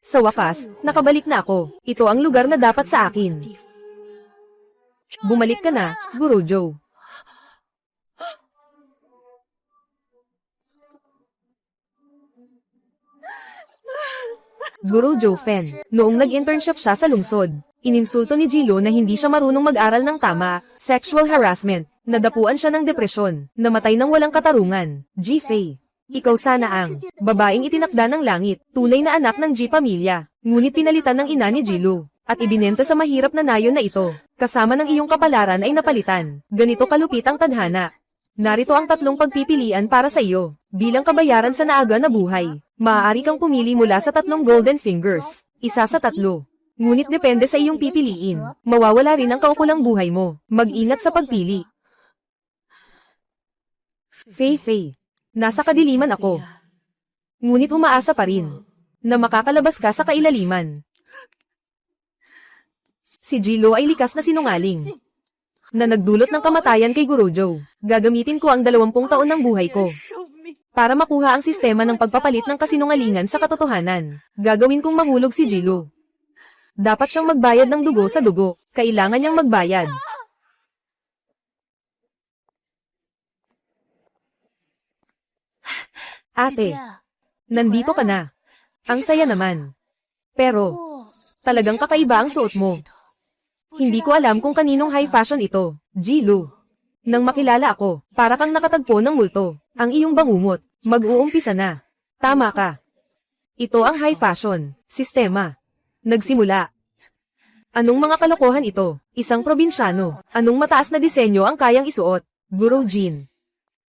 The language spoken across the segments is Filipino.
Sa wakas, nakabalik na ako. Ito ang lugar na dapat sa akin. Bumalik ka na, Guru Joe. Guru Joe Fen. Noong nag-internship siya sa lungsod, ininsulto ni Jilo na hindi siya marunong mag-aral ng tama, sexual harassment, nadapuan siya ng depresyon, namatay ng walang katarungan. Ji Fei. Ikaw sana ang babaeng itinakda ng langit, tunay na anak ng Ji pamilya, ngunit pinalitan ng ina ni Jilo, at ibinenta sa mahirap na nayon na ito, kasama ng iyong kapalaran ay napalitan. Ganito kalupit ang tadhana. Narito ang 3 pagpipilian para sa iyo, bilang kabayaran sa naaga na buhay. Maaari kang pumili mula sa 3 golden fingers, isa sa 3. Ngunit depende sa iyong pipiliin, mawawala rin ang kaukulang buhay mo. Mag-ingat sa pagpili. Fei Fei. Nasa kadiliman ako. Ngunit umaasa pa rin na makakalabas ka sa kailaliman. Si Jilo ay likas na sinungaling na nagdulot ng kamatayan kay Guru Joe. Gagamitin ko ang 20 taon ng buhay ko para makuha ang sistema ng pagpapalit ng kasinungalingan sa katotohanan. Gagawin kong mahulog si Jilo. Dapat siyang magbayad ng dugo sa dugo. Kailangan niyang magbayad. Ate, nandito ka na. Ang saya naman. Pero, talagang kakaiba ang suot mo. Hindi ko alam kung kaninong high fashion ito, Jilo. Nang makilala ako, para kang nakatagpo ng multo. Ang iyong bangungot, mag-uumpisa na. Tama ka. Ito ang high fashion, sistema. Nagsimula. Anong mga kalokohan ito? Isang probinsyano. Anong mataas na disenyo ang kayang isuot? Guru Jin.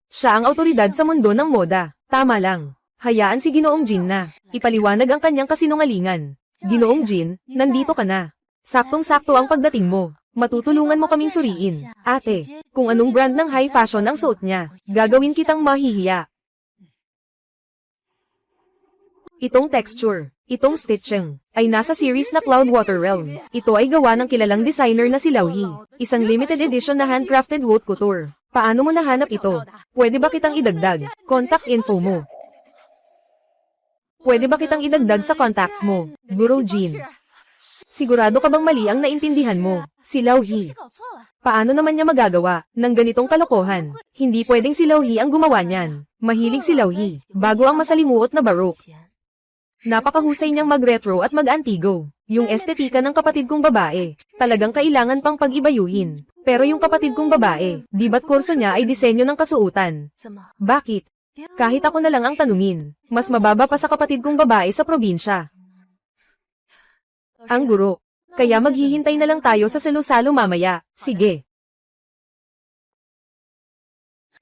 Siya ang autoridad sa mundo ng moda. Tama lang. Hayaan si Ginoong Jin na ipaliwanag ang kanyang kasinungalingan. Ginoong Jin, nandito ka na. Saktong-sakto ang pagdating mo. Matutulungan mo kaming suriin. Ate, kung anong brand ng high fashion ang suot niya, gagawin kitang mahihiya. Itong texture, itong stitching, ay nasa series na Cloudwater Realm. Ito ay gawa ng kilalang designer na si Lao He. Isang limited edition na handcrafted haute couture. Paano mo nahanap ito? Pwede ba kitang idagdag? Contact info mo. Pwede ba kitang idagdag sa contacts mo? Guru Jin. Sigurado ka bang mali ang naintindihan mo? Si Lao He. Paano naman niya magagawa ng ganitong kalokohan? Hindi pwedeng si Lao He ang gumawa niyan. Mahilig si Lao He bago ang masalimuot na baroque. Napakahusay niyang mag-retro at mag-antigo. Yung estetika ng kapatid kong babae, talagang kailangan pang pag-ibayuhin. Pero yung kapatid kong babae, di ba't kurso niya ay disenyo ng kasuutan? Bakit? Kahit ako na lang ang tanungin, mas mababa pa sa kapatid kong babae sa probinsya. Ang guro. Kaya maghihintay na lang tayo sa salo-salo mamaya. Sige.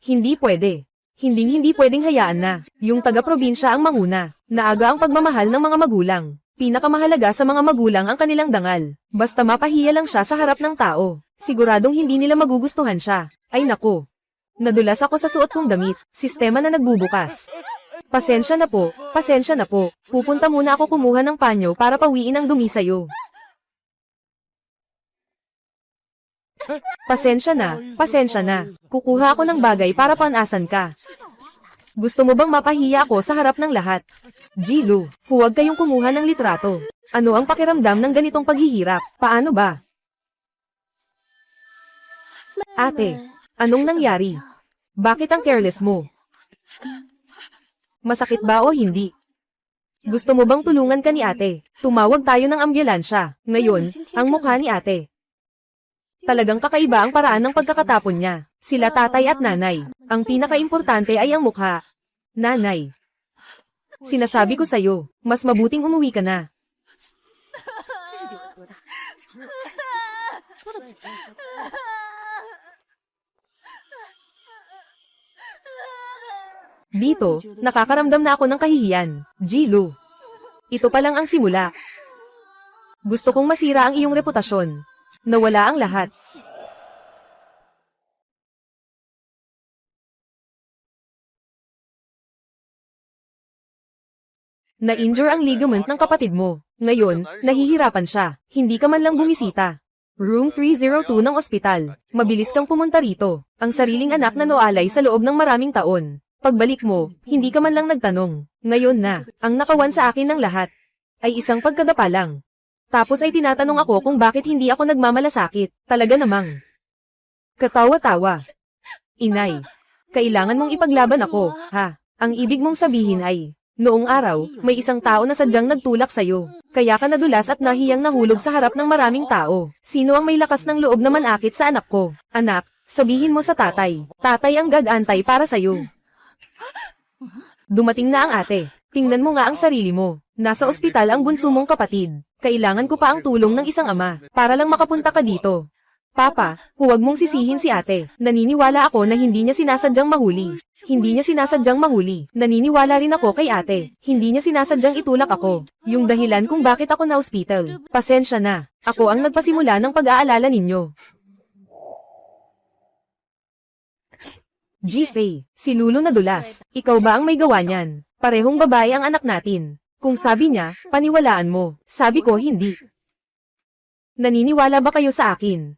Hindi pwede. Hindi pwedeng hayaan na yung taga-probinsya ang manguna. Naaga ang pagmamahal ng mga magulang. Pinakamahalaga sa mga magulang ang kanilang dangal. Basta mapahiya lang siya sa harap ng tao. Siguradong hindi nila magugustuhan siya. Ay nako. Nadulas ako sa suot kong damit. Sistema na nagbubukas. Pasensya na po, pasensya na po. Pupunta muna ako kumuha ng panyo para pawiin ang dumi sa'yo. Pasensya na. Kukuha ako ng bagay para panasan ka. Gusto mo bang mapahiya ako sa harap ng lahat? Jilo, huwag kayong kumuha ng litrato. Ano ang pakiramdam ng ganitong paghihirap? Paano ba? Ate, anong nangyari? Bakit ang careless mo? Masakit ba o hindi? Gusto mo bang tulungan ka ni ate? Tumawag tayo ng ambulansya. Ngayon, ang mukha ni ate. Talagang kakaiba ang paraan ng pagkakatapon niya. Sila tatay at nanay. Ang pinakaimportante ay ang mukha. Nanay. Sinasabi ko sa'yo, mas mabuting umuwi ka na. Dito, nakakaramdam na ako ng kahihiyan. Jilo. Ito pa lang ang simula. Gusto kong masira ang iyong reputasyon. Nawala ang lahat. Na-injure ang ligament ng kapatid mo. Ngayon, nahihirapan siya. Hindi ka man lang bumisita. Room 302 ng ospital. Mabilis kang pumunta rito. Ang sariling anak na noalay sa loob ng maraming taon. Pagbalik mo, hindi ka man lang nagtanong. Ngayon na, ang nakawan sa akin ng lahat ay isang pagkadapa lang. Tapos ay tinatanong ako kung bakit hindi ako nagmamalasakit. Talaga namang. Katawa-tawa. Inay, kailangan mong ipaglaban ako, ha? Ang ibig mong sabihin ay, noong araw, may isang tao na sadyang nagtulak sa'yo. Kaya ka nadulas at nahiyang nahulog sa harap ng maraming tao. Sino ang may lakas ng loob na manakit sa anak ko? Anak, sabihin mo sa tatay. Tatay ang gagantay para sa'yo. Dumating na ang ate. Tingnan mo nga ang sarili mo. Nasa ospital ang bunso mong kapatid. Kailangan ko pa ang tulong ng isang ama para lang makapunta ka dito. Papa, huwag mong sisihin si ate. Naniniwala ako na hindi niya sinasadyang mahuli. Hindi niya sinasadyang mahuli. Naniniwala rin ako kay ate. Hindi niya sinasadyang itulak ako. Yung dahilan kung bakit ako na hospital. Pasensya na. Ako ang nagpasimula ng pag-aalala ninyo. G-Fay, si Lulu nadulas. Ikaw ba ang may gawa niyan? Parehong babae ang anak natin. Kung sabi niya, paniwalaan mo. Sabi ko hindi. Naniniwala ba kayo sa akin?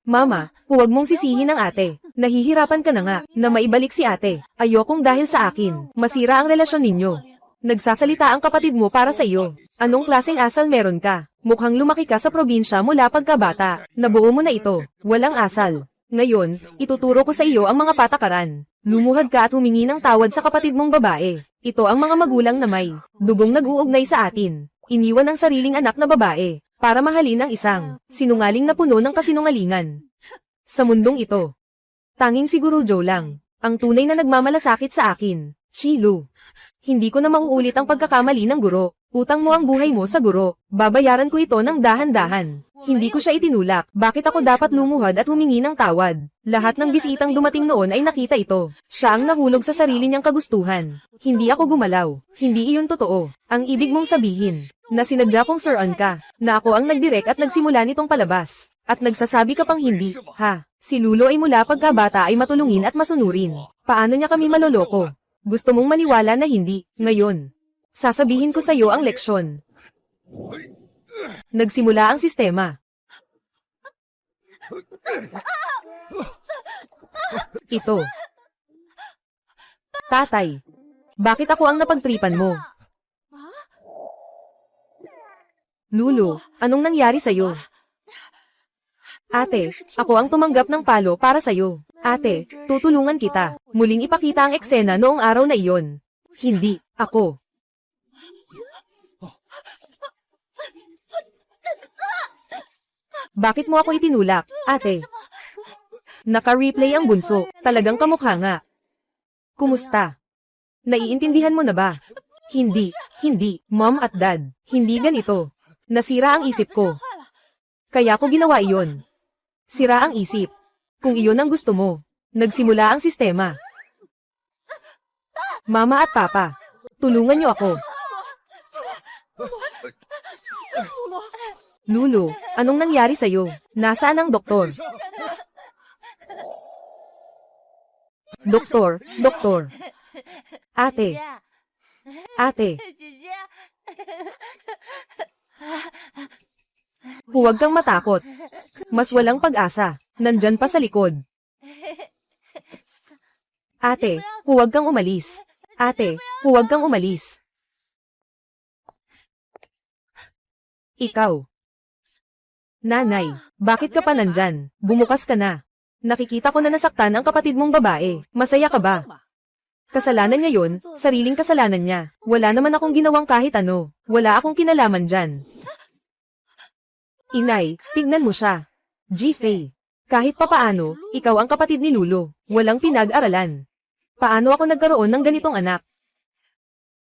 Mama, huwag mong sisihin ang ate. Nahihirapan ka na nga, na maibalik si ate. Ayokong dahil sa akin, masira ang relasyon ninyo. Nagsasalita ang kapatid mo para sa iyo. Anong klaseng asal meron ka? Mukhang lumaki ka sa probinsya mula pagkabata. Nabuo mo na ito. Walang asal. Ngayon, ituturo ko sa iyo ang mga patakaran. Lumuhad ka at humingi ng tawad sa kapatid mong babae. Ito ang mga magulang na may dugong nag-uugnay sa atin. Iniwan ang sariling anak na babae para mahalin ang isang sinungaling na puno ng kasinungalingan. Sa mundong ito, tanging si Guru Joe lang ang tunay na nagmamalasakit sa akin. Shilu, hindi ko na mauulit ang pagkakamali ng guro. Utang mo ang buhay mo sa guro. Babayaran ko ito ng dahan-dahan. Hindi ko siya itinulak. Bakit ako dapat lumuhad at humingi ng tawad? Lahat ng bisitang dumating noon ay nakita ito. Siya ang nahulog sa sarili niyang kagustuhan. Hindi ako gumalaw. Hindi iyon totoo. Ang ibig mong sabihin, na sinadya kong Sir-on ka, na ako ang nagdirek at nagsimula nitong palabas. At nagsasabi ka pang hindi, ha? Si Lulo ay mula pagkabata ay matulungin at masunurin. Paano niya kami maloloko? Gusto mong maniwala na hindi, ngayon. Sasabihin ko sa iyo ang leksyon. Nagsimula ang sistema. Ito. Tatay, bakit ako ang napagtripan mo? Lulu, anong nangyari sa'yo? Ate, ako ang tumanggap ng palo para sa'yo. Ate, tutulungan kita. Muling ipakita ang eksena noong araw na iyon. Hindi, ako. Bakit mo ako itinulak, ate? Naka-replay ang bunso, talagang kamukha nga. Kumusta? Naiintindihan mo na ba? Hindi, mom at dad, hindi ganito. Nasira ang isip ko. Kaya ko ginawa iyon. Sira ang isip. Kung iyon ang gusto mo. Nagsimula ang sistema. Mama at papa, tulungan niyo ako. Lulu, anong nangyari sa'yo? Nasaan ang doktor? Doktor. Ate. Huwag kang matakot. Mas walang pag-asa. Nandyan pa sa likod. Ate, huwag kang umalis. Ate, huwag kang umalis. Ikaw. Nanay, bakit ka pa nandyan? Bumukas ka na. Nakikita ko na nasaktan ang kapatid mong babae. Masaya ka ba? Kasalanan niya yun, sariling kasalanan niya. Wala naman akong ginawang kahit ano. Wala akong kinalaman dyan. Inay, tignan mo siya. G-Fay. Kahit papaano, ikaw ang kapatid ni Lulo. Walang pinag-aralan. Paano ako nagkaroon ng ganitong anak?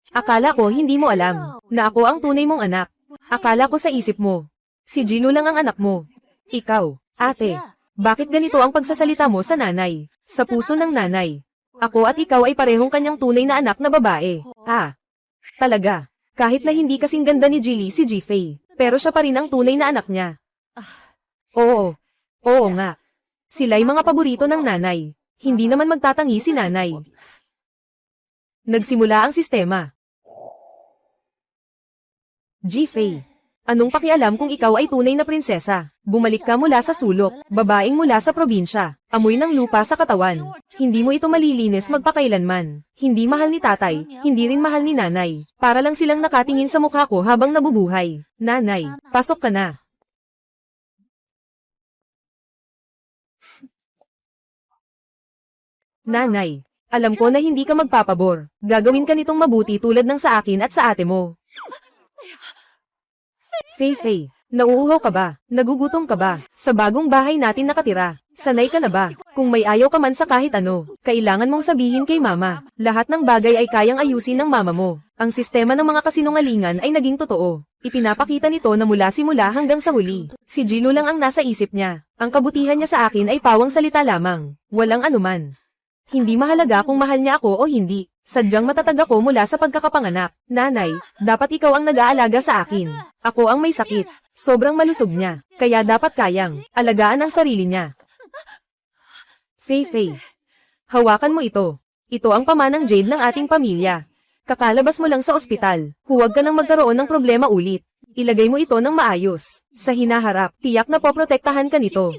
Akala ko hindi mo alam na ako ang tunay mong anak. Akala ko sa isip mo. Si Gino lang ang anak mo. Ikaw, ate, bakit ganito ang pagsasalita mo sa nanay? Sa puso ng nanay. Ako at ikaw ay parehong kanyang tunay na anak na babae. Ah, talaga. Kahit na hindi kasing ganda ni Jilly si G-Fay, pero siya pa rin ang tunay na anak niya. Oo nga. Sila'y mga paborito ng nanay. Hindi naman magtatangi si nanay. Nagsimula ang sistema. G-Fay. Anong pakialam kung ikaw ay tunay na prinsesa? Bumalik ka mula sa sulok, babaeng mula sa probinsya, amoy ng lupa sa katawan. Hindi mo ito malilinis magpakailanman. Hindi mahal ni tatay, hindi rin mahal ni nanay. Para lang silang nakatingin sa mukha ko habang nabubuhay. Nanay, pasok ka na. Nanay, alam ko na hindi ka magpapabor. Gagawin ka nitong mabuti tulad ng sa akin at sa ate mo. Fei, nauuhaw ka ba? Nagugutom ka ba? Sa bagong bahay natin nakatira. Sanay ka na ba? Kung may ayaw ka man sa kahit ano, kailangan mong sabihin kay mama. Lahat ng bagay ay kayang ayusin ng mama mo. Ang sistema ng mga kasinungalingan ay naging totoo. Ipinapakita nito na mula simula hanggang sa huli. Si Jilo lang ang nasa isip niya. Ang kabutihan niya sa akin ay pawang salita lamang. Walang anuman. Hindi mahalaga kung mahal niya ako o hindi. Sadyang matatag ako mula sa pagkakapanganak. Nanay, dapat ikaw ang nag-aalaga sa akin. Ako ang may sakit. Sobrang malusog niya. Kaya dapat kayang alagaan ang sarili niya. Fei, hawakan mo ito. Ito ang pamanang jade ng ating pamilya. Kakalabas mo lang sa ospital. Huwag ka nang magkaroon ng problema ulit. Ilagay mo ito ng maayos. Sa hinaharap, tiyak na poprotektahan ka nito.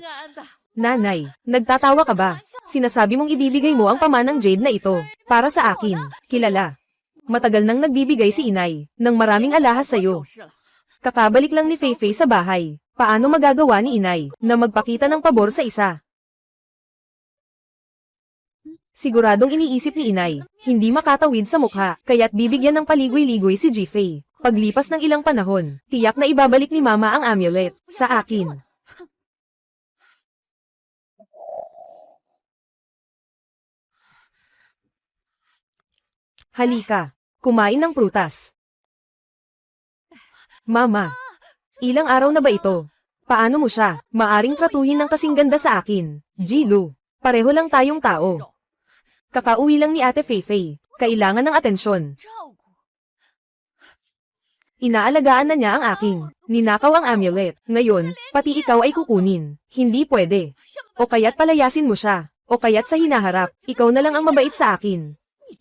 Nanay, nagtatawa ka ba? Sinasabi mong ibibigay mo ang pamanang jade na ito. Para sa akin, kilala. Matagal nang nagbibigay si inay, ng maraming alahas sa'yo. Kakabalik lang ni Fei sa bahay. Paano magagawa ni inay, na magpakita ng pabor sa isa? Siguradong iniisip ni inay, hindi makatawid sa mukha, kaya't bibigyan ng paligoy-ligoy si Ji-Fei. Paglipas ng ilang panahon, tiyak na ibabalik ni mama ang amulet, sa akin. Halika, kumain ng prutas. Mama, ilang araw na ba ito? Paano mo siya? Maaring tratuhin ng kasing ganda sa akin. Jilo, pareho lang tayong tao. Kakauwi lang ni Ate Fei. Kailangan ng atensyon. Inaalagaan na niya ang aking. Ninakaw ang amulet. Ngayon, pati ikaw ay kukunin. Hindi pwede. O kaya't palayasin mo siya. O kaya't sa hinaharap, ikaw na lang ang mabait sa akin.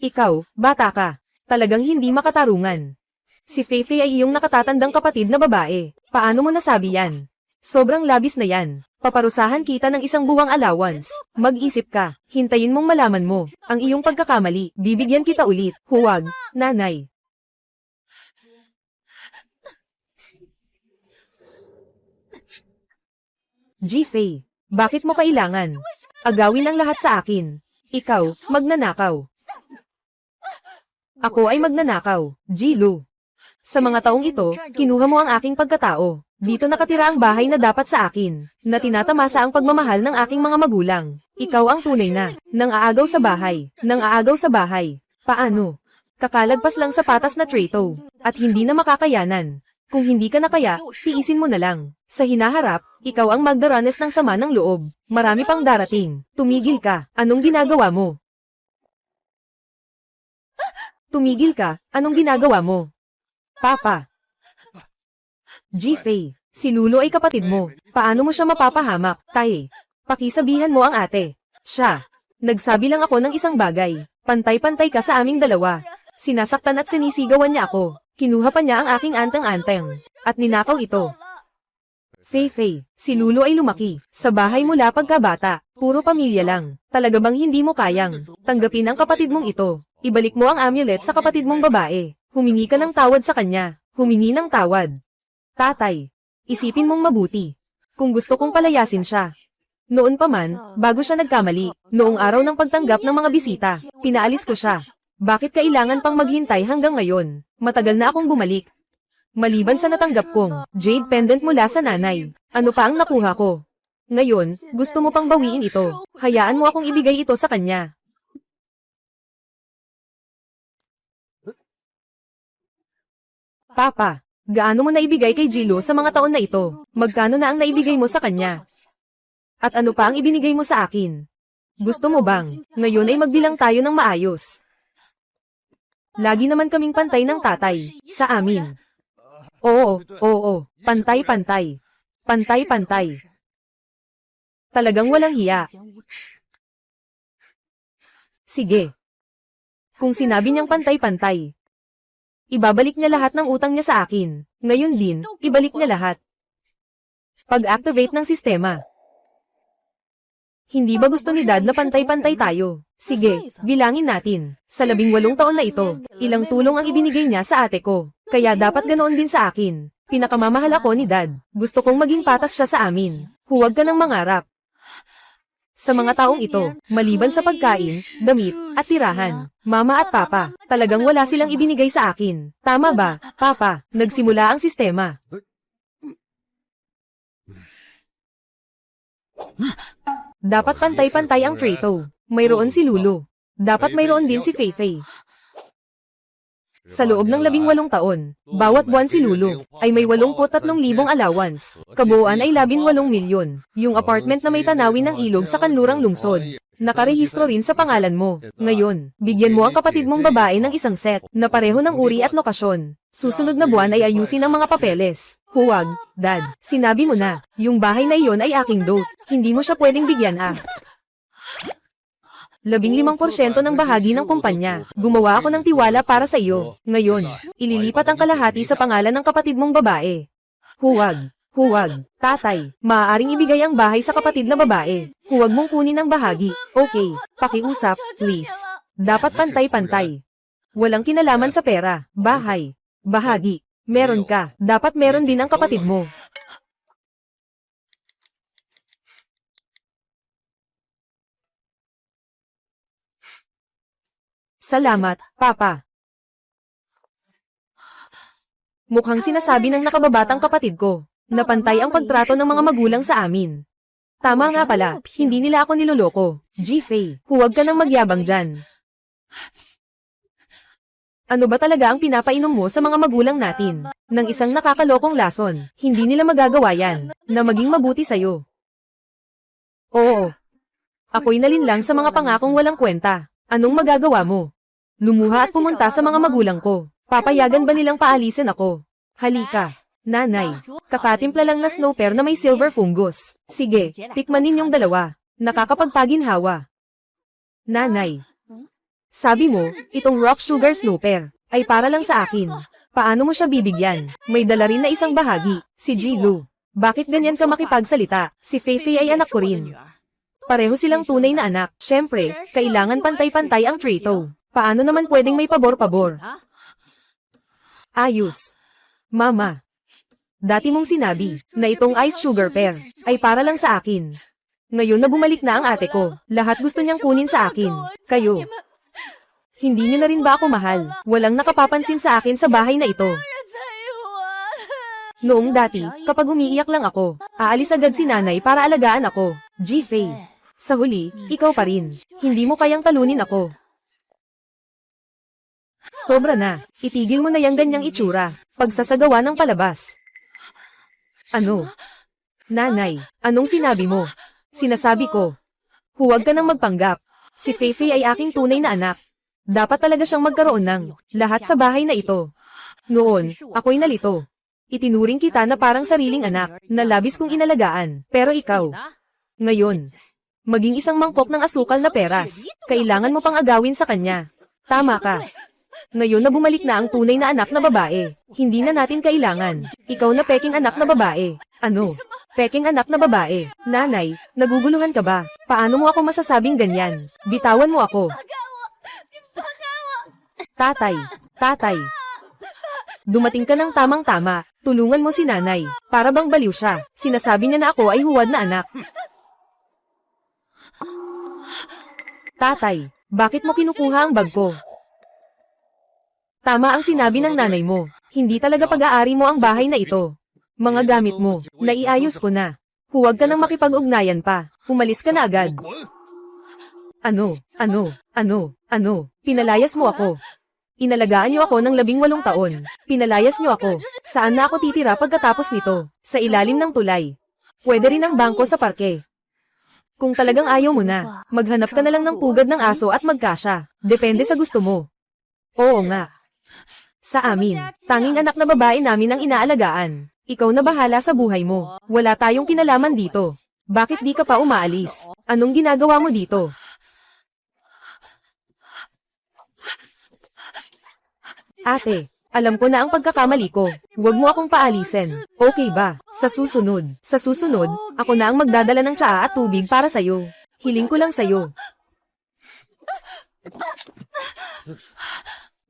Ikaw, bata ka. Talagang hindi makatarungan. Si Fei ay iyong nakatatandang kapatid na babae. Paano mo nasabi yan? Sobrang labis na yan. Paparusahan kita ng isang buwang allowance. Mag-isip ka. Hintayin mong malaman mo. Ang iyong pagkakamali. Bibigyan kita ulit. Huwag, nanay. Ji-Fei, bakit mo kailangan? Agawin ang lahat sa akin. Ikaw, magnanakaw. Ako ay magnanakaw, Jilo. Sa mga taong ito, kinuha mo ang aking pagkatao. Dito nakatira ang bahay na dapat sa akin, na tinatamasa ang pagmamahal ng aking mga magulang. Ikaw ang tunay na, nang aagaw sa bahay, nang aagaw sa bahay. Paano? Kakalagpas lang sa patas na treto, at hindi na makakayanan. Kung hindi ka na kaya, tiisin mo na lang. Sa hinaharap, ikaw ang magdaranas ng sama ng loob. Marami pang darating. Tumigil ka, anong ginagawa mo? Tumigil ka, anong ginagawa mo? Papa. Ji-Fei, si Lulo ay kapatid mo. Paano mo siya mapapahamak, Tay? Pakisabihan mo ang ate. Siya. Nagsabi lang ako ng isang bagay. Pantay-pantay ka sa aming dalawa. Sinasaktan at sinisigawan niya ako. Kinuha pa niya ang aking anteng-anteng. At ninakaw ito. Fei, si Lulo ay lumaki. Sa bahay mula pagkabata. Puro pamilya lang. Talaga bang hindi mo kayang tanggapin ang kapatid mong ito? Ibalik mo ang amulet sa kapatid mong babae. Humingi ka ng tawad sa kanya. Humingi ng tawad. Tatay, isipin mong mabuti. Kung gusto kong palayasin siya. Noon pa man, bago siya nagkamali, noong araw ng pagtanggap ng mga bisita, pinaalis ko siya. Bakit kailangan pang maghintay hanggang ngayon? Matagal na akong bumalik. Maliban sa natanggap kong jade pendant mula sa nanay, ano pa ang nakuha ko? Ngayon, gusto mo pang bawiin ito. Hayaan mo akong ibigay ito sa kanya. Papa, gaano mo naibigay kay Jilo sa mga taon na ito? Magkano na ang naibigay mo sa kanya? At ano pa ang ibinigay mo sa akin? Gusto mo bang, ngayon ay magbilang tayo ng maayos? Lagi naman kaming pantay ng tatay, sa amin. Oo, pantay-pantay. Pantay-pantay. Talagang walang hiya. Sige. Kung sinabi niyang pantay-pantay, Ibabalik niya lahat ng utang niya sa akin. Ngayon din, ibalik niya lahat. Pag-activate ng sistema. Hindi ba gusto ni Dad na pantay-pantay tayo? Sige, bilangin natin. Sa 18 taon na ito, ilang tulong ang ibinigay niya sa ate ko. Kaya dapat ganoon din sa akin. Pinakamamahal ako ni Dad. Gusto kong maging patas siya sa amin. Huwag ka nang mangarap. Sa mga taong ito, maliban sa pagkain, damit, at tirahan, Mama at Papa, talagang wala silang ibinigay sa akin. Tama ba, Papa? Nagsimula ang sistema. Dapat pantay-pantay ang Trato. Mayroon si Lulu. Dapat mayroon din si Feifei. Sa loob ng 18 taon, bawat buwan si Lulu ay may 83,000 allowance. Kabuuan ay 18 milyon. Yung apartment na may tanawin ng ilog sa kanlurang lungsod. Nakarehistro rin sa pangalan mo. Ngayon, bigyan mo ang kapatid mong babae ng isang set na pareho ng uri at lokasyon. Susunod na buwan ay ayusin ang mga papeles. Huwag, Dad. Sinabi mo na, yung bahay na iyon ay aking dote. Hindi mo siya pwedeng bigyan 15% ng bahagi ng kumpanya. Gumawa ako ng tiwala para sa iyo. Ngayon, ililipat ang kalahati sa pangalan ng kapatid mong babae. Huwag. Huwag. Tatay, maaaring ibigay ang bahay sa kapatid na babae. Huwag mong kunin ang bahagi. Okay, pakiusap, please. Dapat pantay-pantay. Walang kinalaman sa pera, bahay, bahagi. Meron ka. Dapat meron din ang kapatid mo. Salamat, Papa. Mukhang sinasabi ng nakababatang kapatid ko, na pantay ang pagtrato ng mga magulang sa amin. Tama nga pala, hindi nila ako niloloko. G-Fei, huwag ka nang magyabang dyan. Ano ba talaga ang pinapainom mo sa mga magulang natin? Nang isang nakakalokong lason, hindi nila magagawa yan, na maging mabuti sa'yo. Oo. Ako'y nalinlang sa mga pangakong walang kwenta. Anong magagawa mo? Lumuha at pumunta sa mga magulang ko. Papayagan ba nilang paalisin ako? Halika. Nanay, kakatimpla lang na snow pear na may silver fungus. Sige, tikman ninyong dalawa. Nakakapagpaginhawa. Nanay. Sabi mo, itong rock sugar snow pear ay para lang sa akin. Paano mo siya bibigyan? May dala rin na isang bahagi, si Jilu. Bakit ganyan ka makipagsalita? Si Feifei ay anak ko rin. Pareho silang tunay na anak. Siyempre, kailangan pantay-pantay ang Trato. Paano naman pwedeng may pabor-pabor? Ayos. Mama. Dati mong sinabi na itong ice sugar pear ay para lang sa akin. Ngayon na bumalik na ang ate ko, lahat gusto niyang kunin sa akin. Kayo. Hindi niyo na rin ba ako mahal? Walang nakapapansin sa akin sa bahay na ito. Noong dati, kapag umiiyak lang ako, aalis agad si nanay para alagaan ako. G-Fei. Sa huli, ikaw pa rin. Hindi mo kayang talunin ako. Sobra na. Itigil mo na yang ganyang itsura. Pagsasagawa ng palabas. Ano? Nanay, anong sinabi mo? Sinasabi ko. Huwag ka nang magpanggap. Si Feifei ay aking tunay na anak. Dapat talaga siyang magkaroon ng lahat sa bahay na ito. Noon, ako'y nalito. Itinuring kita na parang sariling anak, na labis kong inalagaan. Pero ikaw, ngayon, maging isang mangkok ng asukal na peras. Kailangan mo pang agawin sa kanya. Tama ka. Ngayon na bumalik na ang tunay na anak na babae, hindi na natin kailangan. Ikaw na peking anak na babae. Ano? Peking anak na babae. Nanay, naguguluhan ka ba? Paano mo ako masasabing ganyan? Bitawan mo ako. Tatay, tatay. Dumating ka ng tamang-tama. Tulungan mo si nanay. Para bang baliw siya. Sinasabi niya na ako ay huwad na anak. Tatay, bakit mo kinukuha ang bag ko? Tama ang sinabi ng nanay mo. Hindi talaga pag-aari mo ang bahay na ito. Mga gamit mo, naiayos ko na. Huwag ka nang makipag-ugnayan pa. Umalis ka na agad. Ano? Pinalayas mo ako. Inalagaan niyo ako ng 18 taon. Pinalayas niyo ako. Saan na ako titira pagkatapos nito? Sa ilalim ng tulay. Pwede rin ang bangko sa parke. Kung talagang ayaw mo na, maghanap ka na lang ng pugad ng aso at magkasya. Depende sa gusto mo. Oo nga. Sa amin, tanging anak na babae namin ang inaalagaan. Ikaw na bahala sa buhay mo. Wala tayong kinalaman dito. Bakit di ka pa umaalis? Anong ginagawa mo dito? Alam ko na ang pagkakamali ko. Huwag mo akong paalisin. Okay ba? Sa susunod, ako na ang magdadala ng tsaa at tubig para sa'yo. Hiling ko lang sa'yo.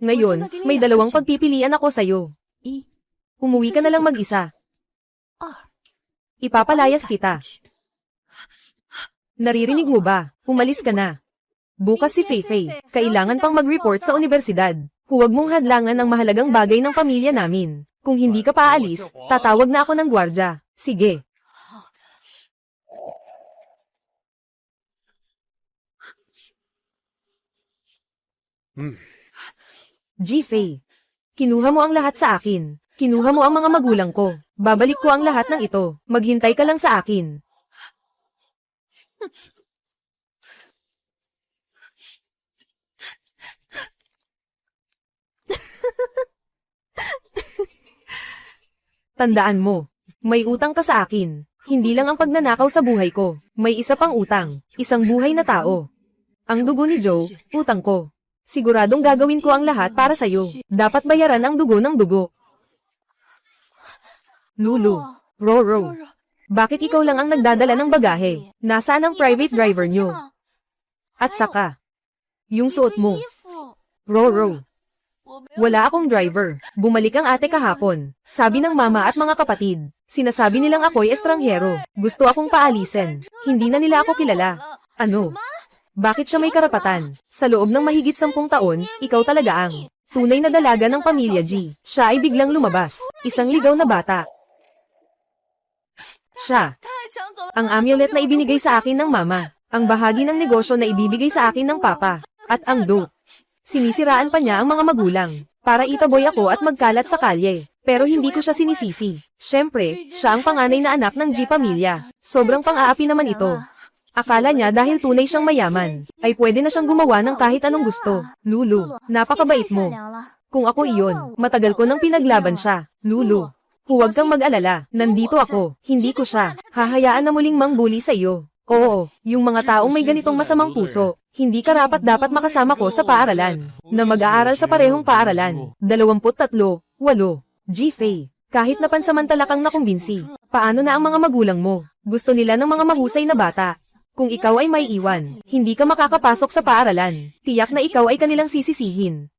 Ngayon, may dalawang pagpipilian ako sa'yo. Umuwi ka na lang mag-isa. Ipapalayas kita. Naririnig mo ba? Umalis ka na. Bukas si Feifei, kailangan pang mag-report sa universidad. Huwag mong hadlangan ang mahalagang bagay ng pamilya namin. Kung hindi ka paalis, tatawag na ako ng gwardya. Sige. Ji-Fei, kinuha mo ang lahat sa akin. Kinuha mo ang mga magulang ko. Babalik ko ang lahat ng ito. Maghintay ka lang sa akin. Tandaan mo, may utang ka sa akin. Hindi lang ang pagnanakaw sa buhay ko. May isa pang utang, isang buhay na tao. Ang dugo ni Joe, utang ko. Siguradong gagawin ko ang lahat para sa'yo. Dapat bayaran ang dugo ng dugo. Lulu, Roro, bakit ikaw lang ang nagdadala ng bagahe? Nasaan ang private driver nyo? At saka, yung suot mo. Roro, wala akong driver. Bumalik ang ate kahapon. Sabi ng mama at mga kapatid. Sinasabi nilang ako'y estranghero. Gusto akong paalisin. Hindi na nila ako kilala. Ano? Bakit siya may karapatan? Sa loob ng mahigit 10 taon, ikaw talaga ang tunay na dalaga ng pamilya G. Siya ay biglang lumabas. Isang ligaw na bata. Siya. Ang amulet na ibinigay sa akin ng mama. Ang bahagi ng negosyo na ibibigay sa akin ng papa. At ang dope. Sinisiraan pa niya ang mga magulang. Para itaboy ako at magkalat sa kalye. Pero hindi ko siya sinisisi. Siyempre, siya ang panganay na anak ng G pamilya. Sobrang pang-aapi naman ito. Akala niya dahil tunay siyang mayaman, ay pwede na siyang gumawa ng kahit anong gusto. Lulu, napakabait mo. Kung ako iyon, matagal ko nang pinaglaban siya. Lulu, huwag kang mag-alala, nandito ako, hindi ko siya. Hahayaan na muling mangbuli sa iyo. Oo, yung mga taong may ganitong masamang puso, hindi karapat dapat makasama ko sa paaralan, na mag-aaral sa parehong paaralan. 23, 8, Ji-Fei, kahit na pansamantala kang nakumbinsi, paano na ang mga magulang mo? Gusto nila ng mga mahusay na bata. Kung ikaw ay may iwan, hindi ka makakapasok sa paaralan. Tiyak na ikaw ay kanilang sisisihin.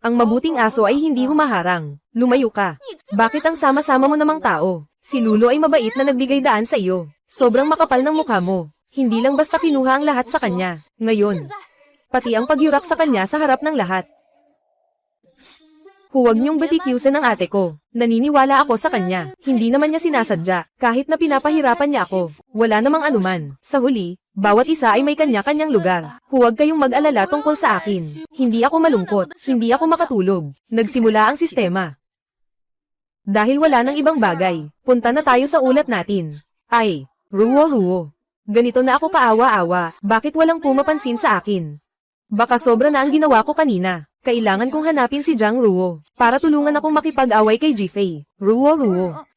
Ang mabuting aso ay hindi humaharang. Lumayo ka. Bakit ang sama-sama mo namang tao? Si Lulu ay mabait na nagbigay daan sa iyo. Sobrang makapal ng mukha mo. Hindi lang basta kinuha ang lahat sa kanya. Ngayon, pati ang pagyurak sa kanya sa harap ng lahat. Huwag niyong batikyusin ang ate ko. Naniniwala ako sa kanya. Hindi naman niya sinasadya. Kahit na pinapahirapan niya ako. Wala namang anuman. Sa huli, bawat isa ay may kanya-kanyang lugar. Huwag kayong mag-alala tungkol sa akin. Hindi ako malungkot. Hindi ako makatulog. Nagsimula ang sistema. Dahil wala nang ibang bagay, punta na tayo sa ulat natin. Ay, Ruo. Ganito na ako kaawa-awa. Bakit walang pumapansin sa akin? Baka sobra na ang ginawa ko kanina. Kailangan kong hanapin si Jiang Ruo para tulungan akong makipag-away kay Ji-Fei. Ruo,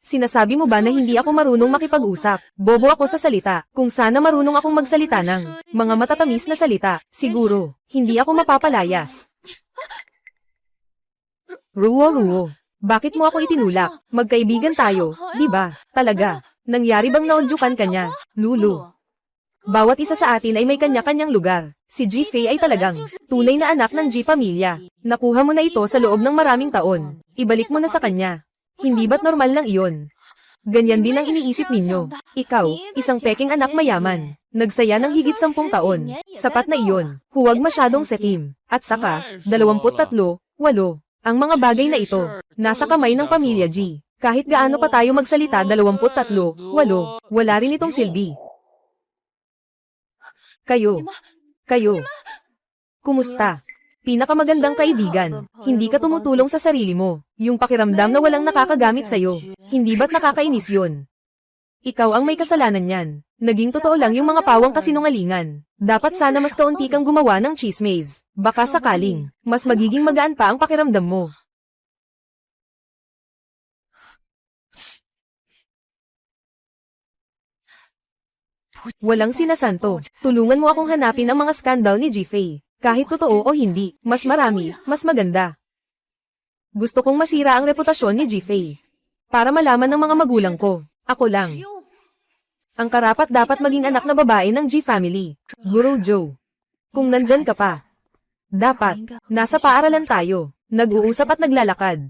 sinasabi mo ba na hindi ako marunong makipag-usap? Bobo ako sa salita. Kung sana marunong akong magsalita ng mga matatamis na salita, siguro, hindi ako mapapalayas. Ruo, bakit mo ako itinulak? Magkaibigan tayo, di ba? Talaga, nangyari bang naodyukan ka niya? Lulu. Bawat isa sa atin ay may kanya-kanyang lugar. Si Ji-Fei ay talagang tunay na anak ng Ji pamilya. Nakuha mo na ito sa loob ng maraming taon. Ibalik mo na sa kanya. Hindi ba't normal lang iyon? Ganyan din ang iniisip ninyo. Ikaw, isang peking anak mayaman. Nagsaya ng higit 10 taon. Sapat na iyon. Huwag masyadong sekim. At saka, 23, 8. Ang mga bagay na ito, nasa kamay ng pamilya Ji. Kahit gaano pa tayo magsalita 23, 8, wala rin itong silbi. Kayo. Kumusta? Pinakamagandang kaibigan. Hindi ka tumutulong sa sarili mo. Yung pakiramdam na walang nakakagamit sa'yo. Hindi ba't nakakainis yun? Ikaw ang may kasalanan niyan. Naging totoo lang yung mga pawang kasinungalingan. Dapat sana mas kaunti kang gumawa ng chismes. Baka sakaling, mas magiging magaan pa ang pakiramdam mo. Walang sinasanto. Tulungan mo akong hanapin ang mga skandal ni Jifei. Kahit totoo o hindi, mas marami, mas maganda. Gusto kong masira ang reputasyon ni Jifei. Para malaman ng mga magulang ko, ako lang ang karapat-dapat maging anak na babae ng Ji family. Guru Zhou. Kung nandyan ka pa, dapat, nasa paaralan tayo, nag-uusap at naglalakad.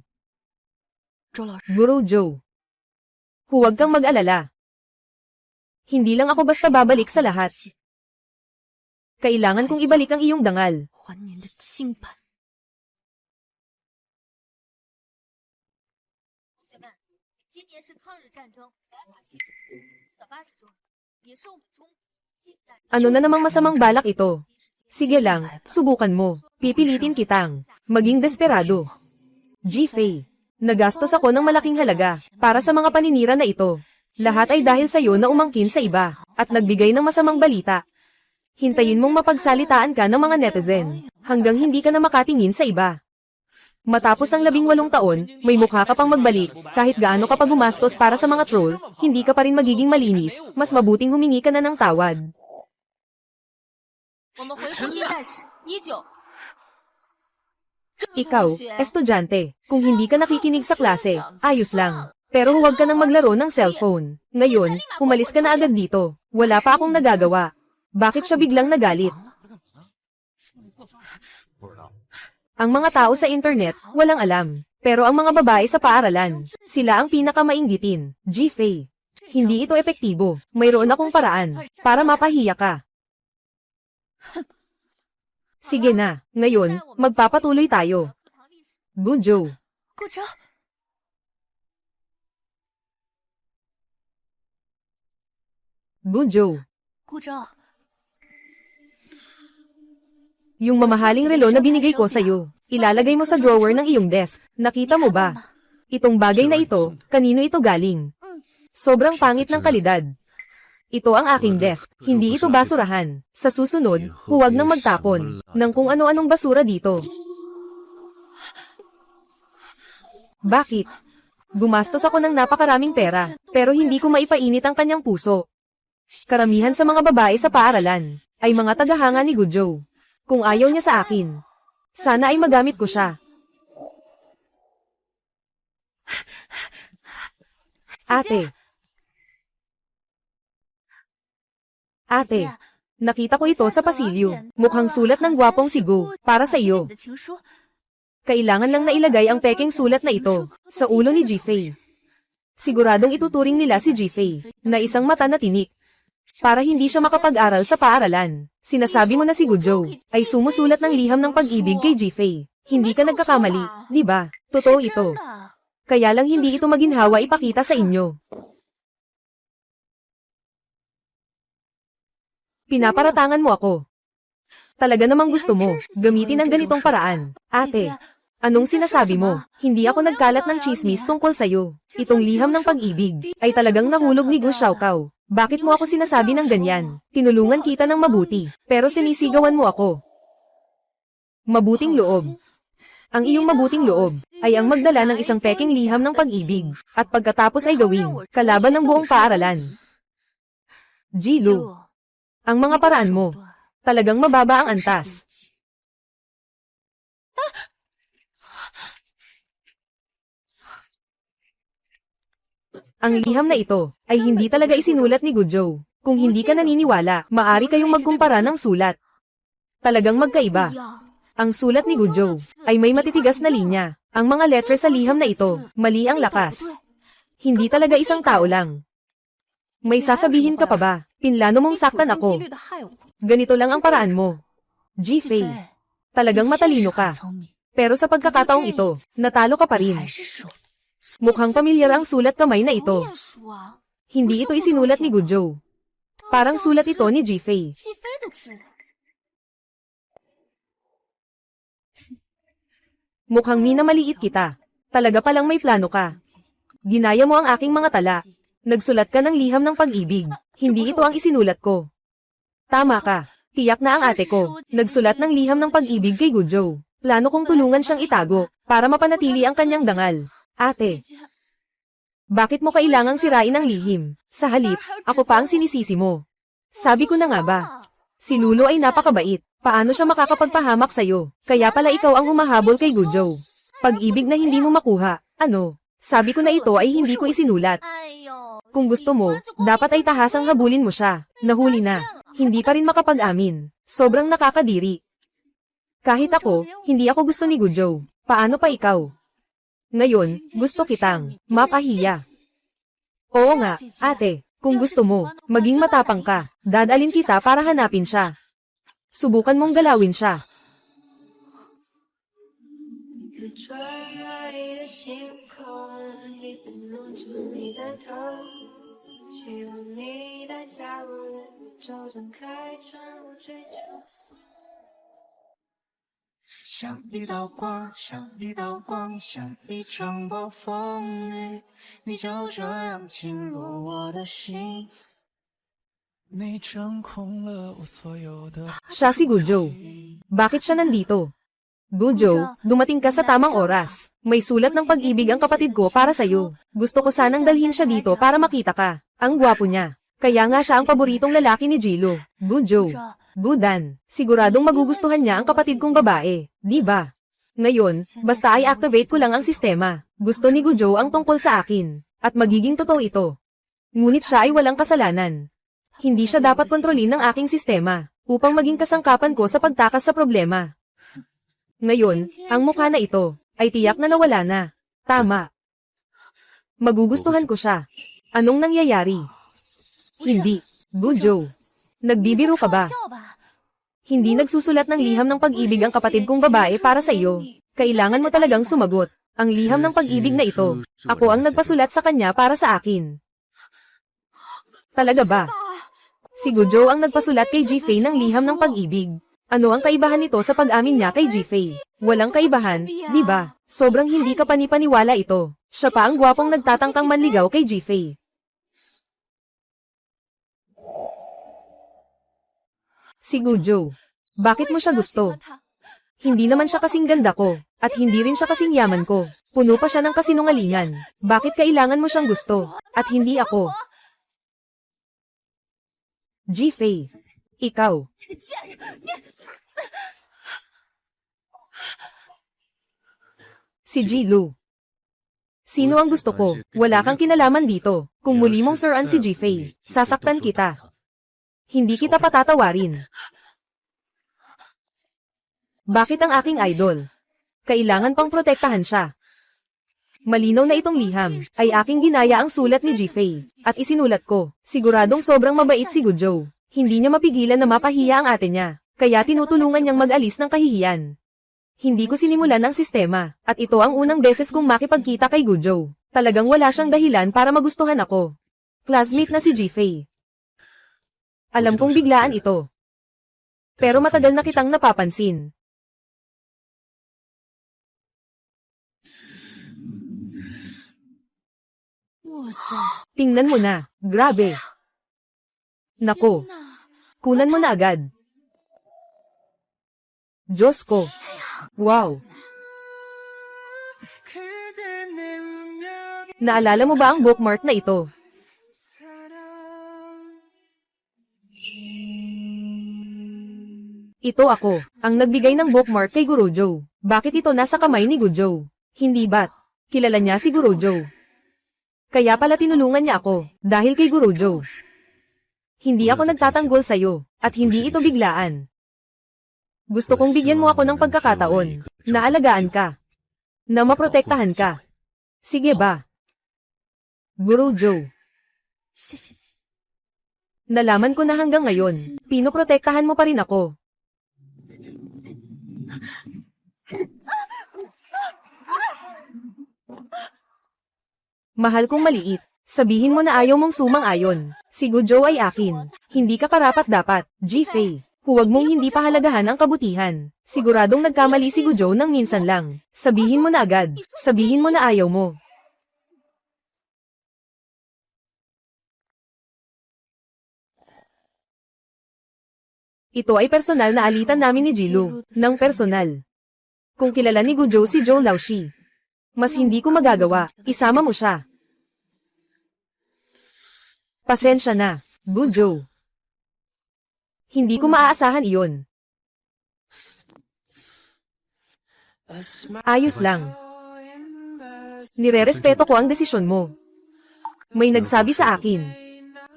Guru Zhou. Huwag kang mag-alala. Hindi lang ako basta babalik sa lahat. Kailangan kong ibalik ang iyong dangal. Ano na namang masamang balak ito? Sige lang, subukan mo. Pipilitin kitang maging desperado. Jifei, nagastos ako ng malaking halaga para sa mga paninira na ito. Lahat ay dahil sa'yo na umangkin sa iba at nagbigay ng masamang balita. Hintayin mong mapagsalitaan ka ng mga netizen hanggang hindi ka na makatingin sa iba. Matapos ang 18 taon, may mukha ka pang magbalik, kahit gaano ka pa gumastos para sa mga troll, hindi ka pa rin magiging malinis, mas mabuting humingi ka na ng tawad. Ikaw, estudyante, kung hindi ka nakikinig sa klase, ayos lang. Pero huwag ka nang maglaro ng cellphone. Ngayon, umalis ka na agad dito. Wala pa akong nagagawa. Bakit siya biglang nagalit? Ang mga tao sa internet, walang alam. Pero ang mga babae sa paaralan, sila ang pinakamainggitin. Jifei. Hindi ito epektibo. Mayroon akong paraan para mapahiya ka. Sige na, ngayon, magpapatuloy tayo. Gujo. Gujo. Yung mamahaling relo na binigay ko sa'yo, ilalagay mo sa drawer ng iyong desk. Nakita mo ba? Itong bagay na ito, kanino ito galing? Sobrang pangit ng kalidad. Ito ang aking desk, hindi ito basurahan. Sa susunod, huwag nang magtapon ng kung ano-anong basura dito. Bakit? Gumastos ako ng napakaraming pera, pero hindi ko maipainit ang kanyang puso. Karamihan sa mga babae sa paaralan ay mga tagahanga ni Gujo. Kung ayaw niya sa akin, sana ay magamit ko siya. Ate. Ate, nakita ko ito sa pasilyo. Mukhang sulat ng gwapong si Go para sa iyo. Kailangan lang na ilagay ang peking sulat na ito sa ulo ni Jifei. Siguradong ituturing nila si Jifei na isang mata na tinik para hindi siya makapag-aral sa paaralan. Sinasabi mo na si Gujo ay sumusulat ng liham ng pag-ibig kay Jifei. Hindi ka nagkakamali, di ba? Totoo ito. Kaya lang hindi ito maginhawa ipakita sa inyo. Pinaparatangan mo ako. Talaga namang gusto mo gamitin ang ganitong paraan. Ate, anong sinasabi mo? Hindi ako nagkalat ng chismis tungkol sa'yo. Itong liham ng pag-ibig ay talagang nahulog ni Gu Xiaokao. Bakit mo ako sinasabi ng ganyan? Tinulungan kita ng mabuti, pero sinisigawan mo ako. Mabuting loob. Ang iyong mabuting loob ay ang magdala ng isang peking liham ng pag-ibig, at pagkatapos ay gawing kalaban ng buong paaralan. Jilu, ang mga paraan mo, talagang mababa ang antas. Ang liham na ito ay hindi talaga isinulat ni Gujo. Kung hindi ka naniniwala, maari kayong magkumpara ng sulat. Talagang magkaiba. Ang sulat ni Gujo ay may matitigas na linya. Ang mga letres sa liham na ito, mali ang lakas. Hindi talaga isang tao lang. May sasabihin ka pa ba? Pinlano mong saktan ako. Ganito lang ang paraan mo. Jifei, talagang matalino ka. Pero sa pagkakataong ito, natalo ka pa rin. Mukhang pamilyar ang sulat kamay na ito. Hindi ito isinulat ni Gujo. Parang sulat ito ni Jifei. Mukhang minamaliit kita. Talaga palang may plano ka. Ginaya mo ang aking mga tala. Nagsulat ka ng liham ng pag-ibig. Hindi ito ang isinulat ko. Tama ka. Tiyak na ang ate ko. Nagsulat ng liham ng pag-ibig kay Gujo. Plano kong tulungan siyang itago para mapanatili ang kanyang dangal. Ate, bakit mo kailangang sirain ang lihim? Sa halip, ako pa ang sinisisi mo. Sabi ko na nga ba? Si Lulo ay napakabait. Paano siya makakapagpahamak sa'yo? Kaya pala ikaw ang humahabol kay Gujo. Pag-ibig na hindi mo makuha. Ano? Sabi ko na ito ay hindi ko isinulat. Kung gusto mo, dapat ay tahasang habulin mo siya. Nahuli na. Hindi pa rin makapag-amin. Sobrang nakakadiri. Kahit ako, hindi ako gusto ni Gujo. Paano pa ikaw? Ngayon, gusto kitang mapahiya. Oo nga, ate, kung gusto mo, maging matapang ka. Dadalin kita para hanapin siya. Subukan mong galawin siya. Siya si Gujo. Bakit siya nandito? Gujo, dumating ka sa tamang oras. May sulat ng pag-ibig ang kapatid ko para sa'yo. Gusto ko sanang dalhin siya dito para makita ka. Ang gwapo niya. Kaya nga siya ang paboritong lalaki ni Jilo. Gujo. Gudan. Siguradong magugustuhan niya ang kapatid kong babae. Di ba? Ngayon, basta ay activate ko lang ang sistema. Gusto ni Gujo ang tungkol sa akin. At magiging totoo ito. Ngunit siya ay walang kasalanan. Hindi siya dapat kontrolin ng aking sistema upang maging kasangkapan ko sa pagtakas sa problema. Ngayon, ang mukha na ito ay tiyak na nawala na. Tama. Magugustuhan ko siya. Anong nangyayari? Hindi. Gujo. Nagbibiro ka ba? Hindi nagsusulat ng liham ng pag-ibig ang kapatid kong babae para sa iyo. Kailangan mo talagang sumagot. Ang liham ng pag-ibig na ito, ako ang nagpasulat sa kanya para sa akin. Talaga ba? Si Gujo ang nagpasulat kay Jifei ng liham ng pag-ibig. Ano ang kaibahan nito sa pag-amin niya kay Jifei? Walang kaibahan, di ba? Sobrang hindi ka panipaniwala ito. Siya pa ang gwapong nagtatangkang manligaw kay Jifei. Si Gujo. Bakit mo siya gusto? Hindi naman siya kasing ganda ko, at hindi rin siya kasing yaman ko. Puno pa siya ng kasinungalingan. Bakit kailangan mo siyang gusto, at hindi ako? Jifei. Ikaw. Si Jilo. Sino ang gusto ko? Wala kang kinalaman dito. Kung muli mong suran si Jifei, sasaktan kita. Hindi kita patatawarin. Bakit ang aking idol? Kailangan pang protektahan siya. Malinaw na itong liham, ay aking ginaya ang sulat ni Jifei, at isinulat ko. Siguradong sobrang mabait si Gujo. Hindi niya mapigilan na mapahiya ang ate niya, kaya tinutulungan niyang mag-alis ng kahihiyan. Hindi ko sinimulan ang sistema, at ito ang unang beses kong makipagkita kay Gujo. Talagang wala siyang dahilan para magustuhan ako. Classmate na si Jifei. Alam kong biglaan ito. Pero matagal na kitang napapansin. Tingnan mo na, grabe. Nako. Kunan mo na agad. Diyos ko. Wow. Naalala mo ba ang bookmark na ito? Ito ako, ang nagbigay ng bookmark kay Gurojo. Bakit ito nasa kamay ni Gujo? Hindi ba't? Kilala niya si Gurojo. Kaya pala tinulungan niya ako, dahil kay Gurojo. Hindi ako nagtatanggol sa'yo, at hindi ito biglaan. Gusto kong bigyan mo ako ng pagkakataon, na alagaan ka, na maprotektahan ka. Sige ba? Gurojo. Nalaman ko na hanggang ngayon, pinoprotektahan mo pa rin ako. Mahal kong maliit, sabihin mo na ayaw mong sumang-ayon. Si Gujo ay akin. Hindi ka karapat-dapat, Jifei. Huwag mong hindi pahalagahan ang kabutihan. Siguradong nagkamali si Gujo ng minsan lang. Sabihin mo na agad. Sabihin mo na ayaw mo. Ito ay personal na alitan namin ni Jilu, ng personal. Kung kilala ni Gujo si Zhou Laoshi, mas hindi ko magagawa, isama mo siya. Pasensya na, Gujo. Hindi ko maaasahan iyon. Ayos lang. Nirerespeto ko ang desisyon mo. May nagsabi sa akin,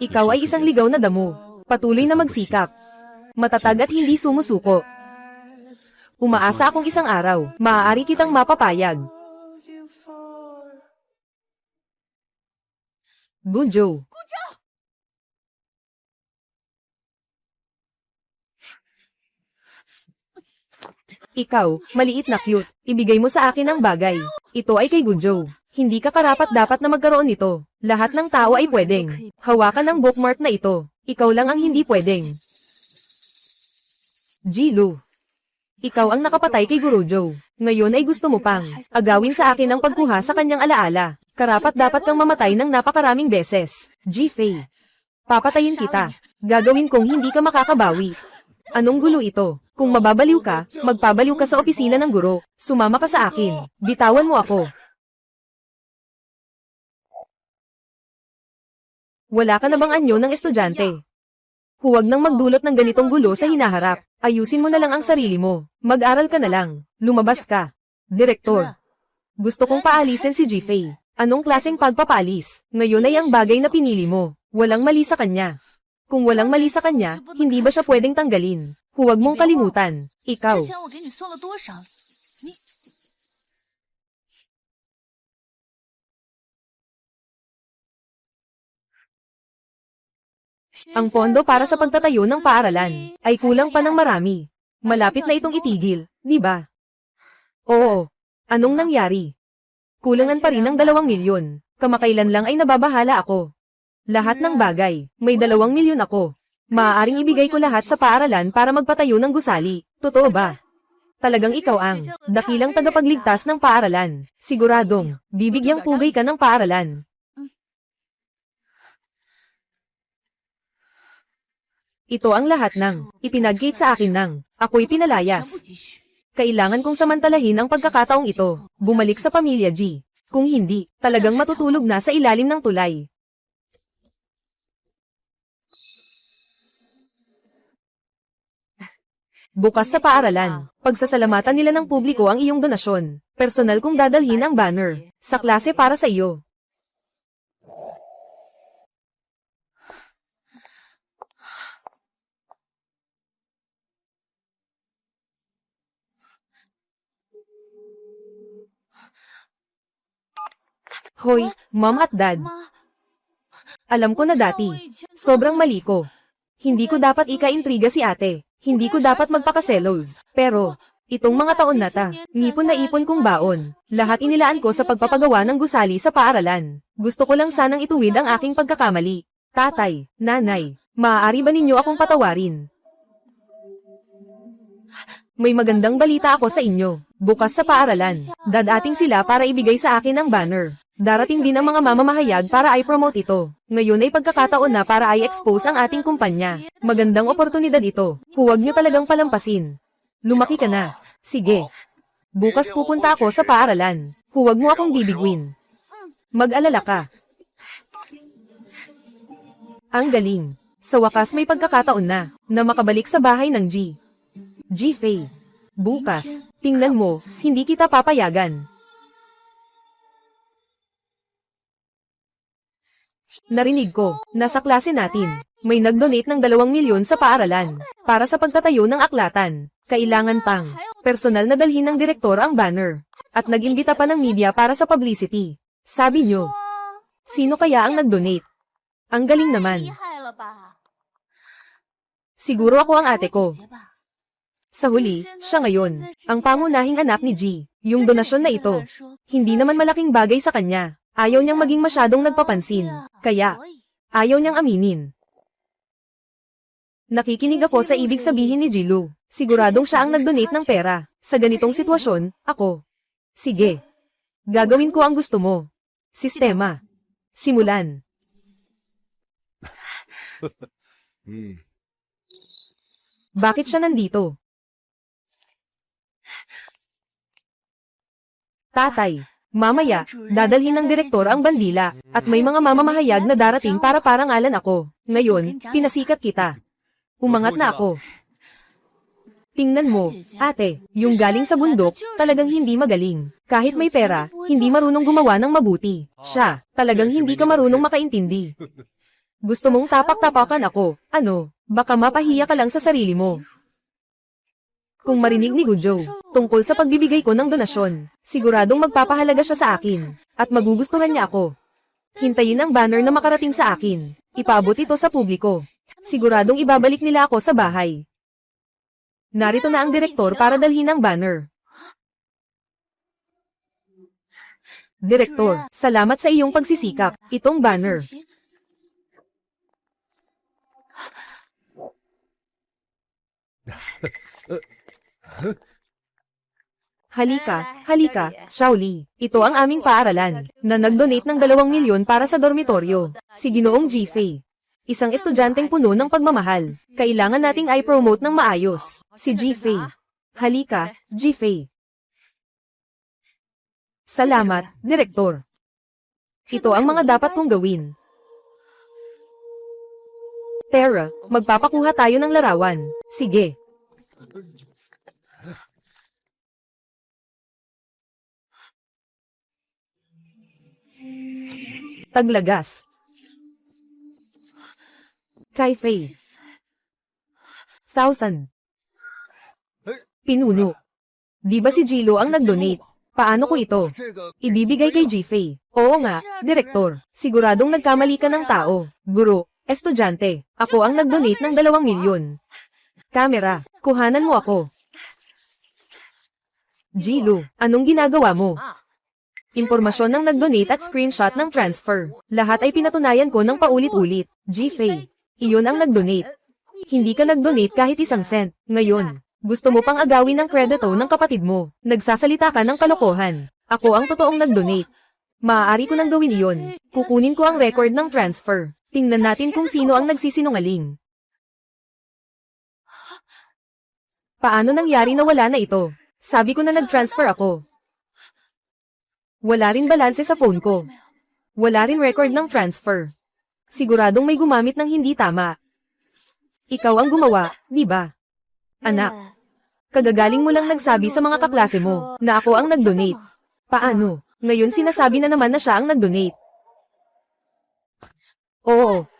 ikaw ay isang ligaw na damo, patuloy na magsikap, matatag at hindi sumusuko. Umaasa akong isang araw, maaari kitang mapapayag. Gujo. Ikaw, maliit na cute, ibigay mo sa akin ang bagay. Ito ay kay Gujo. Hindi ka karapat-dapat na magkaroon nito. Lahat ng tao ay pwedeng hawakan ng bookmark na ito. Ikaw lang ang hindi pwedeng. Jilu. Ikaw ang nakapatay kay Gurujo. Ngayon ay gusto mo pang agawin sa akin ang pagkuha sa kanyang alaala. Karapat-dapat kang mamatay ng napakaraming beses. Ji-Fei. Papatayin kita. Gagawin kong hindi ka makakabawi. Anong gulo ito? Kung mababaliw ka, magpabaliw ka sa opisina ng guro. Sumama ka sa akin. Bitawan mo ako. Wala ka na bang anyo ng estudyante? Huwag nang magdulot ng ganitong gulo sa hinaharap. Ayusin mo na lang ang sarili mo. Mag-aral ka na lang. Lumabas ka. Direktor. Gusto kong paalisin si Ji-Fei. Anong klaseng pagpapaalis? Ngayon ay ang bagay na pinili mo. Walang mali sa kanya. Kung walang mali sa kanya, hindi ba siya pwedeng tanggalin? Huwag mong kalimutan. Ikaw. Ang pondo para sa pagtatayo ng paaralan ay kulang pa ng marami. Malapit na itong itigil, di ba? Oo. Anong nangyari? Kulangan pa rin ng 2 milyon. Kamakailan lang ay nababahala ako. Lahat ng bagay, may 2 milyon ako. Maaaring ibigay ko lahat sa paaralan para magpatayo ng gusali. Totoo ba? Talagang ikaw ang dakilang tagapagligtas ng paaralan. Siguradong, bibigyang pugay ka ng paaralan. Ito ang lahat ng ipinagkait sa akin ng ako'y pinalayas. Kailangan kong samantalahin ang pagkakataong ito. Bumalik sa pamilya G. Kung hindi, talagang matutulog na sa ilalim ng tulay. Bukas sa paaralan, pagsasalamatan nila ng publiko ang iyong donasyon. Personal kong dadalhin ang banner sa klase para sa iyo. Hoy, Mom at Dad. Alam ko na dati, sobrang mali ko. Hindi ko dapat ika-intriga si ate. Hindi ko dapat magpakaselos. Pero, itong mga taon na ngipon na ipon kong baon. Lahat inilaan ko sa pagpapagawa ng gusali sa paaralan. Gusto ko lang sanang ituwid ang aking pagkakamali. Tatay, nanay, maaari ba ninyo akong patawarin? May magandang balita ako sa inyo. Bukas sa paaralan, dadating sila para ibigay sa akin ang banner. Darating din ang mga mamamahayag para i-promote ito. Ngayon ay pagkakataon na para i-expose ang ating kumpanya. Magandang oportunidad ito. Huwag nyo talagang palampasin. Lumaki ka na. Sige. Bukas pupunta ako sa paaralan. Huwag mo akong bibigwin. Mag-alala ka. Ang galing. Sa wakas may pagkakataon na makabalik sa bahay ng G. Ji-Fei. Bukas, tingnan mo, hindi kita papayagan. Narinig ko, nasa klase natin, may nag-donate ng 2 milyon sa paaralan, para sa pagtatayo ng aklatan. Kailangan pang, personal na dalhin ng direktor ang banner, at nag-imbita pa ng media para sa publicity. Sabi nyo, sino kaya ang nag-donate? Ang galing naman. Siguro ako ang ate ko. Sa huli, siya ngayon, ang pangunahing anak ni G. Yung donasyon na ito, hindi naman malaking bagay sa kanya. Ayaw niyang maging masyadong nagpapansin. Kaya, ayaw niyang aminin. Nakikinig ako sa ibig sabihin ni Jilu. Siguradong siya ang nag-donate ng pera. Sa ganitong sitwasyon, ako. Sige. Gagawin ko ang gusto mo. Sistema. Simulan. Bakit siya nandito? Tatay, mamaya, dadalhin ng direktor ang bandila, at may mga mamamahayag na darating para parangalan ako. Ngayon, pinasikat kita. Umangat na ako. Tingnan mo, ate, yung galing sa bundok, talagang hindi magaling. Kahit may pera, hindi marunong gumawa ng mabuti. Siya, talagang hindi ka marunong makaintindi. Gusto mong tapak-tapakan ako, ano, baka mapahiya ka lang sa sarili mo. Kung marinig ni Gujo, tungkol sa pagbibigay ko ng donasyon, siguradong magpapahalaga siya sa akin, at magugustuhan niya ako. Hintayin ang banner na makarating sa akin, ipaabot ito sa publiko. Siguradong ibabalik nila ako sa bahay. Narito na ang direktor para dalhin ang banner. Direktor, salamat sa iyong pagsisikap, itong banner. Halika, Shaoli. Ito ang aming paaralan, na nag-donate ng 2 milyon para sa dormitoryo. Si Ginoong Ji-Fei. Isang estudyanteng puno ng pagmamahal. Kailangan nating i-promote ng maayos. Si Ji-Fei. Halika, Ji-Fei. Salamat, Direktor. Ito ang mga dapat kong gawin. Tara, magpapakuha tayo ng larawan. Sige. Taglagas. Kai-Fei. 1,000. Pinuno. Di ba si Jilo ang nag-donate? Paano ko ito? Ibibigay kay Ji-Fei. Oo nga, Direktor. Siguradong nagkamali ka ng tao. Guro, estudyante. Ako ang nag-donate ng 2 milyon. Kamera, kuhanan mo ako. Jilo, anong ginagawa mo? Impormasyon ng nag-donate at screenshot ng transfer. Lahat ay pinatunayan ko ng paulit-ulit. Ji-Fei, iyon ang nag-donate. Hindi ka nag-donate kahit 1 cent. Ngayon, gusto mo pang agawin ang kredito ng kapatid mo. Nagsasalita ka ng kalokohan. Ako ang totoong nag-donate. Maaari ko nang gawin iyon. Kukunin ko ang record ng transfer. Tingnan natin kung sino ang nagsisinungaling. Paano nangyari na wala na ito? Sabi ko na nag-transfer ako. Wala rin balanse sa phone ko. Wala rin record ng transfer. Siguradong may gumamit ng hindi tama. Ikaw ang gumawa, di ba? Anak, kagagaling mo lang nagsabi sa mga kaklase mo na ako ang nag-donate. Paano? Ngayon sinasabi na naman na siya ang nag-donate. Oo.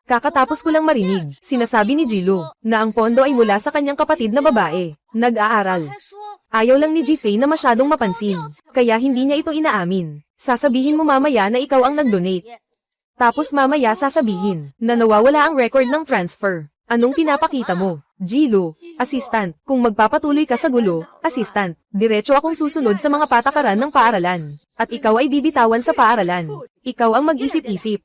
Kakatapos ko lang marinig, sinasabi ni Jilo na ang pondo ay mula sa kanyang kapatid na babae, nag-aaral. Ayaw lang ni Ji-Fei na masyadong mapansin, kaya hindi niya ito inaamin. Sasabihin mo mamaya na ikaw ang nag-donate. Tapos mamaya sasabihin na nawawala ang record ng transfer. Anong pinapakita mo? Jilo, assistant, kung magpapatuloy ka sa gulo, assistant, diretso akong susunod sa mga patakaran ng paaralan. At ikaw ay bibitawan sa paaralan. Ikaw ang mag-isip-isip.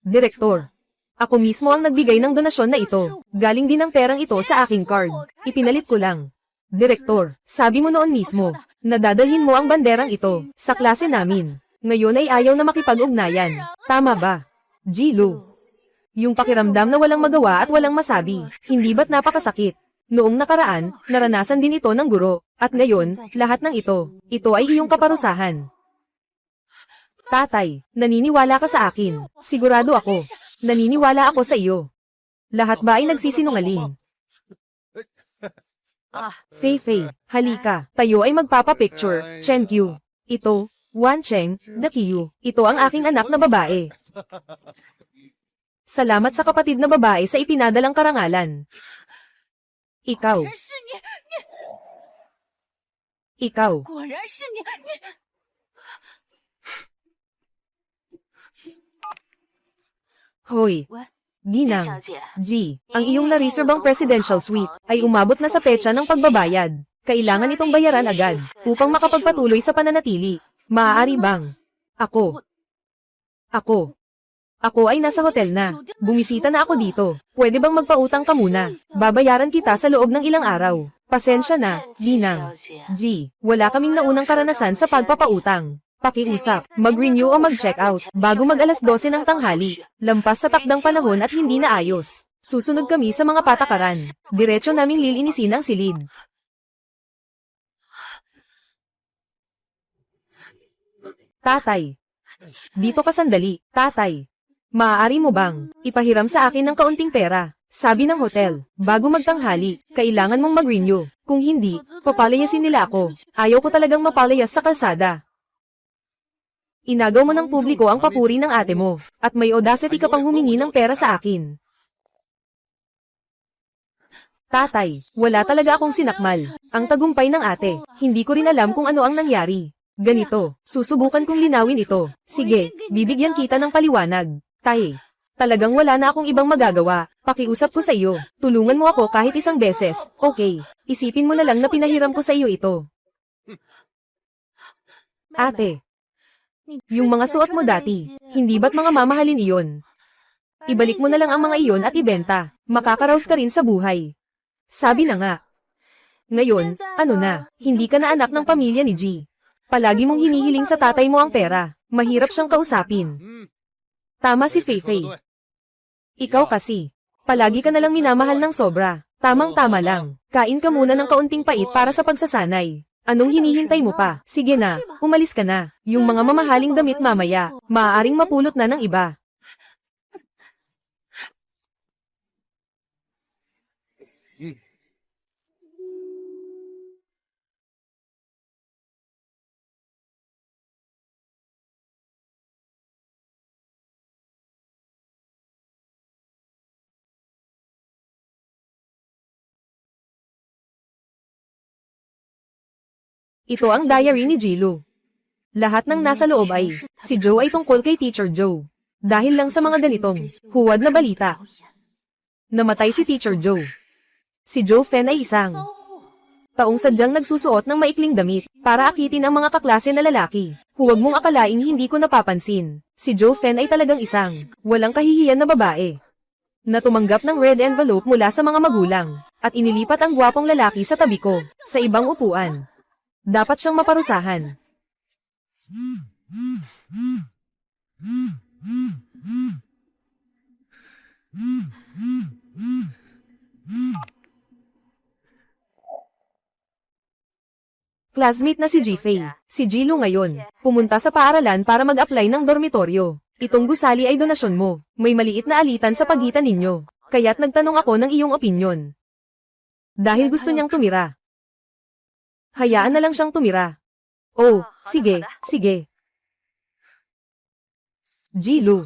Direktor, ako mismo ang nagbigay ng donasyon na ito. Galing din ang perang ito sa aking card. Ipinalit ko lang. Direktor, sabi mo noon mismo, na dadalhin mo ang banderang ito sa klase namin. Ngayon ay ayaw na makipag-ugnayan. Tama ba? Jilo. Yung pakiramdam na walang magawa at walang masabi, hindi ba't napakasakit? Noong nakaraan, naranasan din ito ng guro, at ngayon, lahat ng ito ay iyong kaparusahan. Tatay, naniniwala ka sa akin. Sigurado ako. Naniniwala ako sa iyo. Lahat ba ay nagsisinungaling? Fei-Fei, halika. Tayo ay magpapapicture. Chen-Q. Ito, Wan-Cheng, Dakiyu. Ito ang aking anak na babae. Salamat sa kapatid na babae sa ipinadalang karangalan. Ikaw. Ikaw. Hoy. Ginang, G, ang iyong na-reserve presidential suite ay umabot na sa petsa ng pagbabayad. Kailangan itong bayaran agad upang makapagpatuloy sa pananatili. Maaari bang? Ako ay nasa hotel na. Bumisita na ako dito. Pwede bang magpautang ka muna? Babayaran kita sa loob ng ilang araw. Pasensya na, Ginang. G, wala kaming naunang karanasan sa pagpapautang. Pakiusap, mag-renew o mag-check out, bago mag-12 ng tanghali, lampas sa takdang panahon at hindi na ayos. Susunod kami sa mga patakaran. Diretso naming lilinisin ang silid. Tatay. Dito ka sandali, tatay. Maaari mo bang ipahiram sa akin ng kaunting pera? Sabi ng hotel, bago magtanghali, kailangan mong mag-renew. Kung hindi, papalayasin nila ako. Ayaw ko talagang mapalayas sa kalsada. Inagaw mo ng publiko ang papuri ng ate mo, at may audacity ka pang humingi ng pera sa akin. Tatay, wala talaga akong sinakmal. Ang tagumpay ng ate, hindi ko rin alam kung ano ang nangyari. Ganito, susubukan kong linawin ito. Sige, bibigyan kita ng paliwanag. Tay, talagang wala na akong ibang magagawa. Pakiusap ko sa iyo, tulungan mo ako kahit isang beses. Okay, isipin mo na lang na pinahiram ko sa iyo ito. Ate, yung mga suot mo dati, hindi ba't mga mamahalin iyon? Ibalik mo na lang ang mga iyon at ibenta. Makakaraos ka rin sa buhay. Sabi na nga. Ngayon, ano na, hindi ka na anak ng pamilya ni G. Palagi mong hinihiling sa tatay mo ang pera. Mahirap siyang kausapin. Tama si Feifei. Ikaw kasi, palagi ka nalang minamahal ng sobra. Tamang-tama lang. Kain ka muna ng kaunting pait para sa pagsasanay. Anong hinihintay mo pa? Sige na, umalis ka na. Yung mga mamahaling damit mamaya, maaaring mapulot na ng iba. Ito ang diary ni Jilo. Lahat ng nasa loob ay, si Joe ay tungkol kay Teacher Joe. Dahil lang sa mga ganitong, huwad na balita. Namatay si Teacher Joe. Si Joe Fen ay isang taong sadyang nagsusuot ng maikling damit, para akitin ang mga kaklase na lalaki. Huwag mong akalaing hindi ko napapansin. Si Joe Fen ay talagang isang, walang kahihiyan na babae. Na tumanggap ng red envelope mula sa mga magulang, at inilipat ang gwapong lalaki sa tabi ko, sa ibang upuan. Dapat siyang maparusahan. Classmate na si Jifei. Si Jilo ngayon, pumunta sa paaralan para mag-apply ng dormitoryo. Itong gusali ay donasyon mo. May maliit na alitan sa pagitan ninyo. Kaya't nagtanong ako ng iyong opinyon. Dahil gusto niyang tumira. Hayaan na lang siyang tumira. Oh, sige, sige. Jilo.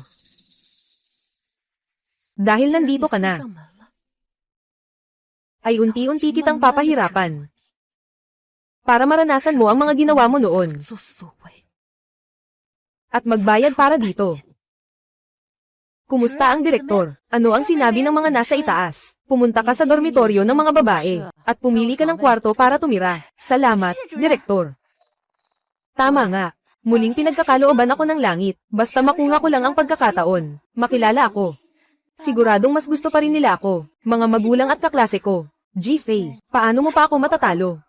Dahil nandito ka na, ay unti-unti kitang papahirapan. Para maranasan mo ang mga ginawa mo noon. At magbayad para dito. Kumusta ang direktor? Ano ang sinabi ng mga nasa itaas? Pumunta ka sa dormitoryo ng mga babae, at pumili ka ng kwarto para tumira. Salamat, direktor. Tama nga. Muling pinagkakalooban ako ng langit, basta makuha ko lang ang pagkakataon. Makilala ako. Siguradong mas gusto pa rin nila ako, mga magulang at kaklase ko. Jifei, paano mo pa ako matatalo?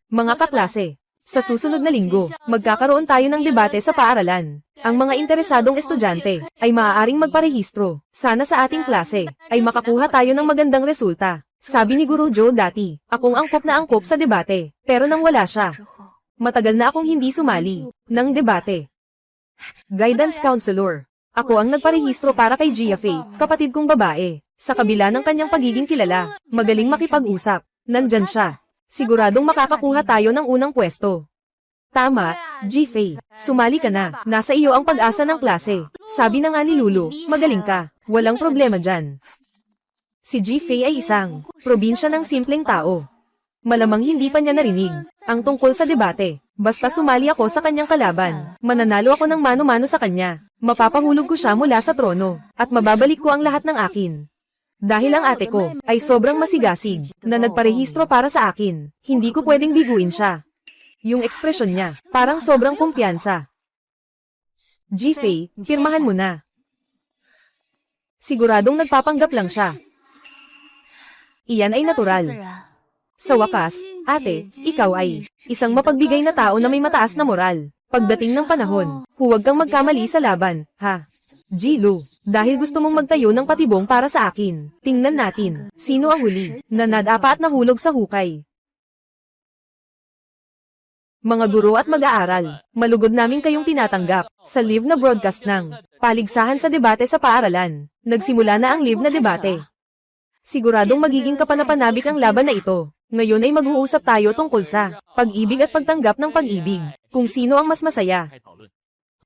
Mga kaklase, sa susunod na linggo, magkakaroon tayo ng debate sa paaralan. Ang mga interesadong estudyante ay maaaring magparehistro. Sana sa ating klase ay makakuha tayo ng magandang resulta. Sabi ni Guru Joe dati, akong angkop na angkop sa debate, pero nang wala siya. Matagal na akong hindi sumali ng debate. Guidance counselor. Ako ang nagparehistro para kay Gia Faye, kapatid kong babae. Sa kabila ng kanyang pagiging kilala, magaling makipag-usap. Nandyan siya. Siguradong makakakuha tayo ng unang pwesto. Tama, G-Faye. Sumali ka na. Nasa iyo ang pag-asa ng klase. Sabi na nga ni Lulu, magaling ka. Walang problema dyan. Si G-Faye ay isang probinsya ng simpleng tao. Malamang hindi pa niya narinig ang tungkol sa debate. Basta sumali ako sa kanyang kalaban, mananalo ako ng mano-mano sa kanya. Mapapahulog ko siya mula sa trono, at mababalik ko ang lahat ng akin. Dahil ang ate ko ay sobrang masigasig na nagparehistro para sa akin, hindi ko pwedeng biguin siya. Yung ekspresyon niya, parang sobrang kumpiyansa. G-Faye, pirmahan mo na. Siguradong nagpapanggap lang siya. Iyan ay natural. Sa wakas, ate, ikaw ay isang mapagbigay na tao na may mataas na moral. Pagdating ng panahon, huwag kang magkamali sa laban, ha? Jilu, dahil gusto mong magtayo ng patibong para sa akin, tingnan natin, sino ang huli, na nadapa at nahulog sa hukay. Mga guro at mag-aaral, malugod namin kayong tinatanggap sa live na broadcast ng paligsahan sa debate sa paaralan. Nagsimula na ang live na debate. Siguradong magiging kapanapanabik ang laban na ito. Ngayon ay mag-uusap tayo tungkol sa pag-ibig at pagtanggap ng pag-ibig, kung sino ang mas masaya.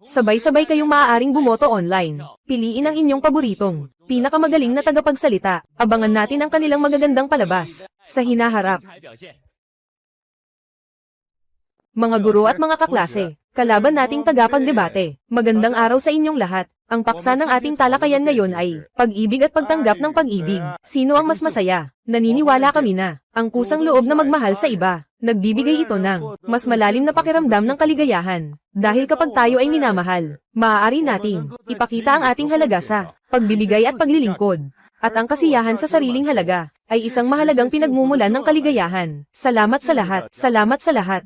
Sabay-sabay kayong maaaring bumoto online. Piliin ang inyong paboritong pinakamagaling na tagapagsalita. Abangan natin ang kanilang magagandang palabas sa hinaharap. Mga guro at mga kaklase, kalaban nating tagapagdebate. Magandang araw sa inyong lahat. Ang paksa ng ating talakayan ngayon ay pag-ibig at pagtanggap ng pag-ibig. Sino ang mas masaya? Naniniwala kami na ang kusang loob na magmahal sa iba, nagbibigay ito ng mas malalim na pakiramdam ng kaligayahan. Dahil kapag tayo ay minamahal, maaari nating ipakita ang ating halaga sa pagbibigay at paglilingkod. At ang kasiyahan sa sariling halaga ay isang mahalagang pinagmumulan ng kaligayahan. Salamat sa lahat. Salamat sa lahat.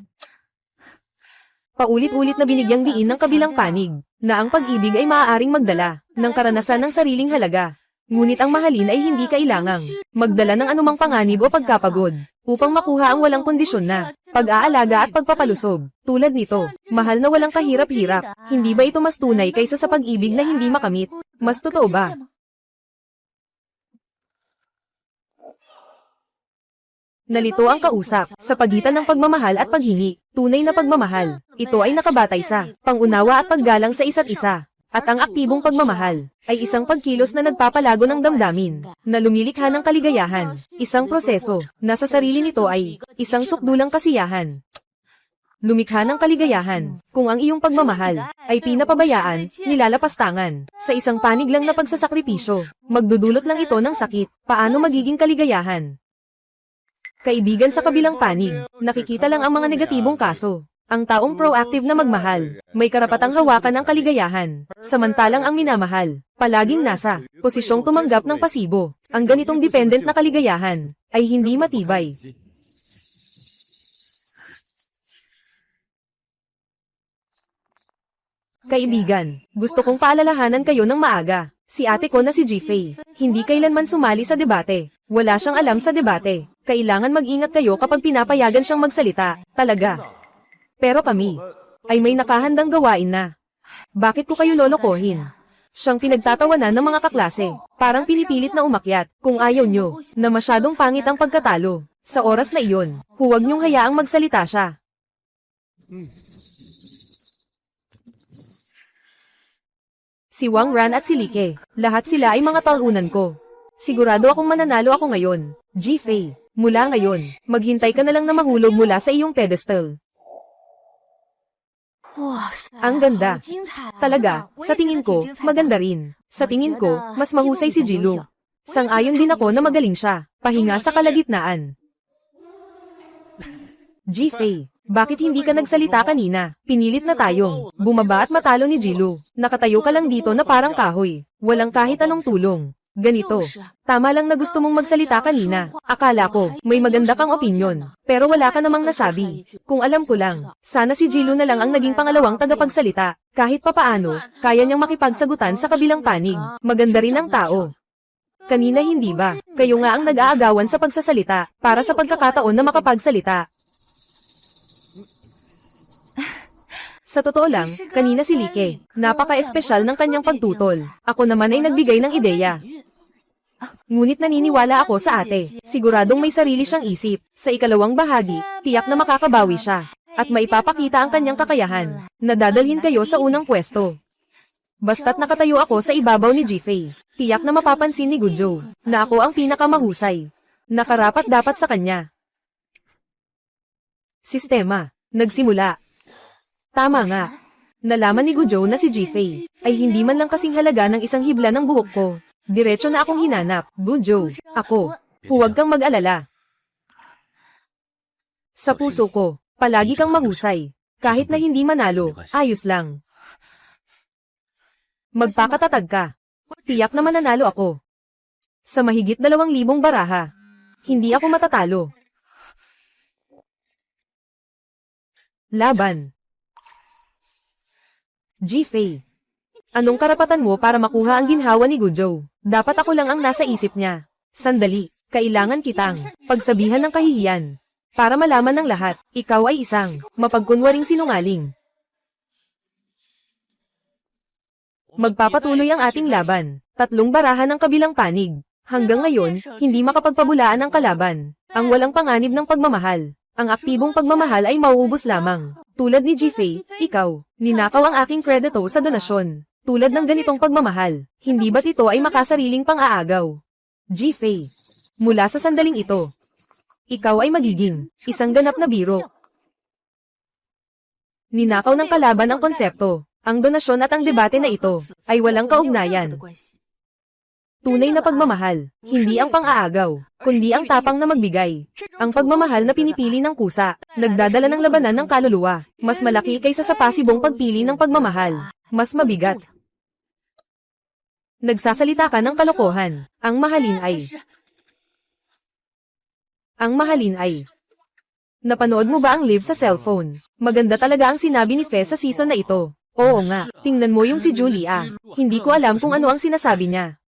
Paulit-ulit na binigyang diin ng kabilang panig, na ang pag-ibig ay maaaring magdala ng karanasan ng sariling halaga. Ngunit ang mahalin ay hindi kailangang magdala ng anumang panganib o pagkapagod, upang makuha ang walang kondisyon na pag-aalaga at pagpapalusog. Tulad nito, mahal na walang kahirap-hirap, hindi ba ito mas tunay kaysa sa pag-ibig na hindi makamit? Mas totoo ba? Nalito ang kausap sa pagitan ng pagmamahal at paghingi. Tunay na pagmamahal, ito ay nakabatay sa pangunawa at paggalang sa isa't isa. At ang aktibong pagmamahal ay isang pagkilos na nagpapalago ng damdamin, na lumilikha ng kaligayahan. Isang proseso na sa sarili nito ay isang sukdulang kasiyahan. Lumikha ng kaligayahan, kung ang iyong pagmamahal ay pinapabayaan, nilalapastangan, sa isang panig lang na pagsasakripisyo, magdudulot lang ito ng sakit. Paano magiging kaligayahan? Kaibigan sa kabilang panig, nakikita lang ang mga negatibong kaso. Ang taong proactive na magmahal, may karapatang hawakan ang kaligayahan. Samantalang ang minamahal, palaging nasa posisyong tumanggap ng pasibo. Ang ganitong dependent na kaligayahan ay hindi matibay. Kaibigan, gusto kong paalalahanan kayo ng maaga. Si ate ko na si Jifei, hindi kailanman sumali sa debate. Wala siyang alam sa debate. Kailangan mag-ingat kayo kapag pinapayagan siyang magsalita. Talaga. Pero kami ay may nakahandang gawain na. Bakit ko kayo lolokohin? Siyang pinagtatawanan ng mga kaklase. Parang pinipilit na umakyat. Kung ayaw nyo, na masyadong pangit ang pagkatalo. Sa oras na iyon, huwag nyong hayaang magsalita siya. Si Wang Ran at si Like, lahat sila ay mga talunan ko. Sigurado akong mananalo ako ngayon. Jifei, mula ngayon, maghintay ka na lang na mahulog mula sa iyong pedestal. Ang ganda. Talaga, sa tingin ko, maganda rin. Sa tingin ko, mas mahusay si Jilu. Sang-ayon din ako na magaling siya. Pahinga sa kalagitnaan. Jifei, bakit hindi ka nagsalita kanina? Pinilit na tayong bumaba at matalo ni Jilu. Nakatayo ka lang dito na parang kahoy. Walang kahit anong tulong. Ganito. Tama lang na gusto mong magsalita kanina. Akala ko, may maganda kang opinyon. Pero wala ka namang nasabi. Kung alam ko lang, sana si Jilu na lang ang naging pangalawang tagapagsalita. Kahit papaano, kaya niyang makipagsagutan sa kabilang panig. Maganda rin ang tao. Kanina hindi ba? Kayo nga ang nag-aagawan sa pagsasalita, para sa pagkakataon na makapagsalita. Sa totoo lang, kanina si Like, napaka-espesyal ng kanyang pagtutol. Ako naman ay nagbigay ng ideya. Ngunit naniniwala ako sa ate, siguradong may sarili siyang isip. Sa ikalawang bahagi, tiyak na makakabawi siya. At maipapakita ang kanyang kakayahan, na dadalhin kayo sa unang pwesto. Basta't nakatayo ako sa ibabaw ni Jifei, tiyak na mapapansin ni Gujo, na ako ang pinakamahusay. Nakarapat dapat sa kanya. Sistema, nagsimula. Tama nga. Nalaman ni Gujo na si Jifei ay hindi man lang kasing halaga ng isang hibla ng buhok ko. Diretso na akong hinanap. Gujo, ako. Huwag kang mag-alala. Sa puso ko, palagi kang mahusay. Kahit na hindi manalo, ayos lang. Magpakatatag ka. Tiyak na mananalo ako. Sa mahigit 2,000 baraha, hindi ako matatalo. Laban. Jifei, Anong karapatan mo para makuha ang ginhawa ni Gujo? Dapat ako lang ang nasa isip niya. Sandali, kailangan kitang pagsabihan ng kahihiyan. Para malaman ng lahat, ikaw ay isang mapagkunwaring sinungaling. Magpapatuloy ang ating laban. 3 barahan ng kabilang panig. Hanggang ngayon, hindi makapagpabulaan ang kalaban. Ang walang panganib ng pagmamahal. Ang aktibong pagmamahal ay mauubos lamang. Tulad ni Jifei, ikaw, ninakaw ang aking kredito sa donasyon. Tulad ng ganitong pagmamahal, hindi ba't ito ay makasariling pang-aagaw? Jifei, mula sa sandaling ito, ikaw ay magiging isang ganap na biro. Ninakaw ng kalaban ang konsepto. Ang donasyon at ang debate na ito ay walang kaugnayan. Tunay na pagmamahal, hindi ang pang-aagaw, kundi ang tapang na magbigay. Ang pagmamahal na pinipili ng kusa, nagdadala ng labanan ng kaluluwa, mas malaki kaysa sa pasibong pagpili ng pagmamahal, mas mabigat. Nagsasalita ka ng kalokohan, ang mahalin ay. Napanood mo ba ang live sa cellphone? Maganda talaga ang sinabi ni Fe sa season na ito. Oo nga, tingnan mo yung si Julia. Hindi ko alam kung ano ang sinasabi niya.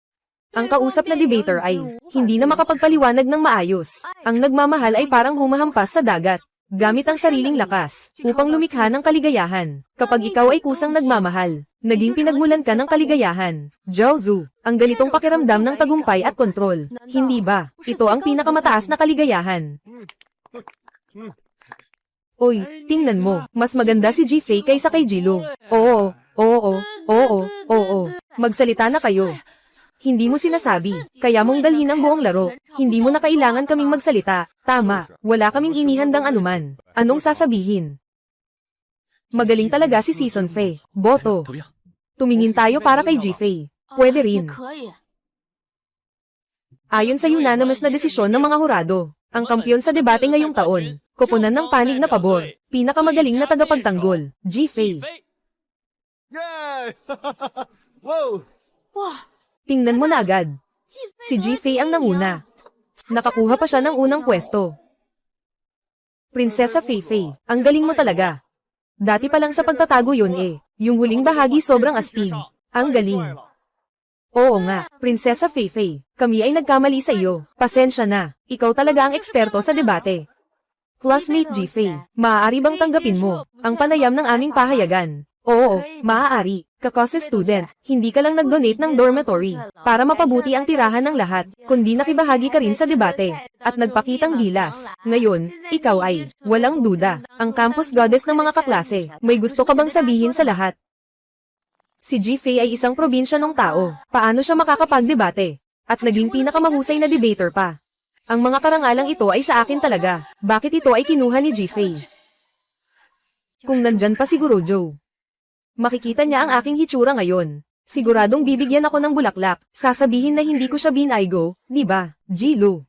Ang kausap na debater ay hindi na makapagpaliwanag ng maayos. Ang nagmamahal ay parang humahampas sa dagat, gamit ang sariling lakas, upang lumikha ng kaligayahan. Kapag ikaw ay kusang nagmamahal, naging pinagmulan ka ng kaligayahan. Jiaozu, ang ganitong pakiramdam ng tagumpay at kontrol. Hindi ba? Ito ang pinakamataas na kaligayahan. Oy, tingnan mo, mas maganda si Jifei kaysa kay Jilo. Oo. Magsalita na kayo. Hindi mo sinasabi, kaya mong dalhin ang buong laro. Hindi mo na kailangan kaming magsalita. Tama, wala kaming inihandang anuman. Anong sasabihin? Magaling talaga si Season Fe. Boto. Tumingin tayo para kay Jifei. Pwede rin. Ayon sa unanimous na desisyon ng mga hurado, ang kampyon sa debate ngayong taon, koponan ng panig na pabor, pinakamagaling na tagapagtanggol, Jifei. Wow! Tingnan mo na agad. Si Jifei ang nanguna. Nakakuha pa siya ng unang pwesto. Prinsesa Feifei, ang galing mo talaga. Dati pa lang sa pagtatago yun eh. Yung huling bahagi sobrang astig. Ang galing. Oo nga, Prinsesa Feifei, kami ay nagkamali sa iyo. Pasensya na, ikaw talaga ang eksperto sa debate. Classmate Jifei, maaari bang tanggapin mo ang panayam ng aming pahayagan? Oo, maaari. Kakose student, hindi ka lang nag-donate ng dormitory para mapabuti ang tirahan ng lahat, kundi nakibahagi ka rin sa debate at nagpakitang gilas. Ngayon, ikaw ay, walang duda, ang campus goddess ng mga kaklase. May gusto ka bang sabihin sa lahat? Si Jifei ay isang probinsya ng tao. Paano siya makakapagdebate? At naging pinakamahusay na debater pa. Ang mga karangalang ito ay sa akin talaga. Bakit ito ay kinuha ni Jifei? Kung nandyan pa si Gurujo, makikita niya ang aking hitsura ngayon. Siguradong bibigyan ako ng bulaklak. Sasabihin na hindi ko siya binaygo, di ba, Jilo?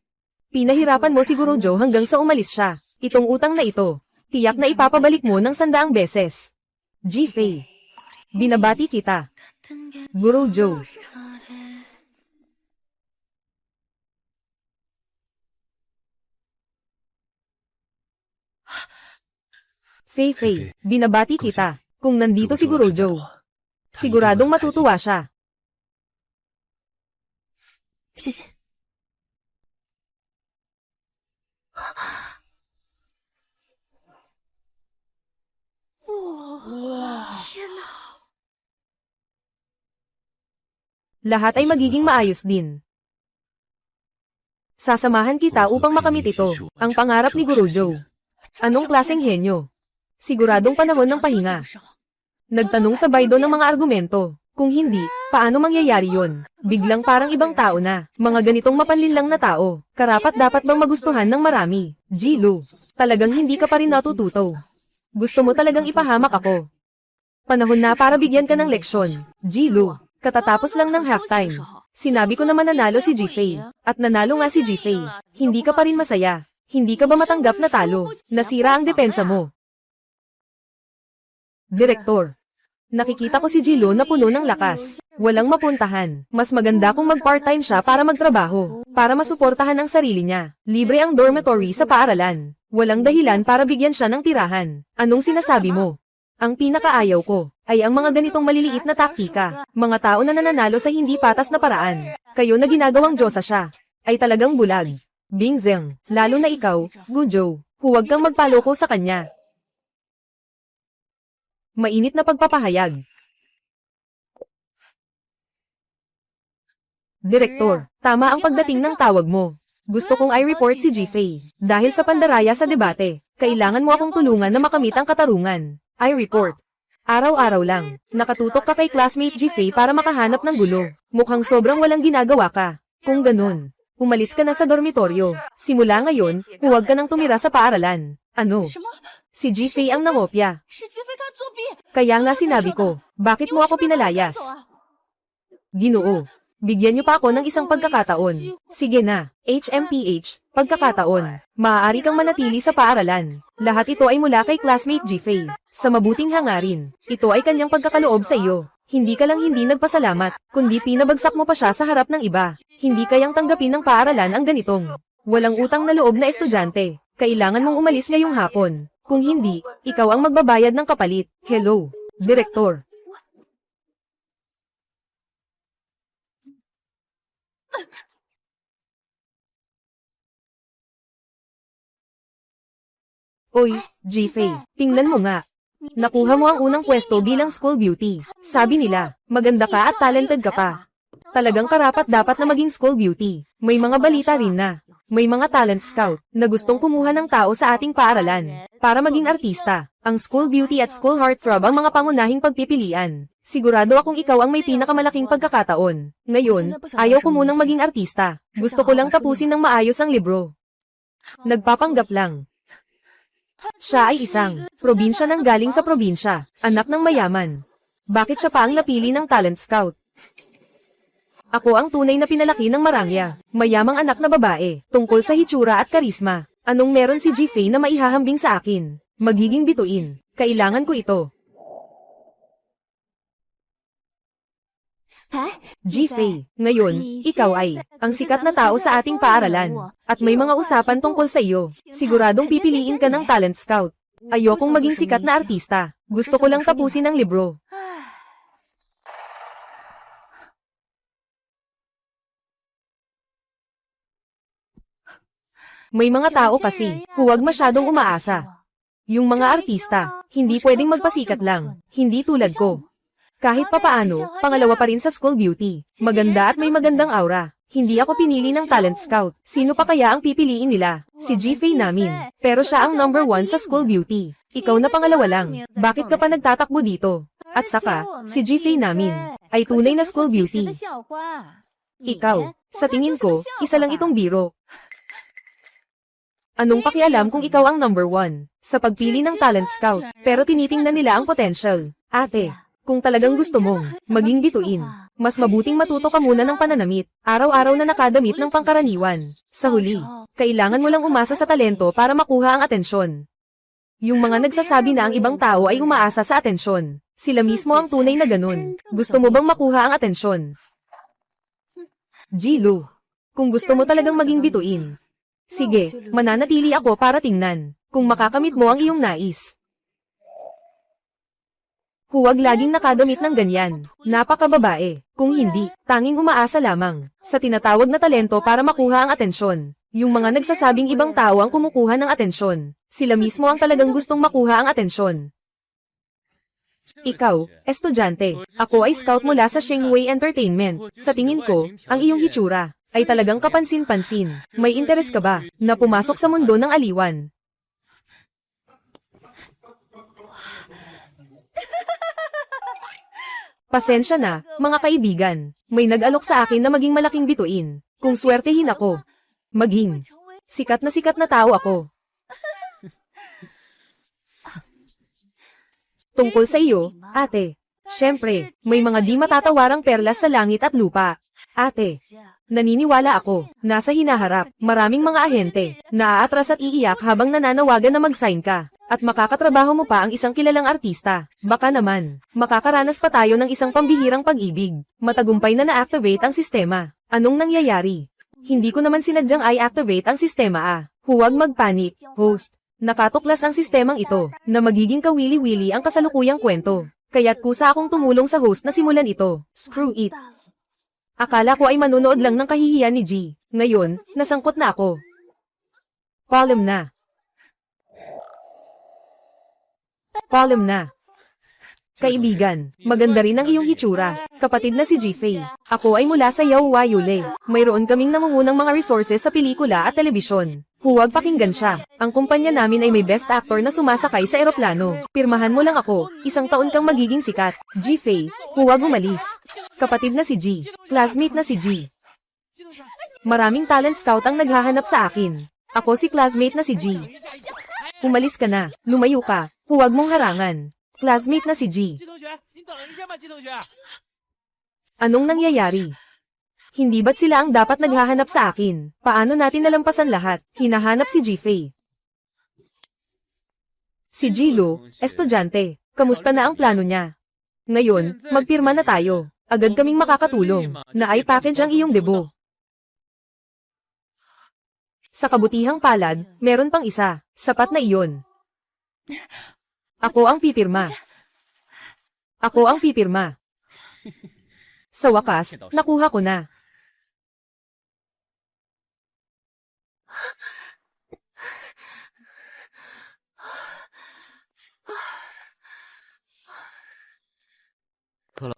Pinahirapan mo si Gurujo hanggang sa umalis siya. Itong utang na ito, tiyak na ipapabalik mo ng 100 beses. Jifei, binabati kita. Gurujo. Feifei, binabati kita. Kung nandito si Gurujo, siguradong matutuwa siya. Lahat ay magiging maayos din. Sasamahan kita upang makamit ito, ang pangarap ni Gurujo. Anong klaseng henyo? Siguradong panahon ng pahinga. Nagtanong sa Baido ng mga argumento. Kung hindi, paano mangyayari yon? Biglang parang ibang tao na. Mga ganitong mapanlinlang na tao. Karapat dapat bang magustuhan ng marami? Jilo, talagang hindi ka pa rin natututo. Gusto mo talagang ipahamak ako. Panahon na para bigyan ka ng leksyon. Jilo, katatapos lang ng halftime. Sinabi ko naman nanalo si Jifei. At nanalo nga si Jifei. Hindi ka pa rin masaya. Hindi ka ba matanggap na talo? Nasira ang depensa mo. Direktor. Nakikita ko si Jilo na puno ng lakas. Walang mapuntahan. Mas maganda kung mag-part-time siya para magtrabaho. Para masuportahan ang sarili niya. Libre ang dormitory sa paaralan. Walang dahilan para bigyan siya ng tirahan. Anong sinasabi mo? Ang pinakaayaw ko ay ang mga ganitong maliliit na taktika. Mga tao na nananalo sa hindi patas na paraan. Kayo na ginagawang Diyosa siya ay talagang bulag. Bing Zeng, lalo na ikaw, Gujo, huwag kang magpaloko sa kanya. Mainit na pagpapahayag. Direktor, tama ang pagdating ng tawag mo. Gusto kong i-report si Jifei. Dahil sa pandaraya sa debate, kailangan mo akong tulungan na makamit ang katarungan. I-report. Araw-araw lang, nakatutok ka kay classmate Jifei para makahanap ng gulo. Mukhang sobrang walang ginagawa ka. Kung ganun, umalis ka na sa dormitoryo. Simula ngayon, huwag ka nang tumira sa paaralan. Ano? Si Jifei ang nangopya. Kaya nga sinabi ko, bakit mo ako pinalayas? Ginoo. Bigyan niyo pa ako ng isang pagkakataon. Sige na, HMPH, pagkakataon. Maaari kang manatili sa paaralan. Lahat ito ay mula kay classmate Jifei. Sa mabuting hangarin, ito ay kanyang pagkakaloob sa iyo. Hindi ka lang hindi nagpasalamat, kundi pinabagsak mo pa siya sa harap ng iba. Hindi kayang tanggapin ng paaralan ang ganitong walang utang na loob na estudyante. Kailangan mong umalis ngayong hapon. Kung hindi, ikaw ang magbabayad ng kapalit. Hello, Direktor. Oy, Jifei, tingnan mo nga. Nakuha mo ang unang pwesto bilang school beauty. Sabi nila, maganda ka at talented ka pa. Talagang karapat dapat na maging school beauty. May mga balita rin na may mga talent scout na gustong kumuha ng tao sa ating paaralan para maging artista. Ang school beauty at school heartthrob ang mga pangunahing pagpipilian. Sigurado akong ikaw ang may pinakamalaking pagkakataon. Ngayon, ayaw ko munang maging artista. Gusto ko lang tapusin ng maayos ang libro. Nagpapanggap lang. Siya ay isang probinsya nang galing sa probinsya, anak ng mayaman. Bakit siya pa ang napili ng talent scout? Ako ang tunay na pinalaki ng Marangya, mayamang anak na babae, tungkol sa hitsura at karisma. Anong meron si Jifei na maihahambing sa akin? Magiging bituin. Kailangan ko ito. Jifei, ngayon, ikaw ay ang sikat na tao sa ating paaralan. At may mga usapan tungkol sa iyo. Siguradong pipiliin ka ng talent scout. Ayokong maging sikat na artista. Gusto ko lang tapusin ang libro. May mga tao kasi, huwag masyadong umaasa. Yung mga artista, hindi pwedeng magpasikat lang. Hindi tulad ko. Kahit papaano, pangalawa pa rin sa school beauty. Maganda at may magandang aura. Hindi ako pinili ng talent scout. Sino pa kaya ang pipiliin nila? Si Jifei namin. Pero siya ang number 1 sa school beauty. Ikaw na pangalawa lang. Bakit ka pa nagtatakbo dito? At saka, si Jifei namin ay tunay na school beauty. Ikaw, sa tingin ko, isa lang itong biro. Anong pakialam kung ikaw ang number 1 sa pagpili ng talent scout? Pero tinitingnan nila ang potential. Ate, kung talagang gusto mong maging bituin, mas mabuting matuto ka muna ng pananamit, araw-araw na nakadamit ng pangkaraniwan. Sa huli, kailangan mo lang umasa sa talento para makuha ang atensyon. Yung mga nagsasabi na ang ibang tao ay umaasa sa atensyon, sila mismo ang tunay na ganun. Gusto mo bang makuha ang atensyon? Jilu, kung gusto mo talagang maging bituin, sige, mananatili ako para tingnan kung makakamit mo ang iyong nais. Huwag laging nakadamit ng ganyan. Napakababae. Kung hindi, tanging umaasa lamang sa tinatawag na talento para makuha ang atensyon. Yung mga nagsasabing ibang tao ang kumukuha ng atensyon, sila mismo ang talagang gustong makuha ang atensyon. Ikaw, estudyante, ako ay scout mula sa Shengwei Entertainment. Sa tingin ko, ang iyong hitsura ay talagang kapansin-pansin. May interes ka ba na pumasok sa mundo ng aliwan? Pasensya na, mga kaibigan. May nag-alok sa akin na maging malaking bituin. Kung swertehin ako, maging sikat na tao ako. Tungkol sa iyo, ate. Syempre, may mga di matatawarang perlas sa langit at lupa. Ate, naniniwala ako, nasa hinaharap, maraming mga ahente, naaatras at iiyak habang nananawagan na mag-sign ka. At makakatrabaho mo pa ang isang kilalang artista. Baka naman, makakaranas pa tayo ng isang pambihirang pag-ibig. Matagumpay na na-activate ang sistema. Anong nangyayari? Hindi ko naman sinadyang i-activate ang sistema . Huwag magpanik, host. Nakatuklas ang sistemang ito, na magiging kawili-wili ang kasalukuyang kwento. Kaya't kusa akong tumulong sa host na simulan ito. Screw it. Akala ko ay manonood lang ng kahihiyan ni G. Ngayon, nasangkot na ako. Palm na. Palm na. Kaibigan, maganda rin ang iyong hitsura. Kapatid na si G-Fei. Ako ay mula sa Yaowa Yule. Mayroon kaming nangungunang mga resources sa pelikula at telebisyon. Huwag pakinggan siya. Ang kumpanya namin ay may best actor na sumasakay sa eroplano. Pirmahan mo lang ako, 1 taon kang magiging sikat. G-Fei, huwag umalis. Kapatid na si G. Classmate na si G. Maraming talent scout ang naghahanap sa akin. Ako si classmate na si G. Umalis ka na, lumayo ka, huwag mong harangan. Classmate na si G. Anong nangyayari? Hindi ba't sila ang dapat naghahanap sa akin? Paano natin nalampasan lahat? Hinahanap si G-Fei. Si G-Lu, estudyante. Kamusta na ang plano niya? Ngayon, magpirma na tayo. Agad kaming makakatulong. Na-i-package ang iyong debo. Sa kabutihang palad, meron pang isa. Sapat na iyon. Ako ang pipirma. Ako ang pipirma. Sa wakas, nakuha ko na.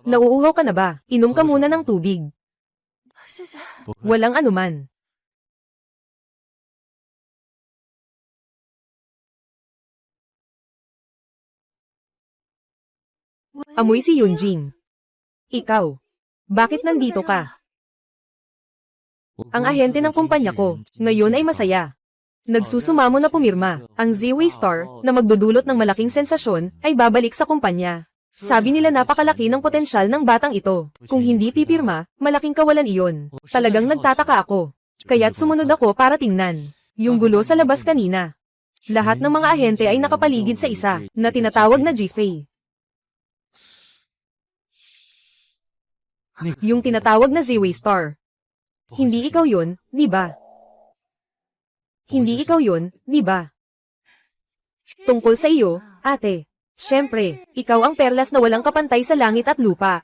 Nauuhaw ka na ba? Inom ka muna ng tubig. Walang anuman. Amoy si Yunjing. Ikaw. Bakit nandito ka? Ang ahente ng kumpanya ko, ngayon ay masaya. Nagsusumamo na pumirma. Ang Z-Way Star, na magdudulot ng malaking sensasyon, ay babalik sa kumpanya. Sabi nila napakalaki ng potensyal ng batang ito. Kung hindi pipirma, malaking kawalan iyon. Talagang nagtataka ako. Kaya't sumunod ako para tingnan. Yung gulo sa labas kanina. Lahat ng mga ahente ay nakapaligid sa isa, na tinatawag na G-Fei. Yung tinatawag na Z-Way Star. Hindi ikaw yun, di ba? Hindi ikaw yun, di ba? Tungkol sa iyo, ate. Siyempre, ikaw ang perlas na walang kapantay sa langit at lupa.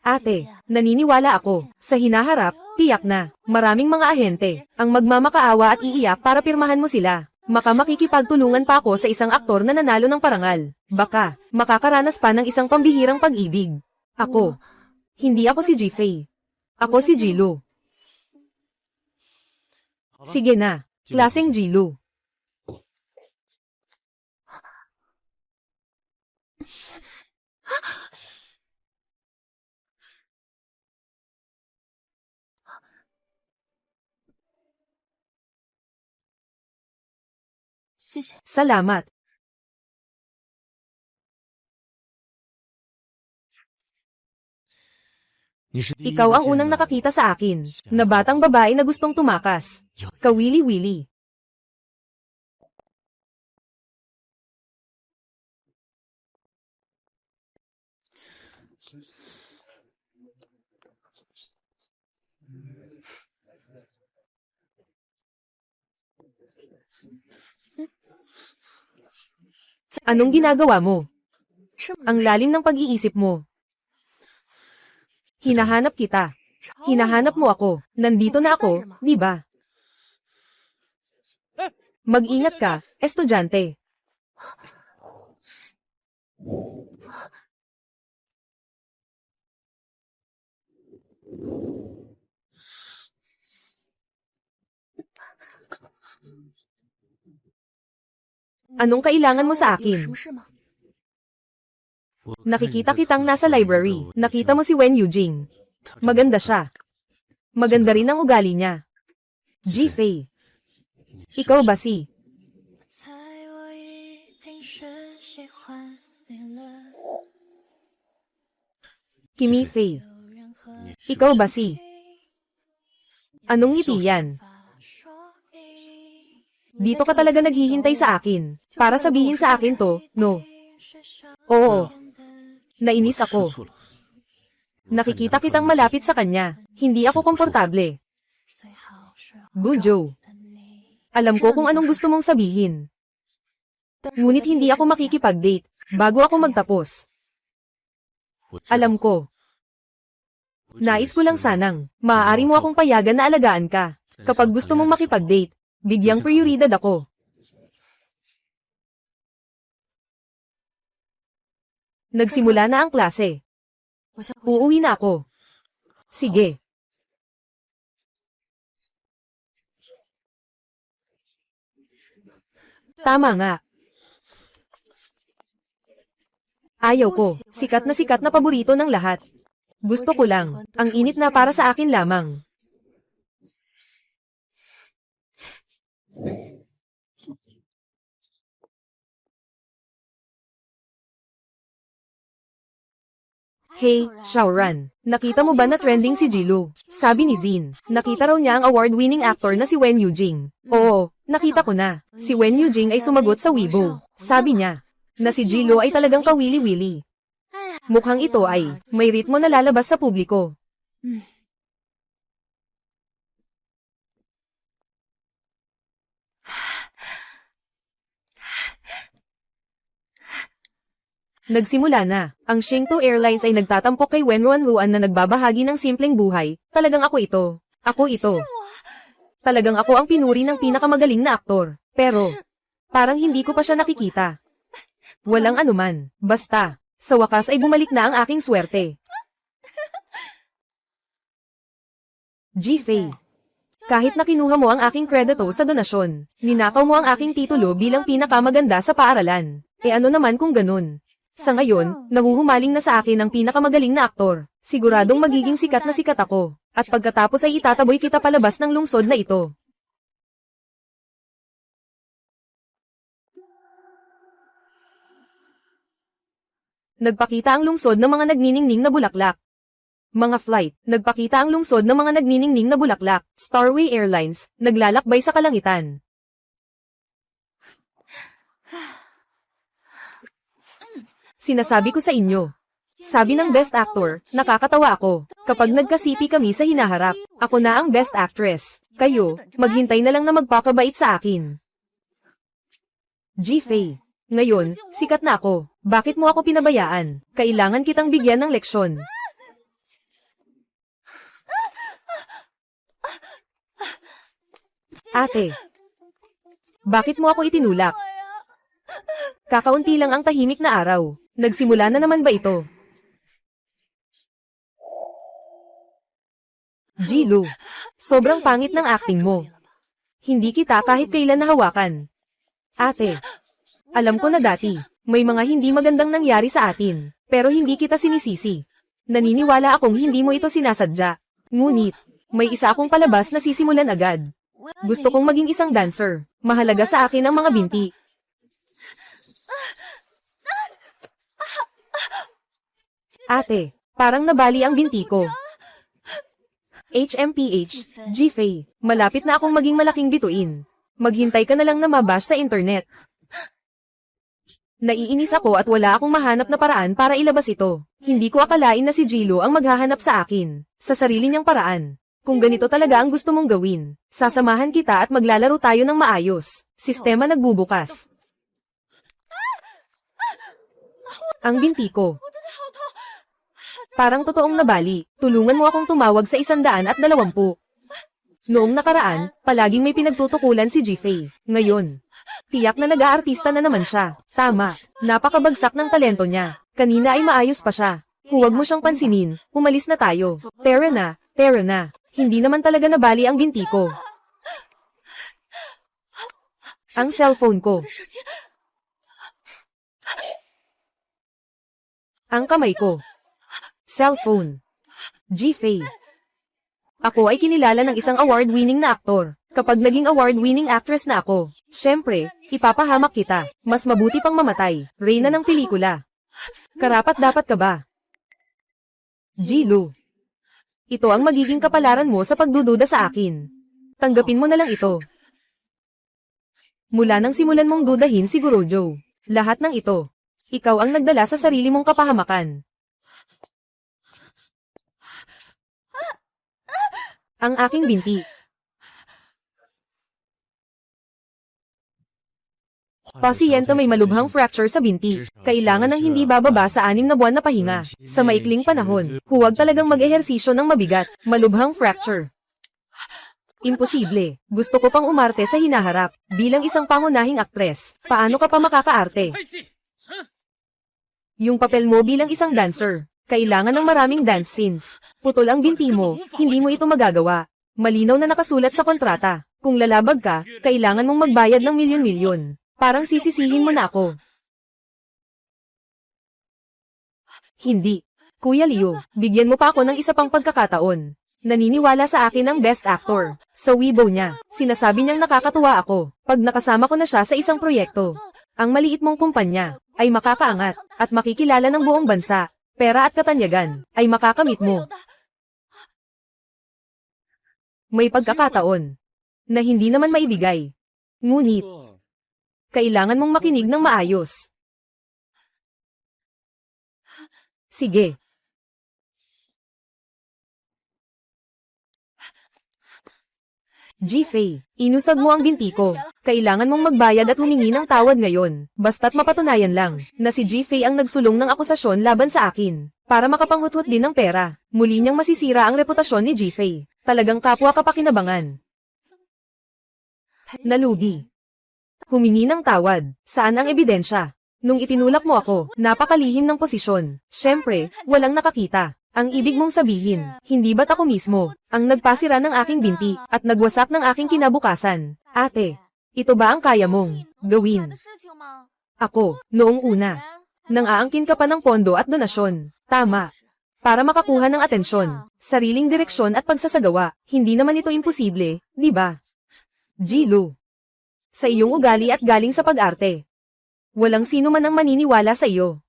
Ate, naniniwala ako. Sa hinaharap, tiyak na, maraming mga ahente, ang magmamakaawa at iiyak para pirmahan mo sila. Makikipagtulungan pa ako sa isang aktor na nanalo ng parangal. Baka, makakaranas pa ng isang pambihirang pag-ibig. Ako. Hindi ako si G-Fei. Ako si G-Lu. Sige na, klaseng G-Lu. Salamat. Ikaw ang unang nakakita sa akin, na batang babae na gustong tumakas. Kawili-wili. Anong ginagawa mo? Ang lalim ng pag-iisip mo. Hinahanap kita. Hinahanap mo ako. Nandito na ako, di ba? Mag-ingat ka, estudyante. Anong kailangan mo sa akin? Nakikita kitang nasa library. Nakita mo si Wen Yujing. Maganda siya. Maganda rin ang ugali niya. G-Fei. Ikaw ba si? Kimi Fei. Ikaw ba si? Anong ngiti yan? Dito ka talaga naghihintay sa akin, para sabihin sa akin to, no? Oo. Nainis ako. Nakikita kitang malapit sa kanya, hindi ako komportable. Bujo. Alam ko kung anong gusto mong sabihin. Ngunit hindi ako makikipag-date bago ako magtapos. Alam ko. Nais ko lang sanang, maaari mo akong payagan na alagaan ka. Kapag gusto mong makipag-date, bigyang prioridad ako. Nagsimula na ang klase. Uuwi na ako. Sige. Tama nga. Ayaw ko, sikat na paborito ng lahat. Gusto ko lang, ang init na para sa akin lamang. Hey, Shaoran, nakita mo ba na trending si Jilo? Sabi ni Zin, nakita raw niya ang award-winning actor na si Wen Yujing. Oo, nakita ko na. Si Wen Yujing ay sumagot sa Weibo. Sabi niya, na si Jilo ay talagang kawili-wili. Mukhang ito ay, may ritmo na lalabas sa publiko. Nagsimula na. Ang Shingtu Airlines ay nagtatampok kay Wen Ruan na nagbabahagi ng simpleng buhay. Talagang ako ito. Ako ito. Talagang ako ang pinuri ng pinakamagaling na aktor. Pero, parang hindi ko pa siya nakikita. Walang anuman. Basta, sa wakas ay bumalik na ang aking swerte. Ji-Fei. Kahit na kinuha mo ang aking kredito sa donasyon, ninakaw mo ang aking titulo bilang pinakamaganda sa paaralan. E ano naman kung ganun? Sa ngayon, nahuhumaling na sa akin ang pinakamagaling na aktor. Siguradong magiging sikat na sikat ako. At pagkatapos ay itataboy kita palabas ng lungsod na ito. Nagpakita ang lungsod ng mga nagniningning na bulaklak. Mga flight, nagpakita ang lungsod ng mga nagniningning na bulaklak. Starway Airlines, naglalakbay sa kalangitan. Sinasabi ko sa inyo. Sabi ng Best Actor, nakakatawa ako. Kapag nagkasipi kami sa hinaharap, ako na ang Best Actress. Kayo, maghintay na lang na magpapabait sa akin. Ji-Fei. Ngayon, sikat na ako. Bakit mo ako pinabayaan? Kailangan kitang bigyan ng leksyon. Ate. Bakit mo ako itinulak? Kakaunti lang ang tahimik na araw. Nagsimula na naman ba ito? Ji-Lu, sobrang pangit ng acting mo. Hindi kita kahit kailan nahawakan. Ate, alam ko na dati, may mga hindi magandang nangyari sa atin, pero hindi kita sinisisi. Naniniwala akong hindi mo ito sinasadya. Ngunit, may isa akong palabas na sisimulan agad. Gusto kong maging isang dancer. Mahalaga sa akin ang mga binti. Ate, parang nabali ang binti ko. HMPH, Ji-Fei, malapit na akong maging malaking bituin. Maghintay ka na lang na mabash sa internet. Naiinis ako at wala akong mahanap na paraan para ilabas ito. Hindi ko akalain na si Jilo ang maghahanap sa akin, sa sarili niyang paraan. Kung ganito talaga ang gusto mong gawin, sasamahan kita at maglalaro tayo ng maayos. Sistema nagbubukas. Ang binti ko. Parang totoong nabali, tulungan mo akong tumawag sa 120. Noong nakaraan, palaging may pinagtutukulan si Ji-Fei. Ngayon, tiyak na nag-aartista na naman siya. Tama, napakabagsak ng talento niya. Kanina ay maayos pa siya. Huwag mo siyang pansinin, umalis na tayo. Tara na. Hindi naman talaga nabali ang binti ko. Ang cellphone ko. Ang kamay ko. Cellphone. Ji-Fei. Ako ay kinilala ng isang award-winning na aktor. Kapag naging award-winning actress na ako, syempre, ipapahamak kita. Mas mabuti pang mamatay. Reyna ng pelikula. Karapat-dapat ka ba? Ji-Lu. Ito ang magiging kapalaran mo sa pagdududa sa akin. Tanggapin mo na lang ito. Mula nang simulan mong dudahin si Gurojo. Lahat ng ito. Ikaw ang nagdala sa sarili mong kapahamakan. Ang aking binti. Pasyente may malubhang fracture sa binti. Kailangan ng hindi bababa sa 6 na buwan na pahinga. Sa maikling panahon, huwag talagang mag-ehersisyo ng mabigat. Malubhang fracture. Imposible. Gusto ko pang umarte sa hinaharap. Bilang isang pangunahing aktres, paano ka pa makakaarte? Yung papel mo bilang isang dancer, kailangan ng maraming dance scenes. Putol ang binti mo, hindi mo ito magagawa. Malinaw na nakasulat sa kontrata. Kung lalabag ka, kailangan mong magbayad ng milyon-milyon. Parang sisisihin mo na ako. Hindi. Kuya Leo, bigyan mo pa ako ng isa pang pagkakataon. Naniniwala sa akin ang best actor. Sa Weibo niya, sinasabi niyang nakakatuwa ako pag nakasama ko na siya sa isang proyekto. Ang maliit mong kumpanya ay makakaangat at makikilala ng buong bansa. Pera at katanyagan ay makakamit mo. May pagkakataon na hindi naman maibigay. Ngunit, kailangan mong makinig ng maayos. Sige. Ji-Fei, inusag mo ang binti ko. Kailangan mong magbayad at humingi ng tawad ngayon. Basta't mapatunayan lang na si Ji-Fei ang nagsulong ng akusasyon laban sa akin. Para makapanghuthut din ng pera. Muli niyang masisira ang reputasyon ni Ji-Fei. Talagang kapwa kapakinabangan. Nalugi. Humingi ng tawad. Saan ang ebidensya? Nung itinulak mo ako, napakalihim ng posisyon. Siyempre, walang nakakita. Ang ibig mong sabihin, hindi ba't ako mismo ang nagpasira ng aking binti at nagwasak ng aking kinabukasan? Ate, ito ba ang kaya mong gawin? Ako, noong una, nang aangkin ka pa ng pondo at donasyon. Tama. Para makakuha ng atensyon, sariling direksyon at pagsasagawa, hindi naman ito imposible, di ba? Ji-Lu. Sa iyong ugali at galing sa pag-arte. Walang sino man ang maniniwala sa iyo.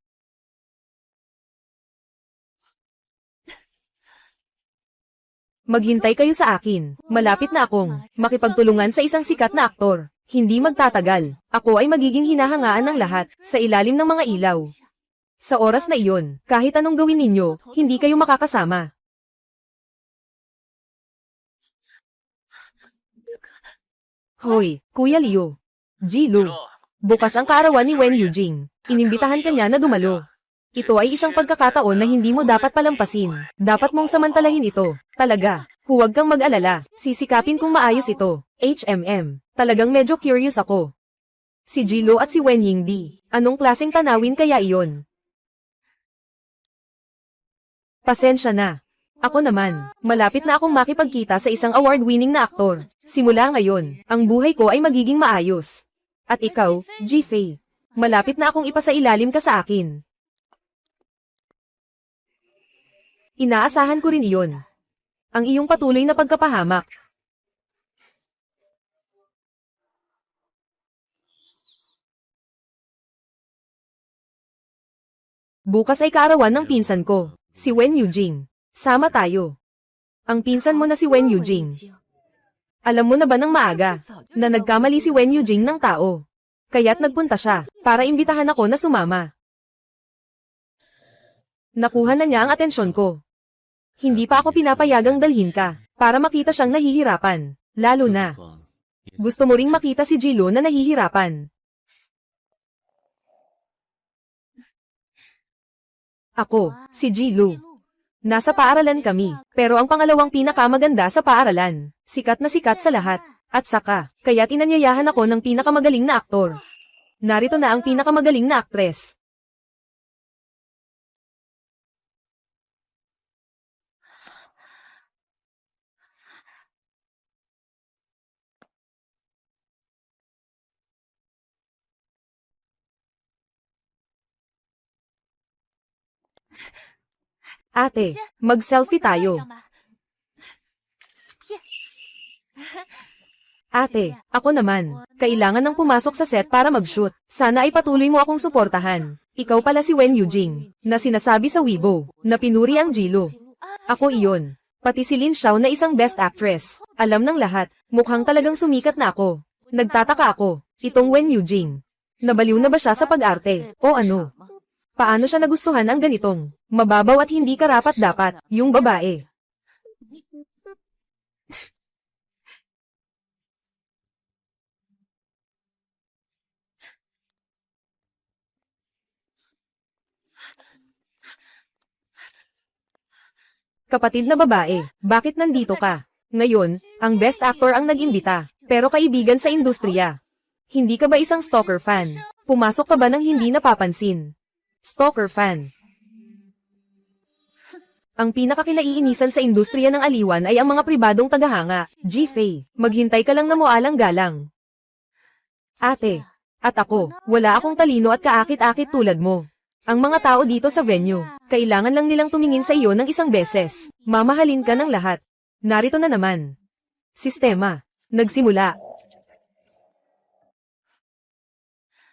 Maghintay kayo sa akin. Malapit na akong makipagtulungan sa isang sikat na aktor. Hindi magtatagal. Ako ay magiging hinahangaan ng lahat sa ilalim ng mga ilaw. Sa oras na iyon, kahit anong gawin ninyo, hindi kayo makakasama. Hoy, Kuya Leo. Ji-Lu. Bukas ang kaarawan ni Wen Yujing. Inimbitahan ka niya na dumalo. Ito ay isang pagkakataon na hindi mo dapat palampasin. Dapat mong samantalahin ito. Talaga. Huwag kang mag-alala. Sisikapin kung maayos ito. HMM. Talagang medyo curious ako. Si Ji-Lu at si Wen Yingdi. Anong klaseng tanawin kaya iyon? Pasensya na. Ako naman, malapit na akong makipagkita sa isang award-winning na aktor. Simula ngayon, ang buhay ko ay magiging maayos. At ikaw, Ji-Fei, malapit na akong ipasailalim ka sa akin. Inaasahan ko rin iyon. Ang iyong patuloy na pagkapahamak. Bukas ay kaarawan ng pinsan ko, si Wen Yujing. Sama tayo. Ang pinsan mo na si Wen Yujing. Alam mo na ba ng maaga, na nagkamali si Wen Yujing ng tao? Kaya't nagpunta siya, para imbitahan ako na sumama. Nakuha na niya ang atensyon ko. Hindi pa ako pinapayagang dalhin ka, para makita siyang nahihirapan. Lalo na, gusto mo ring makita si Ji-Lu na nahihirapan. Ako, si Ji-Lu. Nasa paaralan kami, pero ang pangalawang pinakamaganda sa paaralan. Sikat na sikat sa lahat. At saka, kaya tinanyayahan ako ng pinakamagaling na aktor. Narito na ang pinakamagaling na aktres. Ate, mag-selfie tayo. Ate, ako naman, kailangan nang pumasok sa set para mag-shoot. Sana ay patuloy mo akong suportahan. Ikaw pala si Wen Yujing, na sinasabi sa Weibo, na pinuri ang Ji-Lu. Ako iyon. Pati si Lin Xiao na isang best actress. Alam ng lahat, mukhang talagang sumikat na ako. Nagtataka ako, itong Wen Yujing. Nabaliw na ba siya sa pag-arte, o ano? Paano siya nagustuhan ang ganitong mababaw at hindi karapat-dapat, yung babae? Kapatid na babae, bakit nandito ka? Ngayon, ang best actor ang nag-imbita, pero kaibigan sa industriya. Hindi ka ba isang stalker fan? Pumasok ka ba nang hindi napapansin? Stalker fan. Ang pinakakinaiinisan sa industriya ng aliwan ay ang mga pribadong tagahanga. G-Fay, maghintay ka lang na moalang-galang. Ate, at ako, wala akong talino at kaakit-akit tulad mo. Ang mga tao dito sa venue, kailangan lang nilang tumingin sa iyo ng isang beses. Mamahalin ka ng lahat. Narito na naman. Sistema. Nagsimula.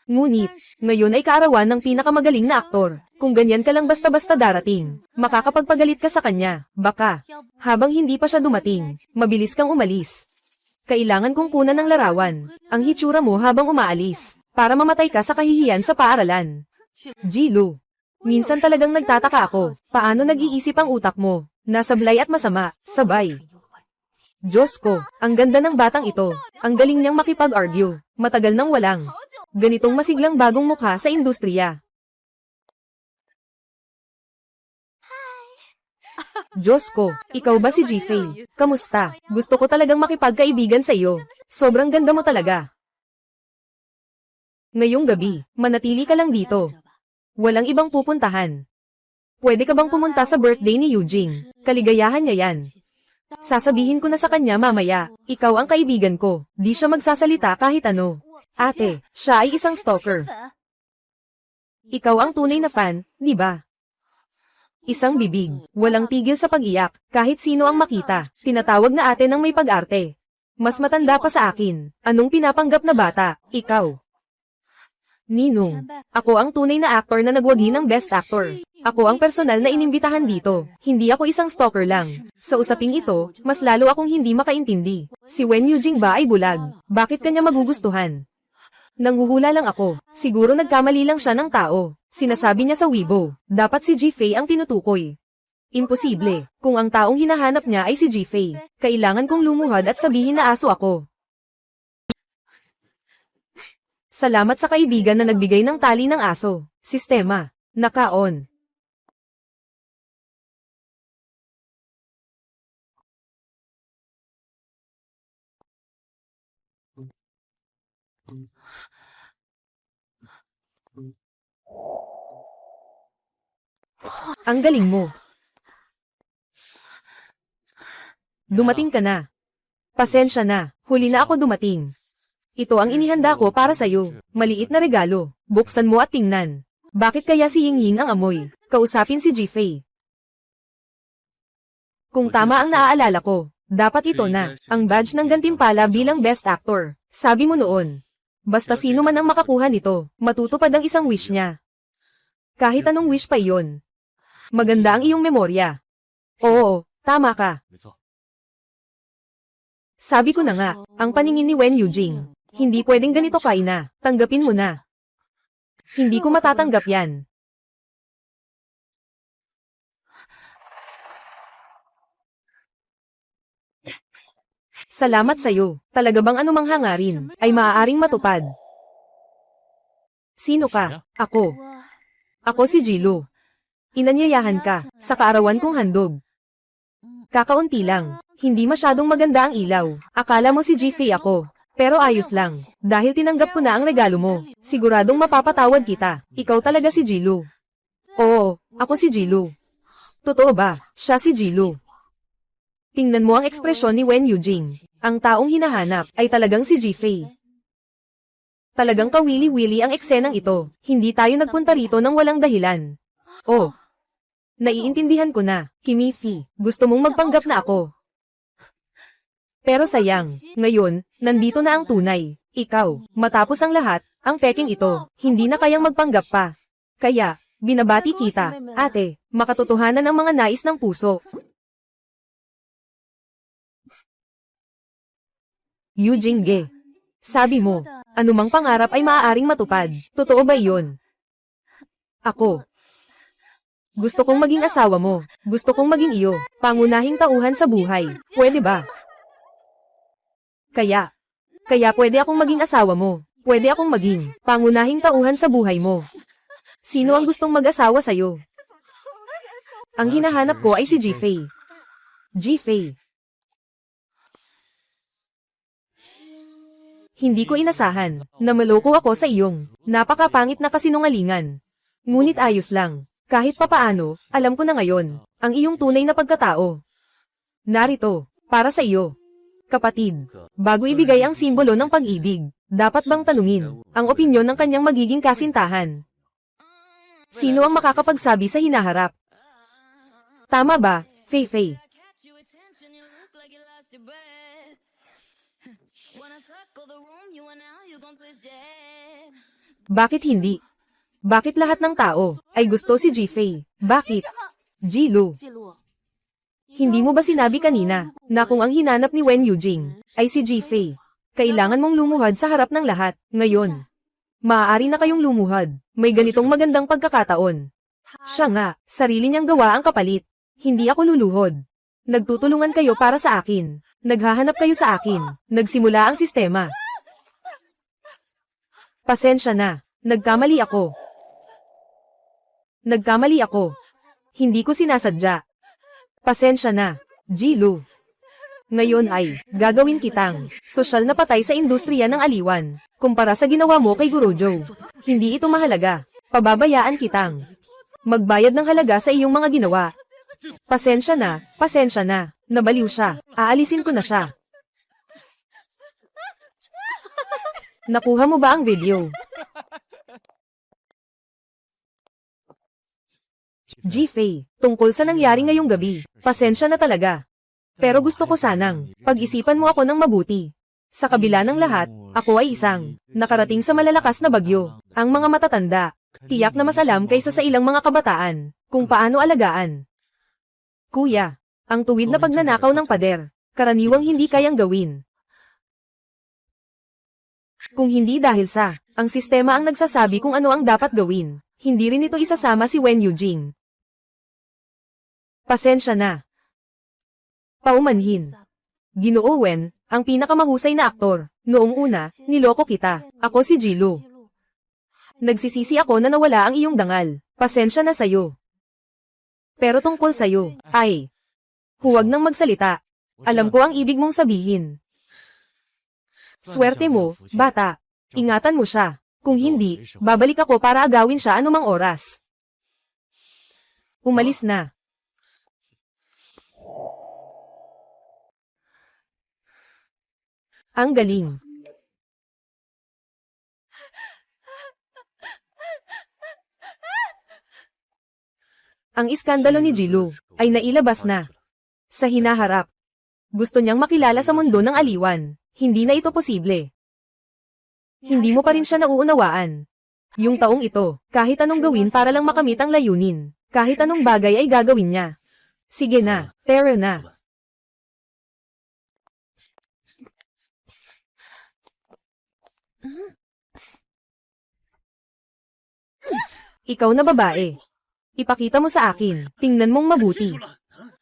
Ngunit, ngayon ay kaarawan ng pinakamagaling na aktor. Kung ganyan ka lang basta-basta darating, makakapagpagalit ka sa kanya, baka. Habang hindi pa siya dumating, mabilis kang umalis. Kailangan kong kunan ng larawan, ang hitsura mo habang umaalis, para mamatay ka sa kahihiyan sa paaralan. Jilu. Minsan talagang nagtataka ako, paano nag-iisip ang utak mo? Nasablay at masama, sabay. Diyos ko, ang ganda ng batang ito. Ang galing niyang makipag-argue. Matagal nang walang ganitong masiglang bagong mukha sa industriya. Diyos ko, ikaw ba si G-Fay? Kamusta? Gusto ko talagang makipagkaibigan sa iyo. Sobrang ganda mo talaga. Ngayong gabi, manatili ka lang dito. Walang ibang pupuntahan. Pwede ka bang pumunta sa birthday ni Eugene? Kaligayahan niya yan. Sasabihin ko na sa kanya mamaya, ikaw ang kaibigan ko, di siya magsasalita kahit ano. Ate, siya ay isang stalker. Ikaw ang tunay na fan, di ba? Isang bibig, walang tigil sa pag-iyak, kahit sino ang makita, tinatawag na ate ng may pag-arte. Mas matanda pa sa akin, anong pinapanggap na bata, ikaw? Ninong, ako ang tunay na actor na nagwagi ng best actor. Ako ang personal na inimbitahan dito, hindi ako isang stalker lang. Sa usaping ito, mas lalo akong hindi makaintindi. Si Wen Yujing ba ay bulag? Bakit kanya magugustuhan? Nanghuhula lang ako, siguro nagkamali lang siya ng tao. Sinasabi niya sa Weibo, dapat si G-Fay ang tinutukoy. Imposible, kung ang taong hinahanap niya ay si G-Fay, kailangan kong lumuhad at sabihin na aso ako. Salamat sa kaibigan na nagbigay ng tali ng aso. Sistema. Naka-on. Ang galing mo. Dumating ka na. Pasensya na, huli na ako dumating. Ito ang inihanda ko para sa'yo. Maliit na regalo. Buksan mo at tingnan. Bakit kaya si Ying-Ying ang amoy? Kausapin si G-Fay. Kung tama ang naaalala ko, dapat ito na, ang badge ng gantimpala bilang best actor. Sabi mo noon. Basta sino man ang makakuha nito, matutupad ang isang wish niya. Kahit anong wish pa iyon. Maganda ang iyong memorya. Oo, tama ka. Sabi ko na nga, ang paningin ni Wen Yujing. Hindi pwedeng ganito Kaina, tanggapin mo na. Hindi ko matatanggap yan. Salamat sa'yo, talaga bang anumang hangarin, ay maaaring matupad? Sino ka? Ako. Ako si Jilu. Inanyayahan ka, sa kaarawan kong handog. Kakaunti lang, hindi masyadong maganda ang ilaw. Akala mo si G-Fay ako. Pero ayos lang, dahil tinanggap ko na ang regalo mo. Siguradong mapapatawad kita. Ikaw talaga si Jilu. Oo, ako si Jilu. Totoo ba, siya si Jilu? Tingnan mo ang ekspresyon ni Wen Yujing. Ang taong hinahanap ay talagang si G-Fay. Talagang kawili-wili ang eksenang ito. Hindi tayo nagpunta rito ng walang dahilan. Oh, naiintindihan ko na, Kimifi. Gusto mong magpanggap na ako. Pero sayang, ngayon, nandito na ang tunay. Ikaw, matapos ang lahat, ang peking ito, hindi na kayang magpanggap pa. Kaya, binabati kita, ate, makatotohanan ang mga nais ng puso. Yujing Ge. Sabi mo, anumang pangarap ay maaaring matupad. Totoo ba iyon? Ako. Gusto kong maging asawa mo. Gusto kong maging iyo. Pangunahing tauhan sa buhay. Pwede ba? Kaya pwede akong maging asawa mo. Pwede akong maging pangunahing tauhan sa buhay mo. Sino ang gustong mag-asawa sa'yo? Ang hinahanap ko ay si G-Fay. Ji-Fei. Hindi ko inasahan na maloko ako sa iyong napakapangit na kasinungalingan. Ngunit ayos lang. Kahit papaano, alam ko na ngayon ang iyong tunay na pagkatao. Narito, para sa iyo. Kapatid, bago ibigay ang simbolo ng pag-ibig, dapat bang tanungin ang opinyon ng kanyang magiging kasintahan? Sino ang makakapagsabi sa hinaharap? Tama ba, Fei-Fei? Bakit hindi? Bakit lahat ng tao ay gusto si Ji-Fei? Bakit? Ji-Lu. Hindi mo ba sinabi kanina na kung ang hinanap ni Wen Yujing ay si Ji-Fei, kailangan mong lumuhad sa harap ng lahat? Ngayon, maaari na kayong lumuhad. May ganitong magandang pagkakataon. Siya nga, sarili niyang gawa ang kapalit. Hindi ako luluhod. Nagtutulungan kayo para sa akin. Naghahanap kayo sa akin. Nagsimula ang sistema. Pasensya na. Nagkamali ako. Nagkamali ako. Hindi ko sinasadya. Pasensya na, Ji-Lu. Ngayon ay, gagawin kitang sosyal na patay sa industriya ng aliwan, kumpara sa ginawa mo kay Guru Joe. Hindi ito mahalaga. Pababayaan kitang magbayad ng halaga sa iyong mga ginawa. Pasensya na, nabaliw siya. Aalisin ko na siya. Nakuha mo ba ang video? Ji-Fei, tungkol sa nangyari ngayong gabi, pasensya na talaga. Pero gusto ko sanang pag-isipan mo ako ng mabuti. Sa kabila ng lahat, ako ay isang nakarating sa malalakas na bagyo. Ang mga matatanda, tiyak na mas alam kaysa sa ilang mga kabataan kung paano alagaan. Kuya, ang tuwid na pagnanakaw ng pader, karaniwang hindi kayang gawin. Kung hindi dahil sa ang sistema ang nagsasabi kung ano ang dapat gawin, hindi rin ito isasama si Wen Yujing. Pasensya na. Paumanhin. Ginoo Wen, ang pinakamahusay na aktor. Noong una, niloko kita. Ako si Ji-Lu. Nagsisisi ako na nawala ang iyong dangal. Pasensya na sayo. Pero tungkol sayo, ay, huwag nang magsalita. Alam ko ang ibig mong sabihin. Swerte mo, bata. Ingatan mo siya. Kung hindi, babalik ako para agawin siya anumang oras. Umalis na. Ang galing. Ang iskandalo ni Ji-Lu ay nailabas na. Sa hinaharap. Gusto niyang makilala sa mundo ng aliwan. Hindi na ito posible. Hindi mo pa rin siya nauunawaan. Yung taong ito, kahit anong gawin para lang makamit ang layunin. Kahit anong bagay ay gagawin niya. Sige na, tara na. Ikaw na babae. Ipakita mo sa akin, tingnan mong mabuti.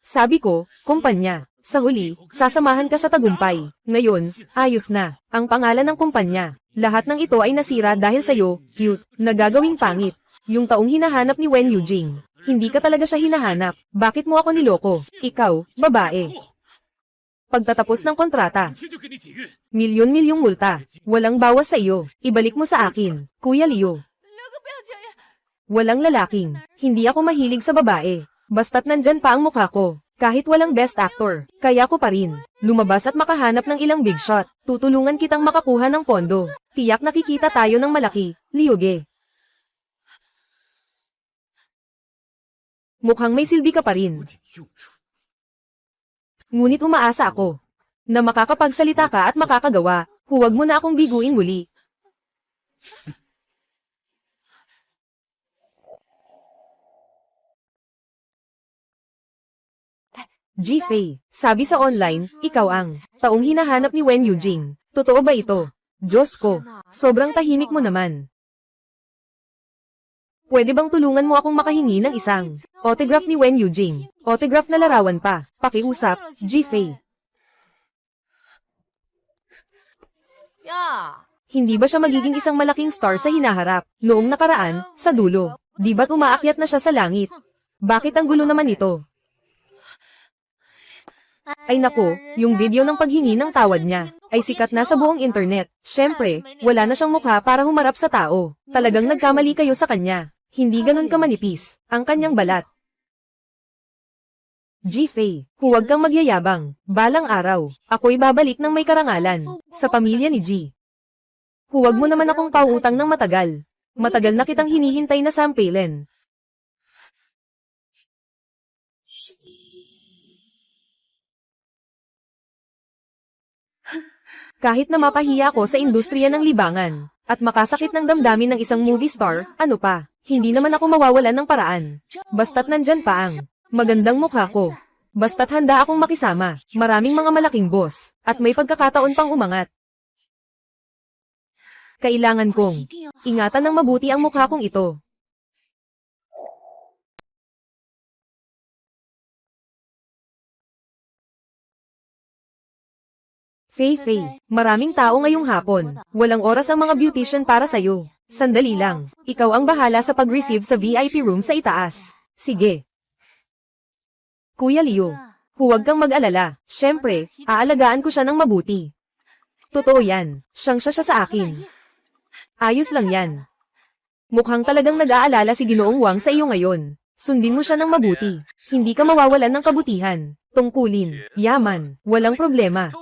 Sabi ko, kumpanya. Sa huli, sasamahan ka sa tagumpay. Ngayon, ayos na. Ang pangalan ng kumpanya. Lahat ng ito ay nasira dahil sa'yo, cute, nagagawing pangit. Yung taong hinahanap ni Wen Yujing. Hindi ka talaga siya hinahanap. Bakit mo ako niloko? Ikaw, babae. Pagtatapos ng kontrata. Milyon-milyong multa. Walang bawas sa iyo. Ibalik mo sa akin, Kuya Leo. Walang lalaking. Hindi ako mahilig sa babae. Basta't nandyan pa ang mukha ko. Kahit walang best actor, kaya ko pa rin lumabas at makahanap ng ilang big shot. Tutulungan kitang makakuha ng pondo. Tiyak nakikita tayo ng malaki, Liuge. Mukhang may silbi ka pa rin. Ngunit umaasa ako na makakapagsalita ka at makakagawa. Huwag mo na akong biguin muli. Ji-Fei, sabi sa online, ikaw ang taong hinahanap ni Wen Yujing. Totoo ba ito? Diyos ko, sobrang tahimik mo naman. Pwede bang tulungan mo akong makahingi ng isang autograph ni Wen Yujing? Autograph na larawan pa. Pakiusap, Ji-Fei. Hindi ba siya magiging isang malaking star sa hinaharap? Noong nakaraan, sa dulo. Di ba't umaakyat na siya sa langit? Bakit ang gulo naman ito? Ay nako, yung video ng paghingi ng tawad niya, ay sikat na sa buong internet. Syempre, wala na siyang mukha para humarap sa tao. Talagang nagkamali kayo sa kanya. Hindi ganun kamanipis, ang kanyang balat. Ji-Fei, huwag kang magyayabang. Balang araw, ako'y babalik ng may karangalan, sa pamilya ni Ji. Huwag mo naman akong pauutang ng matagal. Matagal na kitang hinihintay na sampalin. Kahit na mapahiya ako sa industriya ng libangan, at makasakit ng damdamin ng isang movie star, ano pa, hindi naman ako mawawalan ng paraan. Basta't nandyan pa ang magandang mukha ko. Basta't handa akong makisama, maraming mga malaking boss, at may pagkakataon pang umangat. Kailangan kong ingatan ng mabuti ang mukha kong ito. Fei, maraming tao ngayong hapon. Walang oras ang mga beautician para sa'yo. Sandali lang. Ikaw ang bahala sa pag-receive sa VIP room sa itaas. Sige. Kuya Leo, huwag kang mag-alala. Siyempre, aalagaan ko siya ng mabuti. Totoo yan. Siya sa akin. Ayos lang yan. Mukhang talagang nag-aalala si Ginoong Wang sa iyo ngayon. Sundin mo siya ng mabuti. Hindi ka mawawalan ng kabutihan. Tungkulin, yaman, walang problema.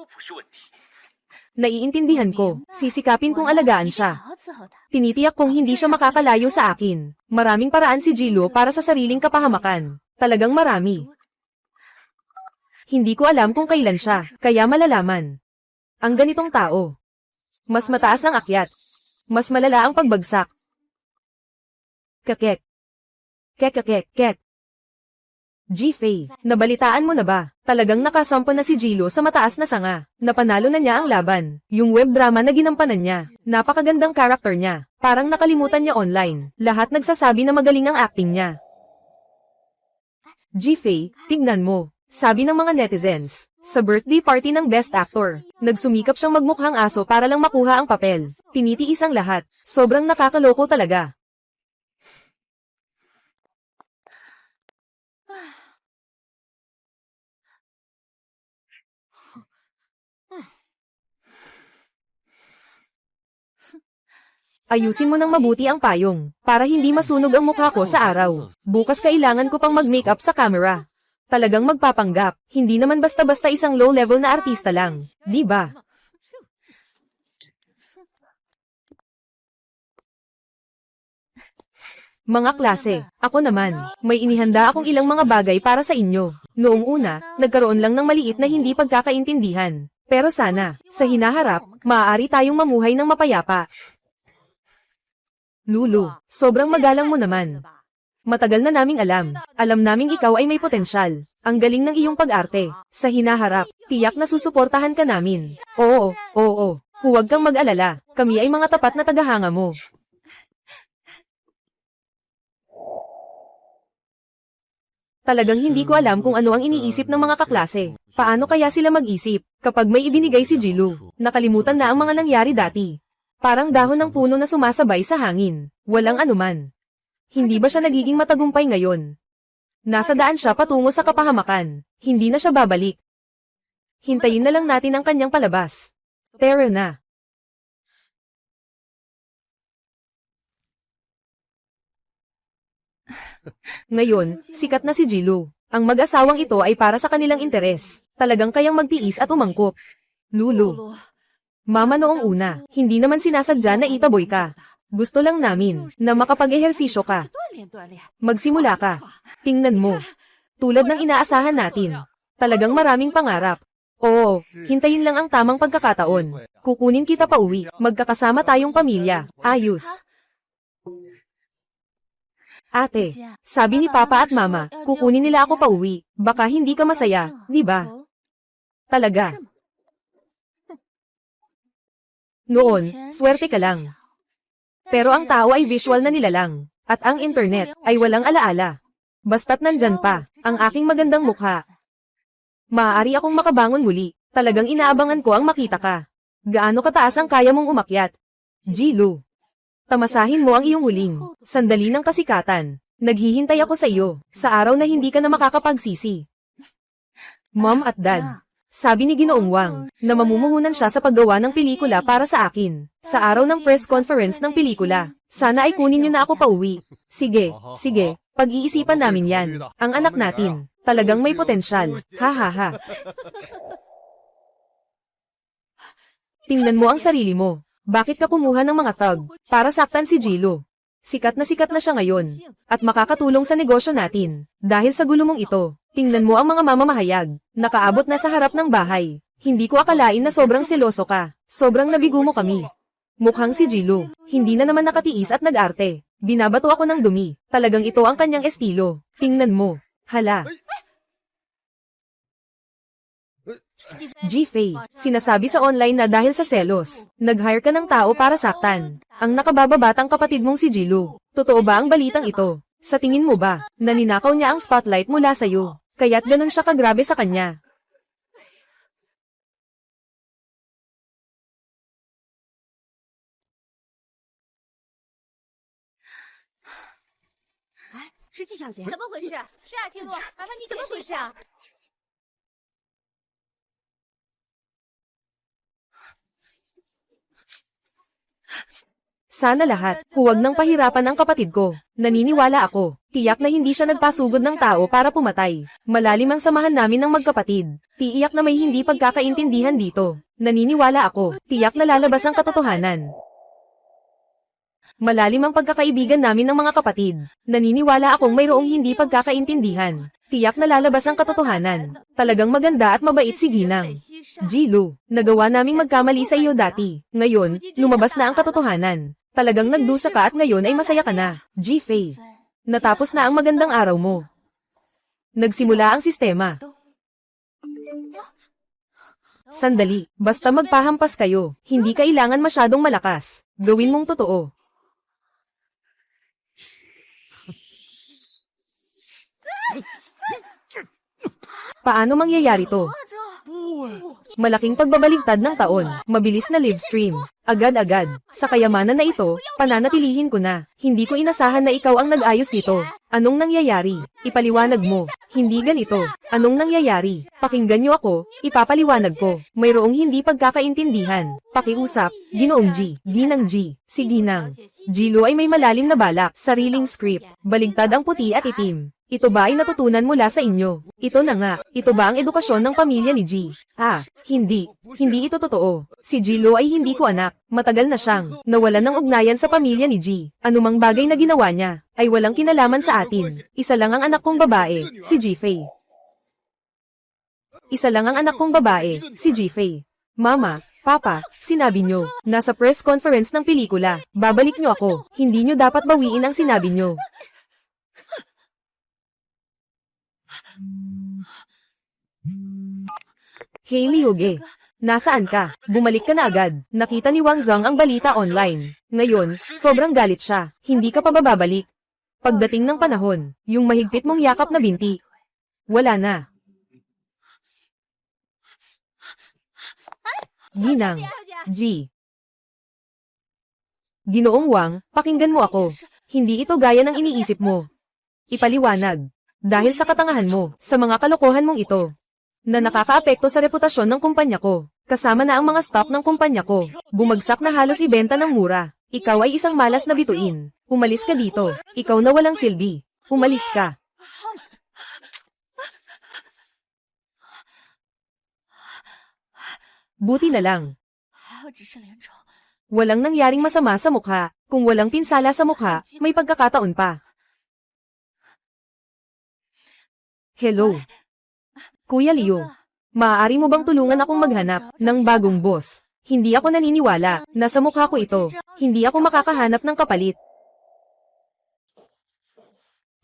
Naiintindihan ko, sisikapin kong alagaan siya. Tinitiyak kong hindi siya makakalayo sa akin. Maraming paraan si Jilo para sa sariling kapahamakan. Talagang marami. Hindi ko alam kung kailan siya, kaya malalaman. Ang ganitong tao. Mas mataas ang akyat. Mas malala ang pagbagsak. Kakek. Kek. Ji-Fei, nabalitaan mo na ba? Talagang nakasampo na si Jilo sa mataas na sanga. Napanalo na niya ang laban. Yung web drama na ginampanan niya. Napakagandang karakter niya. Parang nakalimutan niya online. Lahat nagsasabi na magaling ang acting niya. Ji-Fei, tignan mo. Sabi ng mga netizens. Sa birthday party ng best actor, nagsumikap siyang magmukhang aso para lang makuha ang papel. Tinitiis ang lahat. Sobrang nakakaloko talaga. Ayusin mo ng mabuti ang payong, para hindi masunog ang mukha ko sa araw. Bukas kailangan ko pang mag-makeup sa camera. Talagang magpapanggap, hindi naman basta-basta isang low-level na artista lang, di ba? Mga klase, ako naman, may inihanda akong ilang mga bagay para sa inyo. Noong una, nagkaroon lang ng maliit na hindi pagkakaintindihan. Pero sana, sa hinaharap, maaari tayong mamuhay ng mapayapa. Lulu, sobrang magalang mo naman. Matagal na naming alam naming ikaw ay may potensyal. Ang galing ng iyong pag-arte. Sa hinaharap, tiyak na susuportahan ka namin. Oo, huwag kang mag-alala, kami ay mga tapat na tagahanga mo. Talagang hindi ko alam kung ano ang iniisip ng mga kaklase. Paano kaya sila mag-isip, kapag may ibinigay si Jilu? Nakalimutan na ang mga nangyari dati. Parang dahon ng puno na sumasabay sa hangin. Walang anuman. Hindi ba siya nagiging matagumpay ngayon? Nasa daan siya patungo sa kapahamakan. Hindi na siya babalik. Hintayin na lang natin ang kanyang palabas. Tara na. Ngayon, sikat na si Jilu. Ang mag-asawang ito ay para sa kanilang interes. Talagang kayang magtiis at umangkop. Lulu. Mama noong una, hindi naman sinasadya na itaboy ka. Gusto lang namin na makapag-ehersisyo ka. Magsimula ka. Tingnan mo. Tulad ng inaasahan natin. Talagang maraming pangarap. Oo, hintayin lang ang tamang pagkakataon. Kukunin kita pa uwi. Magkakasama tayong pamilya. Ayos. Ate, sabi ni Papa at Mama, kukunin nila ako pa uwi. Baka hindi ka masaya, di ba? Talaga. Noon, swerte ka lang. Pero ang tao ay visual na nilalang, at ang internet ay walang alaala. Basta't nandyan pa, ang aking magandang mukha. Maaari akong makabangon muli, talagang inaabangan ko ang makita ka. Gaano kataas ang kaya mong umakyat? Jilu. Tamasahin mo ang iyong huling sandali ng kasikatan. Naghihintay ako sa iyo, sa araw na hindi ka na makakapagsisi. Mom at Dad. Sabi ni Ginoong Wang, na mamumuhunan siya sa paggawa ng pelikula para sa akin. Sa araw ng press conference ng pelikula. Sana ay kunin niyo na ako pauwi. Sige, sige, pag-iisipan namin yan. Ang anak natin, talagang may potensyal. Ha ha ha. Tingnan mo ang sarili mo. Bakit ka kumuha ng mga thug para saktan si Jilo? Sikat na siya ngayon. At makakatulong sa negosyo natin. Dahil sa gulo mong ito. Tingnan mo ang mga mamamahayag. Nakaabot na sa harap ng bahay. Hindi ko akalain na sobrang seloso ka. Sobrang nabigo mo kami. Mukhang si Jilo. Hindi na naman nakatiis at nag-arte. Binabato ako ng dumi. Talagang ito ang kanyang estilo. Tingnan mo. Hala. G-Fei, sinasabi sa online na dahil sa selos, nag-hire ka ng tao para saktan. Ang nakabababatang kapatid mong si Jilo. Totoo ba ang balitang ito? Sa tingin mo ba, naninakaw niya ang spotlight mula sa'yo? Kaya't ganun siya kagrabe sa kanya. Sana lahat, huwag nang pahirapan ang kapatid ko. Naniniwala ako. Tiyak na hindi siya nagpasugod ng tao para pumatay. Malalim ang samahan namin ng magkapatid. Tiyak na may hindi pagkakaintindihan dito. Naniniwala ako. Tiyak na lalabas ang katotohanan. Malalim ang pagkakaibigan namin ng mga kapatid. Naniniwala akong mayroong hindi pagkakaintindihan. Tiyak na lalabas ang katotohanan. Talagang maganda at mabait si Ginang. Jilo, nagawa naming magkamali sa iyo dati. Ngayon, lumabas na ang katotohanan. Talagang nagdusa ka at ngayon ay masaya ka na. G-Fei. Natapos na ang magandang araw mo. Nagsimula ang sistema. Sandali, basta magpahampas kayo. Hindi kailangan masyadong malakas. Gawin mong totoo. Paano mangyayari to? Malaking pagbabaligtad ng taon, mabilis na live stream, agad-agad. Sa kayamanan na ito, pananatilihin ko na. Hindi ko inasahan na ikaw ang nag-ayos nito. Anong nangyayari? Ipaliwanag mo. Hindi ganito. Anong nangyayari? Pakinggan niyo ako, ipapaliwanag ko. Mayroong hindi pagkakaintindihan. Pakiusap, Ginoong G, Ginang G, si Ginang. Jilo ay may malalim na balak, sariling script, baligtad ang puti at itim. Ito ba ay natutunan mula sa inyo? Ito na nga, ito ba ang edukasyon ng pamilya ni G? Hindi. Hindi ito totoo. Si Jilo ay hindi ko anak. Matagal na siyang nawalan ng ugnayan sa pamilya ni G. Anumang bagay na ginawa niya, ay walang kinalaman sa atin. Isa lang ang anak kong babae, si G-Fei. Isa lang ang anak kong babae, si G-Fei. Mama, Papa, sinabi nyo, nasa press conference ng pelikula, babalik nyo ako. Hindi nyo dapat bawiin ang sinabi nyo. Hey Liuge, nasaan ka? Bumalik ka na agad. Nakita ni Wang Zhang ang balita online. Ngayon, sobrang galit siya. Hindi ka pa bababalik. Pagdating ng panahon, yung mahigpit mong yakap na binti. Wala na. Ginang. G. Ginoong Wang, pakinggan mo ako. Hindi ito gaya ng iniisip mo. Ipaliwanag. Dahil sa katangahan mo, sa mga kalokohan mong ito, na nakakaapekto sa reputasyon ng kumpanya ko, kasama na ang mga stock ng kumpanya ko, bumagsak na halos ibenta ng mura. Ikaw ay isang malas na bituin. Umalis ka dito. Ikaw na walang silbi. Umalis ka. Buti na lang. Walang nangyaring masama sa mukha. Kung walang pinsala sa mukha, may pagkakataon pa. Hello. Kuya Leo, maaari mo bang tulungan akong maghanap ng bagong boss? Hindi ako naniniwala na sa mukha ko ito. Hindi ako makakahanap ng kapalit.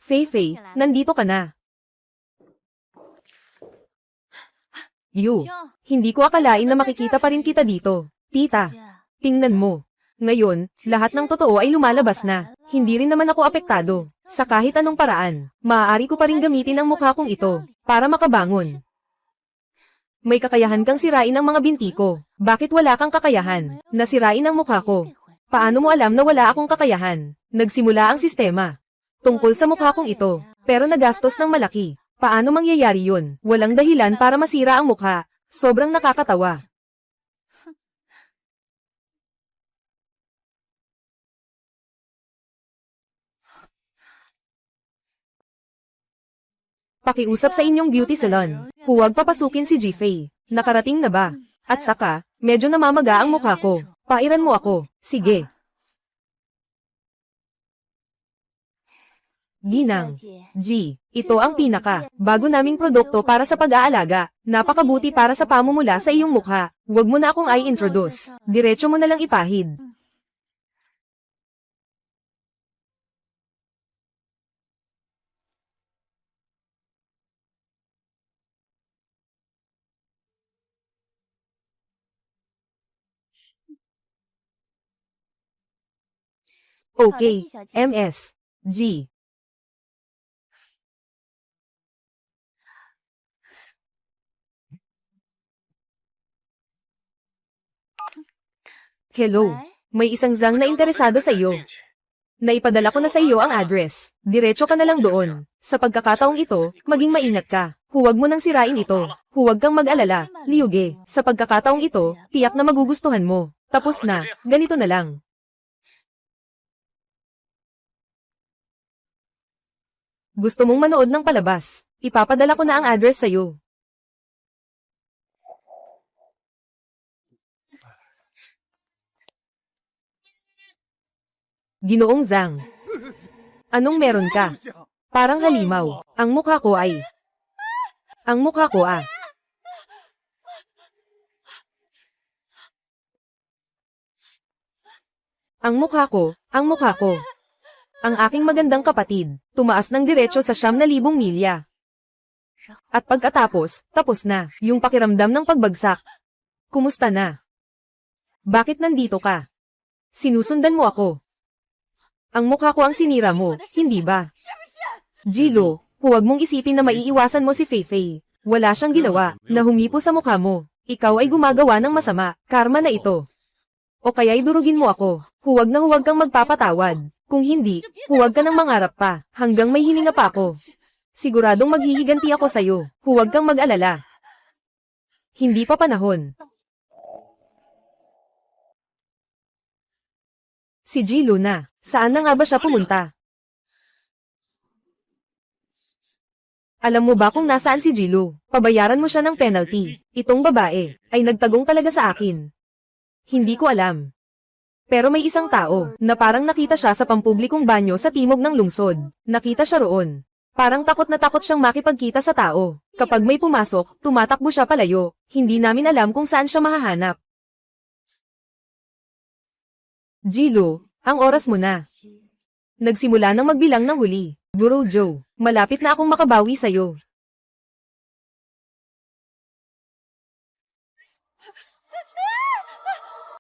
Fei, nandito ka na. Hindi ko akalain na makikita pa rin kita dito. Tita, tingnan mo. Ngayon, lahat ng totoo ay lumalabas na. Hindi rin naman ako apektado. Sa kahit anong paraan, maaari ko pa rin gamitin ang mukha kong ito para makabangon. May kakayahan kang sirain ang mga binti ko. Bakit wala kang kakayahan na sirain ang mukha ko? Paano mo alam na wala akong kakayahan? Nagsimula ang sistema tungkol sa mukha kong ito, pero nagastos ng malaki. Paano mangyayari yun? Walang dahilan para masira ang mukha. Sobrang nakakatawa. Pakiusap sa inyong beauty salon. Huwag papasukin si Jifei. Nakarating na ba? At saka, medyo namamaga ang mukha ko. Pairan mo ako. Sige. Ginang. G. Ito ang bago naming produkto para sa pag-aalaga. Napakabuti para sa pamumula sa iyong mukha. Huwag mo na akong i-introduce. Diretso mo na lang ipahid. Okay. MS. G. Hello. May isang Zhang na interesado sa iyo. Naipadala ko na sa iyo ang address. Diretso ka na lang doon. Sa pagkakataong ito, maging maingat ka. Huwag mo nang sirain ito. Huwag kang mag-alala, Liuge. Sa pagkakataong ito, tiyak na magugustuhan mo. Tapos na, ganito na lang. Gusto mong manood ng palabas? Ipapadala ko na ang address sa iyo. Ginoong Zhang. Anong meron ka? Parang halimaw. Ang mukha ko ay... Ang mukha ko Ang mukha ko, ang mukha ko. Ang aking magandang kapatid, tumaas ng diretso sa 9,000 milya. At pagkatapos, tapos na, yung pakiramdam ng pagbagsak. Kumusta na? Bakit nandito ka? Sinusundan mo ako. Ang mukha ko ang sinira mo, hindi ba? Jilo, huwag mong isipin na maiiwasan mo si Feifei. Wala siyang ginawa, na humipo sa mukha mo. Ikaw ay gumagawa ng masama, karma na ito. O kaya'y durugin mo ako. Huwag na huwag kang magpapatawad. Kung hindi, huwag ka nang mangarap pa, hanggang may hininga pa ako. Siguradong maghihiganti ako sa'yo. Huwag kang mag-alala. Hindi pa panahon. Si Jilo na. Saan na nga ba siya pumunta? Alam mo ba kung nasaan si Jilo? Pabayaran mo siya ng penalty. Itong babae ay nagtagong talaga sa akin. Hindi ko alam. Pero may isang tao na parang nakita siya sa pampublikong banyo sa timog ng lungsod. Nakita siya roon. Parang takot na takot siyang makipagkita sa tao. Kapag may pumasok, tumatakbo siya palayo. Hindi namin alam kung saan siya mahahanap. Jilo, ang oras mo na. Nagsimula nang magbilang ng huli. Guru Joe, malapit na akong makabawi sa'yo.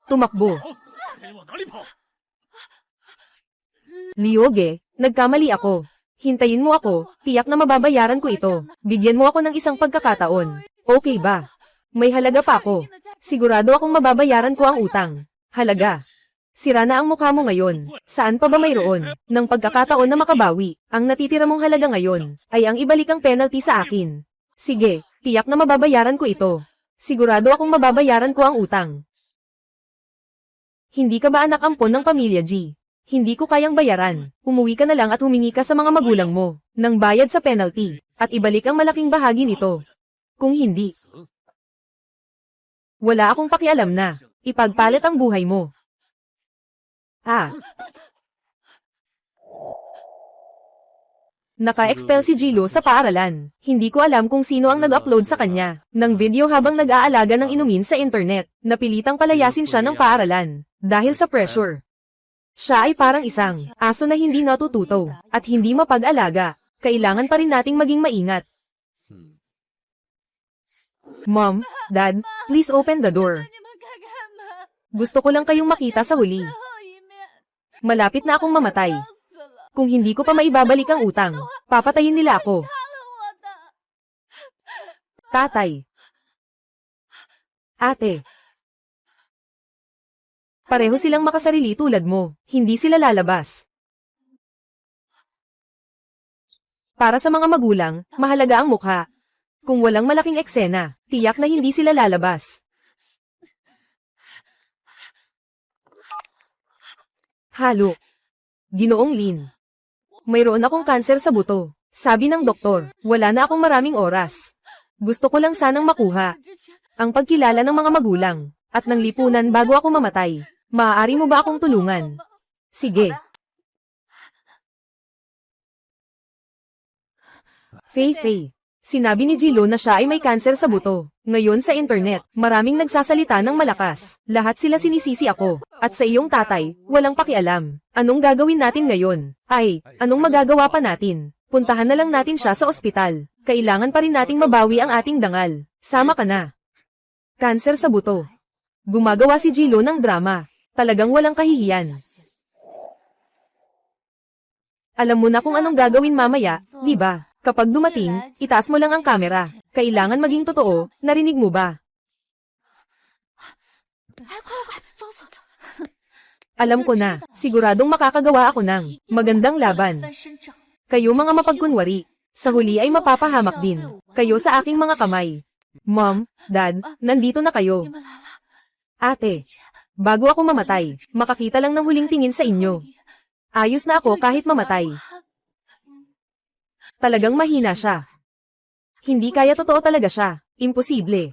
Tumakbo. Liuge, nagkamali ako. Hintayin mo ako, tiyak na mababayaran ko ito. Bigyan mo ako ng isang pagkakataon. Okay ba? May halaga pa ako. Sigurado akong mababayaran ko ang utang. Halaga. Sira na ang mukha mo ngayon. Saan pa ba mayroon? Ng pagkakataon na makabawi, ang natitira mong halaga ngayon, ay ang ibalik ang penalty sa akin. Sige, tiyak na mababayaran ko ito. Sigurado akong mababayaran ko ang utang. Hindi ka ba anak ampon ng pamilya G? Hindi ko kayang bayaran. Umuwi ka na lang at humingi ka sa mga magulang mo, ng bayad sa penalty, at ibalik ang malaking bahagi nito. Kung hindi, wala akong pakialam na, ipagpalit ang buhay mo. Naka-expel si Jilo sa paaralan. Hindi ko alam kung sino ang nag-upload sa kanya ng video habang nag-aalaga ng inumin sa internet. Napilitang palayasin siya ng paaralan dahil sa pressure. Siya ay parang isang aso na hindi natututo at hindi mapag-alaga. Kailangan pa rin nating maging maingat. Mom, Dad, please open the door. Gusto ko lang kayong makita sa huli. Malapit na akong mamatay. Kung hindi ko pa maibabalik ang utang, papatayin nila ako. Tatay. Ate. Pareho silang makasarili tulad mo, hindi sila lalabas. Para sa mga magulang, mahalaga ang mukha. Kung walang malaking eksena, tiyak na hindi sila lalabas. Halo. Ginoong Lin. Mayroon akong kanser sa buto. Sabi ng doktor, wala na akong maraming oras. Gusto ko lang sanang makuha ang pagkilala ng mga magulang at ng lipunan bago ako mamatay. Maaari mo ba akong tulungan? Sige. Fei. Sinabi ni Jilo na siya ay may kanser sa buto. Ngayon sa internet, maraming nagsasalita ng malakas. Lahat sila sinisisi ako. At sa iyong tatay, walang pakialam. Anong gagawin natin ngayon? Ay, anong magagawa pa natin? Puntahan na lang natin siya sa ospital. Kailangan pa rin nating mabawi ang ating dangal. Sama ka na. Kanser sa buto. Gumagawa si Jilo ng drama. Talagang walang kahihiyan. Alam mo na kung anong gagawin mamaya, di ba? Kapag dumating, itaas mo lang ang kamera. Kailangan maging totoo, narinig mo ba? Alam ko na, siguradong makakagawa ako ng magandang laban. Kayo mga mapagkunwari, sa huli ay mapapahamak din. Kayo sa aking mga kamay. Mom, Dad, nandito na kayo. Ate, bago ako mamatay, makakita lang ng huling tingin sa inyo. Ayos na ako kahit mamatay. Talagang mahina siya. Hindi kaya totoo talaga siya. Imposible.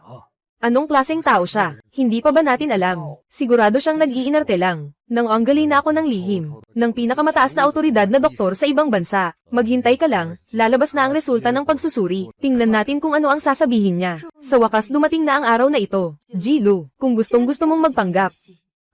Anong klaseng tao siya? Hindi pa ba natin alam? Sigurado siyang nag-iinarte lang. Nang anggali na ako ng lihim. Ng pinakamataas na autoridad na doktor sa ibang bansa. Maghintay ka lang, lalabas na ang resulta ng pagsusuri. Tingnan natin kung ano ang sasabihin niya. Sa wakas dumating na ang araw na ito. Jilo, kung gustong gusto mong magpanggap.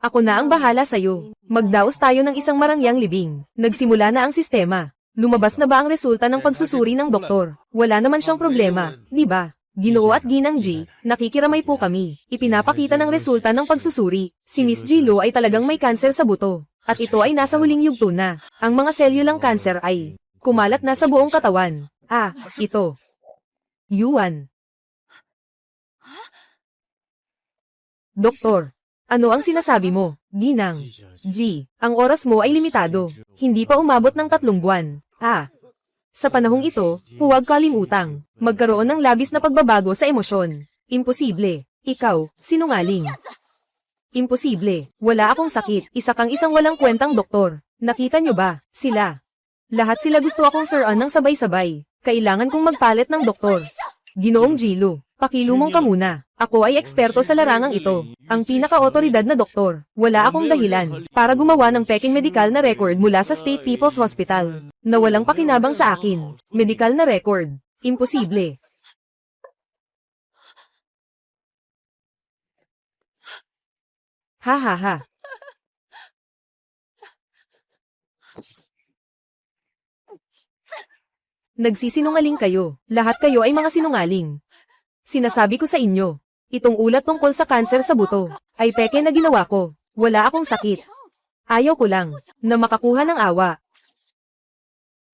Ako na ang bahala sa'yo. Magdaos tayo ng isang marangyang libing. Nagsimula na ang sistema. Lumabas na ba ang resulta ng pagsusuri ng doktor? Wala naman siyang problema, di ba? Ginoo at Ginang G, nakikiramay po kami. Ipinapakita ng resulta ng pagsusuri. Si Miss Jilo ay talagang may kanser sa buto. At ito ay nasa huling yugto na. Ang mga selyulang kanser ay kumalat na sa buong katawan. Ah, ito. Yuan. Doktor, ano ang sinasabi mo? Ginang G, ang oras mo ay limitado. Hindi pa umabot ng 3 buwan. Ah. Sa panahong ito, huwag kalimutang magkaroon ng labis na pagbabago sa emosyon. Imposible. Ikaw, sinungaling. Imposible. Wala akong sakit. Isa kang isang walang kwentang doktor. Nakita nyo ba? Sila. Lahat sila gusto akong suruan ng sabay-sabay. Kailangan kong magpalit ng doktor. Ginoong Jilo, pakilumong ka muna. Ako ay eksperto sa larangang ito. Ang pinaka-otoridad na doktor. Wala akong dahilan para gumawa ng peking medical na record mula sa State People's Hospital na walang pakinabang sa akin. Medical na record. Imposible. Ha ha ha. Nagsisinungaling kayo. Lahat kayo ay mga sinungaling. Sinasabi ko sa inyo, itong ulat tungkol sa kanser sa buto ay peke na ginawa ko. Wala akong sakit. Ayaw ko lang na makakuha ng awa.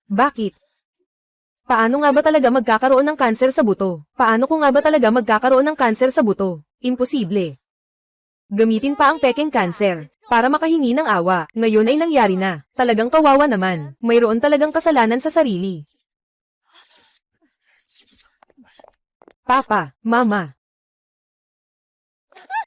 Bakit? Paano nga ba talaga magkakaroon ng kanser sa buto? Paano ko nga ba talaga magkakaroon ng kanser sa buto? Imposible. Gamitin pa ang pekeng kanser para makahingi ng awa. Ngayon ay nangyari na. Talagang kawawa naman. Mayroon talagang kasalanan sa sarili. Papa, Mama.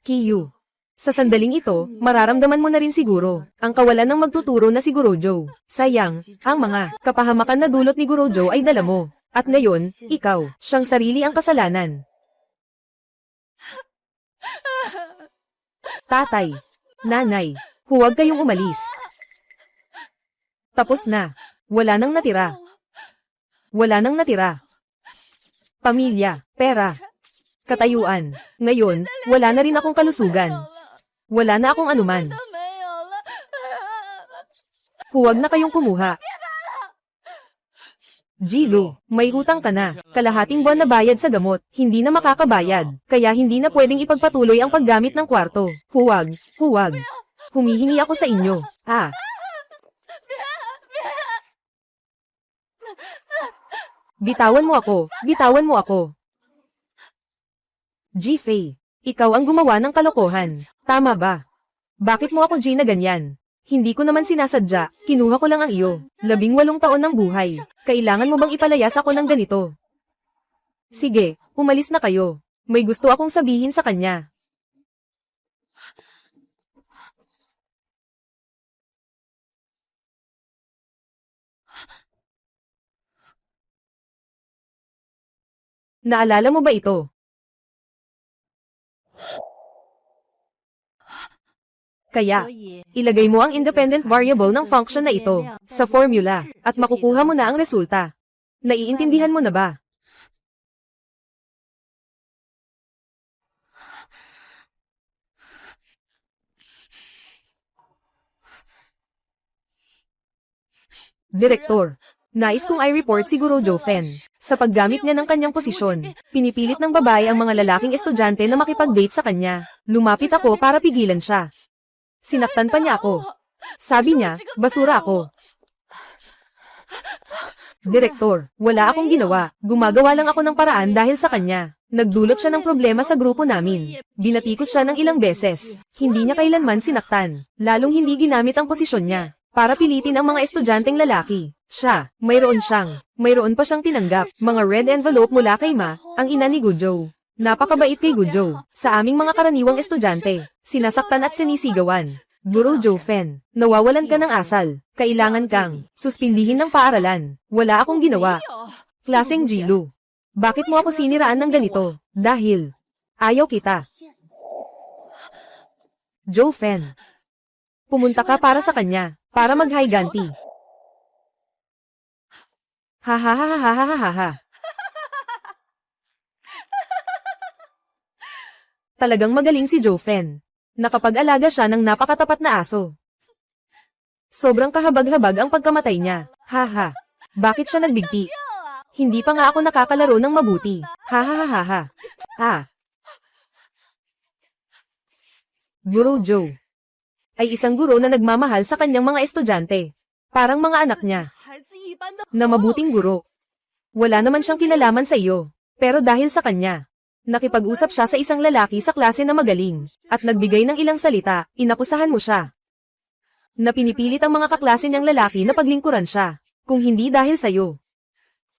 Kiyu. Sa sandaling ito, mararamdaman mo na rin siguro ang kawalan ng magtuturo na si Guru Joe. Sayang, ang mga kapahamakan na dulot ni Guru Joe ay dala mo. At ngayon, ikaw, siyang sarili ang kasalanan. Tatay, nanay, huwag kayong umalis. Tapos na. Wala nang natira. Wala nang natira. Pamilya, pera, katayuan. Ngayon, wala na rin akong kalusugan. Wala na akong anuman. Huwag na kayong kumuha. Jilo, may utang ka na. Kalahating buwan na bayad sa gamot, hindi na makakabayad. Kaya hindi na pwedeng ipagpatuloy ang paggamit ng kwarto. Huwag, huwag. Humihingi ako sa inyo. Ah. Bitawan mo ako, bitawan mo ako. G-Fei, ikaw ang gumawa ng kalokohan. Tama ba? Bakit mo ako G na ganyan? Hindi ko naman sinasadya, kinuha ko lang ang iyo. 18 taon ng buhay. Kailangan mo bang ipalayas ako ng ganito? Sige, umalis na kayo. May gusto akong sabihin sa kanya. Naalala mo ba ito? Kaya, ilagay mo ang independent variable ng function na ito sa formula at makukuha mo na ang resulta. Naiintindihan mo na ba? Direktor, nais kong i-report si Guro Jofen. Sa paggamit niya ng kanyang posisyon, pinipilit ng babae ang mga lalaking estudyante na makipag-date sa kanya. Lumapit ako para pigilan siya. Sinaktan pa niya ako. Sabi niya, basura ako. Direktor, wala akong ginawa. Gumagawa lang ako ng paraan dahil sa kanya. Nagdulot siya ng problema sa grupo namin. Binatikos siya ng ilang beses. Hindi niya kailanman sinaktan. Lalong hindi ginamit ang posisyon niya para pilitin ang mga estudyanteng lalaki. Mayroon pa siyang tinanggap, mga red envelope mula kay Ma, ang ina ni Gujo. Napakabait kay Gujo, sa aming mga karaniwang estudyante, sinasaktan at sinisigawan. Guro Jofen, nawawalan ka ng asal, kailangan kang suspindihin ng paaralan. Wala akong ginawa. Klaseng Jilu. Bakit mo ako siniraan ng ganito? Dahil ayaw kita. Jofen. Pumunta ka para sa kanya, para mag-higanti. Ha ha ha ha ha ha ha. Talagang magaling si Jofen. Nakapag-alaga siya ng napakatapat na aso. Sobrang kahabag-habag ang pagkamatay niya. Haha. Bakit siya nagbigti? Hindi pa nga ako nakakalaro ng mabuti. Ha ha ha ha ha. Ah. Guro Joe ay isang guro na nagmamahal sa kanyang mga estudyante. Parang mga anak niya. Na mabuting guro. Wala naman siyang kinalaman sa iyo. Pero dahil sa kanya, nakipag-usap siya sa isang lalaki sa klase na magaling, at nagbigay ng ilang salita, inakusahan mo siya. Na pinipilit ang mga kaklase niyang lalaki na paglingkuran siya, kung hindi dahil sa iyo.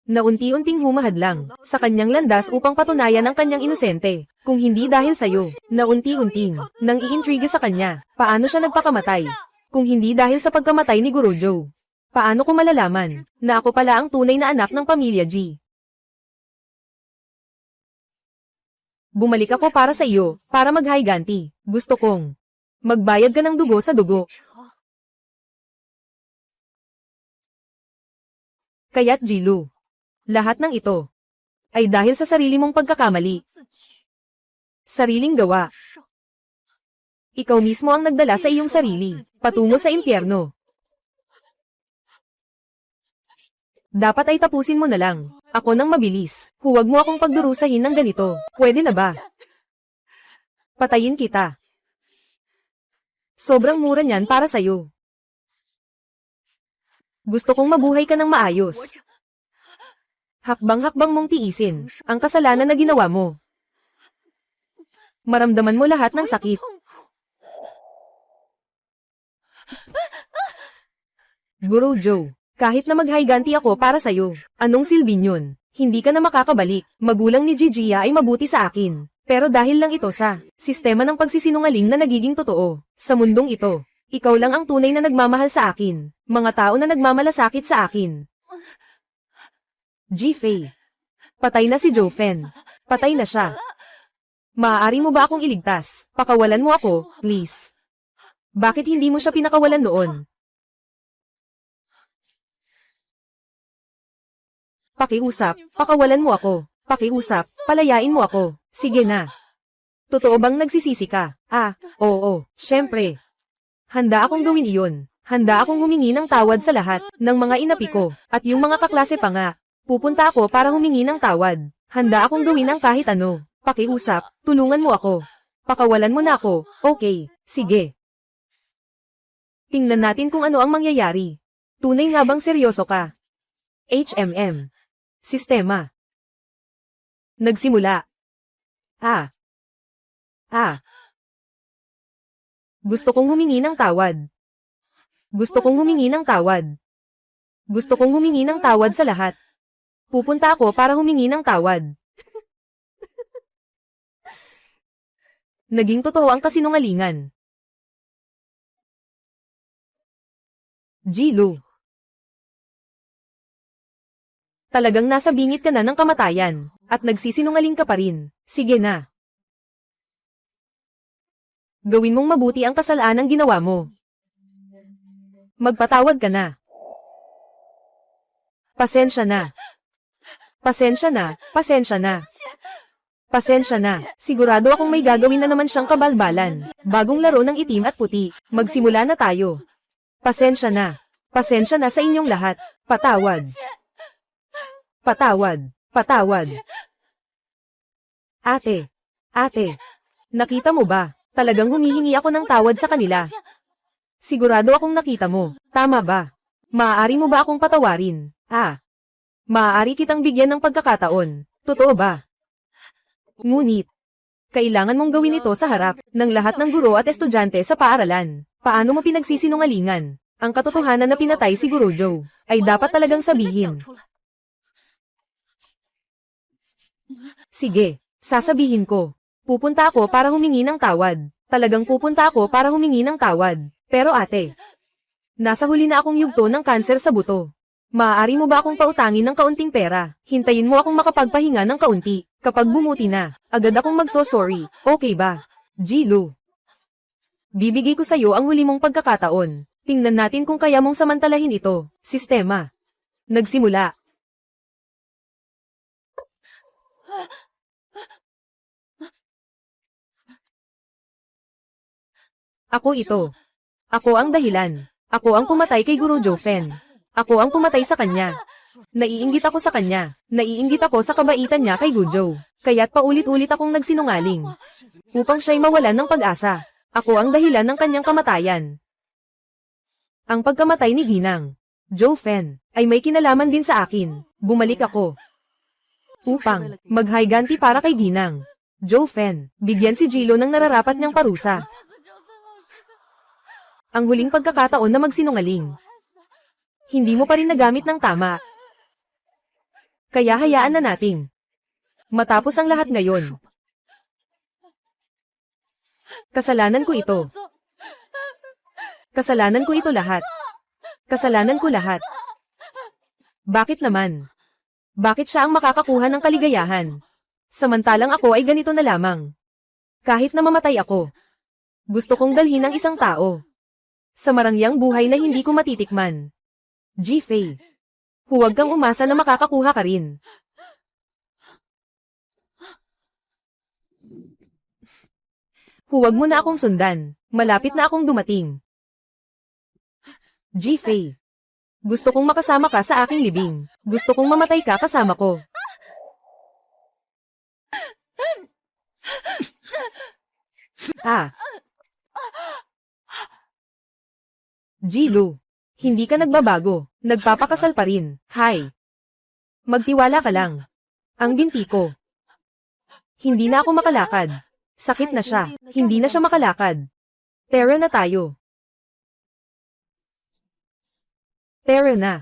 Na unti-unting humahadlang sa kanyang landas upang patunayan ang kanyang inosente, kung hindi dahil sa iyo. Na unti-unting nang iintriga sa kanya, paano siya nagpakamatay, kung hindi dahil sa pagkamatay ni Guro Joe. Paano ko malalaman na ako pala ang tunay na anak ng pamilya G? Bumalik ako para sa iyo, para mag-higanti. Gusto kong magbayad ka ng dugo sa dugo. Kaya't Jilu, lahat ng ito ay dahil sa sarili mong pagkakamali. Sariling gawa. Ikaw mismo ang nagdala sa iyong sarili, patungo sa impyerno. Dapat ay tapusin mo na lang. Ako nang mabilis. Huwag mo akong pagdurusahin ng ganito. Pwede na ba? Patayin kita. Sobrang mura niyan para sa'yo. Gusto kong mabuhay ka ng maayos. Hakbang-hakbang mong tiisin ang kasalanan na ginawa mo. Maramdaman mo lahat ng sakit. Guro Joe. Kahit na mag-higanti ako para sa'yo, anong silbi niyon? Hindi ka na makakabalik. Magulang ni Gigia ay mabuti sa akin. Pero dahil lang ito sa sistema ng pagsisinungaling na nagiging totoo. Sa mundong ito, ikaw lang ang tunay na nagmamahal sa akin. Mga tao na nagmamalasakit sa akin. G-Fei. Patay na si Jofen. Patay na siya. Maaari mo ba akong iligtas? Pakawalan mo ako, please. Bakit hindi mo siya pinakawalan noon? Pakiusap, pakawalan mo ako. Pakiusap, palayain mo ako. Sige na. Totoo bang nagsisisi ka? Ah, oo, syempre. Handa akong gawin iyon. Handa akong humingi ng tawad sa lahat ng mga inapi ko, at yung mga kaklase pa nga. Pupunta ako para humingi ng tawad. Handa akong gawin ang kahit ano. Pakiusap, tulungan mo ako. Pakawalan mo na ako. Okay, sige. Tingnan natin kung ano ang mangyayari. Tunay nga bang seryoso ka? HMM. Sistema. Nagsimula. Gusto kong humingi ng tawad. Gusto kong humingi ng tawad. Gusto kong humingi ng tawad sa lahat. Pupunta ako para humingi ng tawad. Naging totoo ang kasinungalingan. Ji-Lu. Talagang nasa bingit ka na ng kamatayan, at nagsisinungaling ka pa rin. Sige na. Gawin mong mabuti ang kasalanang ginawa mo. Magpatawad ka na. Pasensya na. Pasensya na, pasensya na. Pasensya na, sigurado akong may gagawin na naman siyang kabalbalan. Bagong laro ng itim at puti, magsimula na tayo. Pasensya na. Pasensya na sa inyong lahat. Patawad. Patawad. Patawad. Ate. Ate. Nakita mo ba? Talagang humihingi ako ng tawad sa kanila. Sigurado akong nakita mo. Tama ba? Maaari mo ba akong patawarin? Maaari kitang bigyan ng pagkakataon. Totoo ba? Ngunit, kailangan mong gawin ito sa harap ng lahat ng guro at estudyante sa paaralan. Paano mo pinagsisinungalingan? Ang katotohanan na pinatay si Guro Joe ay dapat talagang sabihin. Sige, sasabihin ko. Pupunta ako para humingi ng tawad. Talagang pupunta ako para humingi ng tawad. Pero ate, nasa huli na akong yugto ng kanser sa buto. Maaari mo ba akong pautangin ng kaunting pera? Hintayin mo akong makapagpahinga ng kaunti. Kapag bumuti na, agad akong magso-sorry. Okay ba? Ji-Lu. Bibigay ko sa'yo ang huli mong pagkakataon. Tingnan natin kung kaya mong samantalahin ito. Sistema. Nagsimula. Ako ito. Ako ang dahilan. Ako ang pumatay kay Guro Joe Fen. Ako ang pumatay sa kanya. Naiinggit ako sa kanya. Naiinggit ako sa kabaitan niya kay Gujo. Kaya't paulit-ulit akong nagsinungaling. Upang siya'y mawalan ng pag-asa. Ako ang dahilan ng kanyang kamatayan. Ang pagkamatay ni Ginang Joe Fen ay may kinalaman din sa akin. Bumalik ako upang maghiganti para kay Ginang Joe Fen. Bigyan si Ji-Lu ng nararapat niyang parusa. Ang huling pagkakataon na magsinungaling. Hindi mo pa rin nagamit ng tama. Kaya hayaan na nating matapos ang lahat ngayon. Kasalanan ko ito. Kasalanan ko ito lahat. Kasalanan ko lahat. Bakit naman? Bakit siya ang makakakuha ng kaligayahan? Samantalang ako ay ganito na lamang. Kahit na mamatay ako, gusto kong dalhin ang isang tao sa marangyang buhay na hindi ko matitikman. Ji-Fei. Huwag kang umasa na makakakuha ka rin. Huwag mo na akong sundan. Malapit na akong dumating. Ji-Fei. Gusto kong makasama ka sa aking libing. Gusto kong mamatay ka kasama ko. Ji-Lu. Hindi ka nagbabago. Nagpapakasal pa rin. Hay. Magtiwala ka lang. Ang binti ko. Hindi na ako makalakad. Sakit na siya. Hindi na siya makalakad. Tara na tayo. Tara na.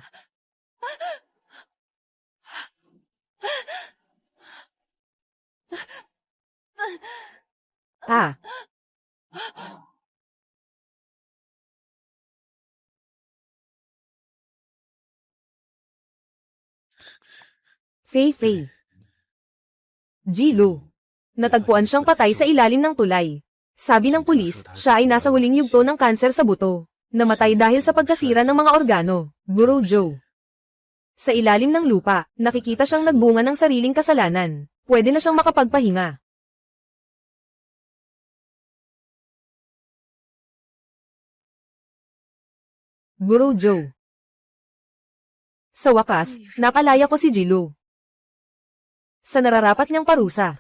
Fei-Fei. Ji-Lu. Natagpuan siyang patay sa ilalim ng tulay. Sabi ng pulis, siya ay nasa huling yugto ng kanser sa buto. Namatay dahil sa pagkasira ng mga organo. Guro Joe. Sa ilalim ng lupa, nakikita siyang nagbunga ng sariling kasalanan. Pwede na siyang makapagpahinga. Guro Joe. Sa wakas, napalaya ko si Ji-Lu sa nararapat niyang parusa.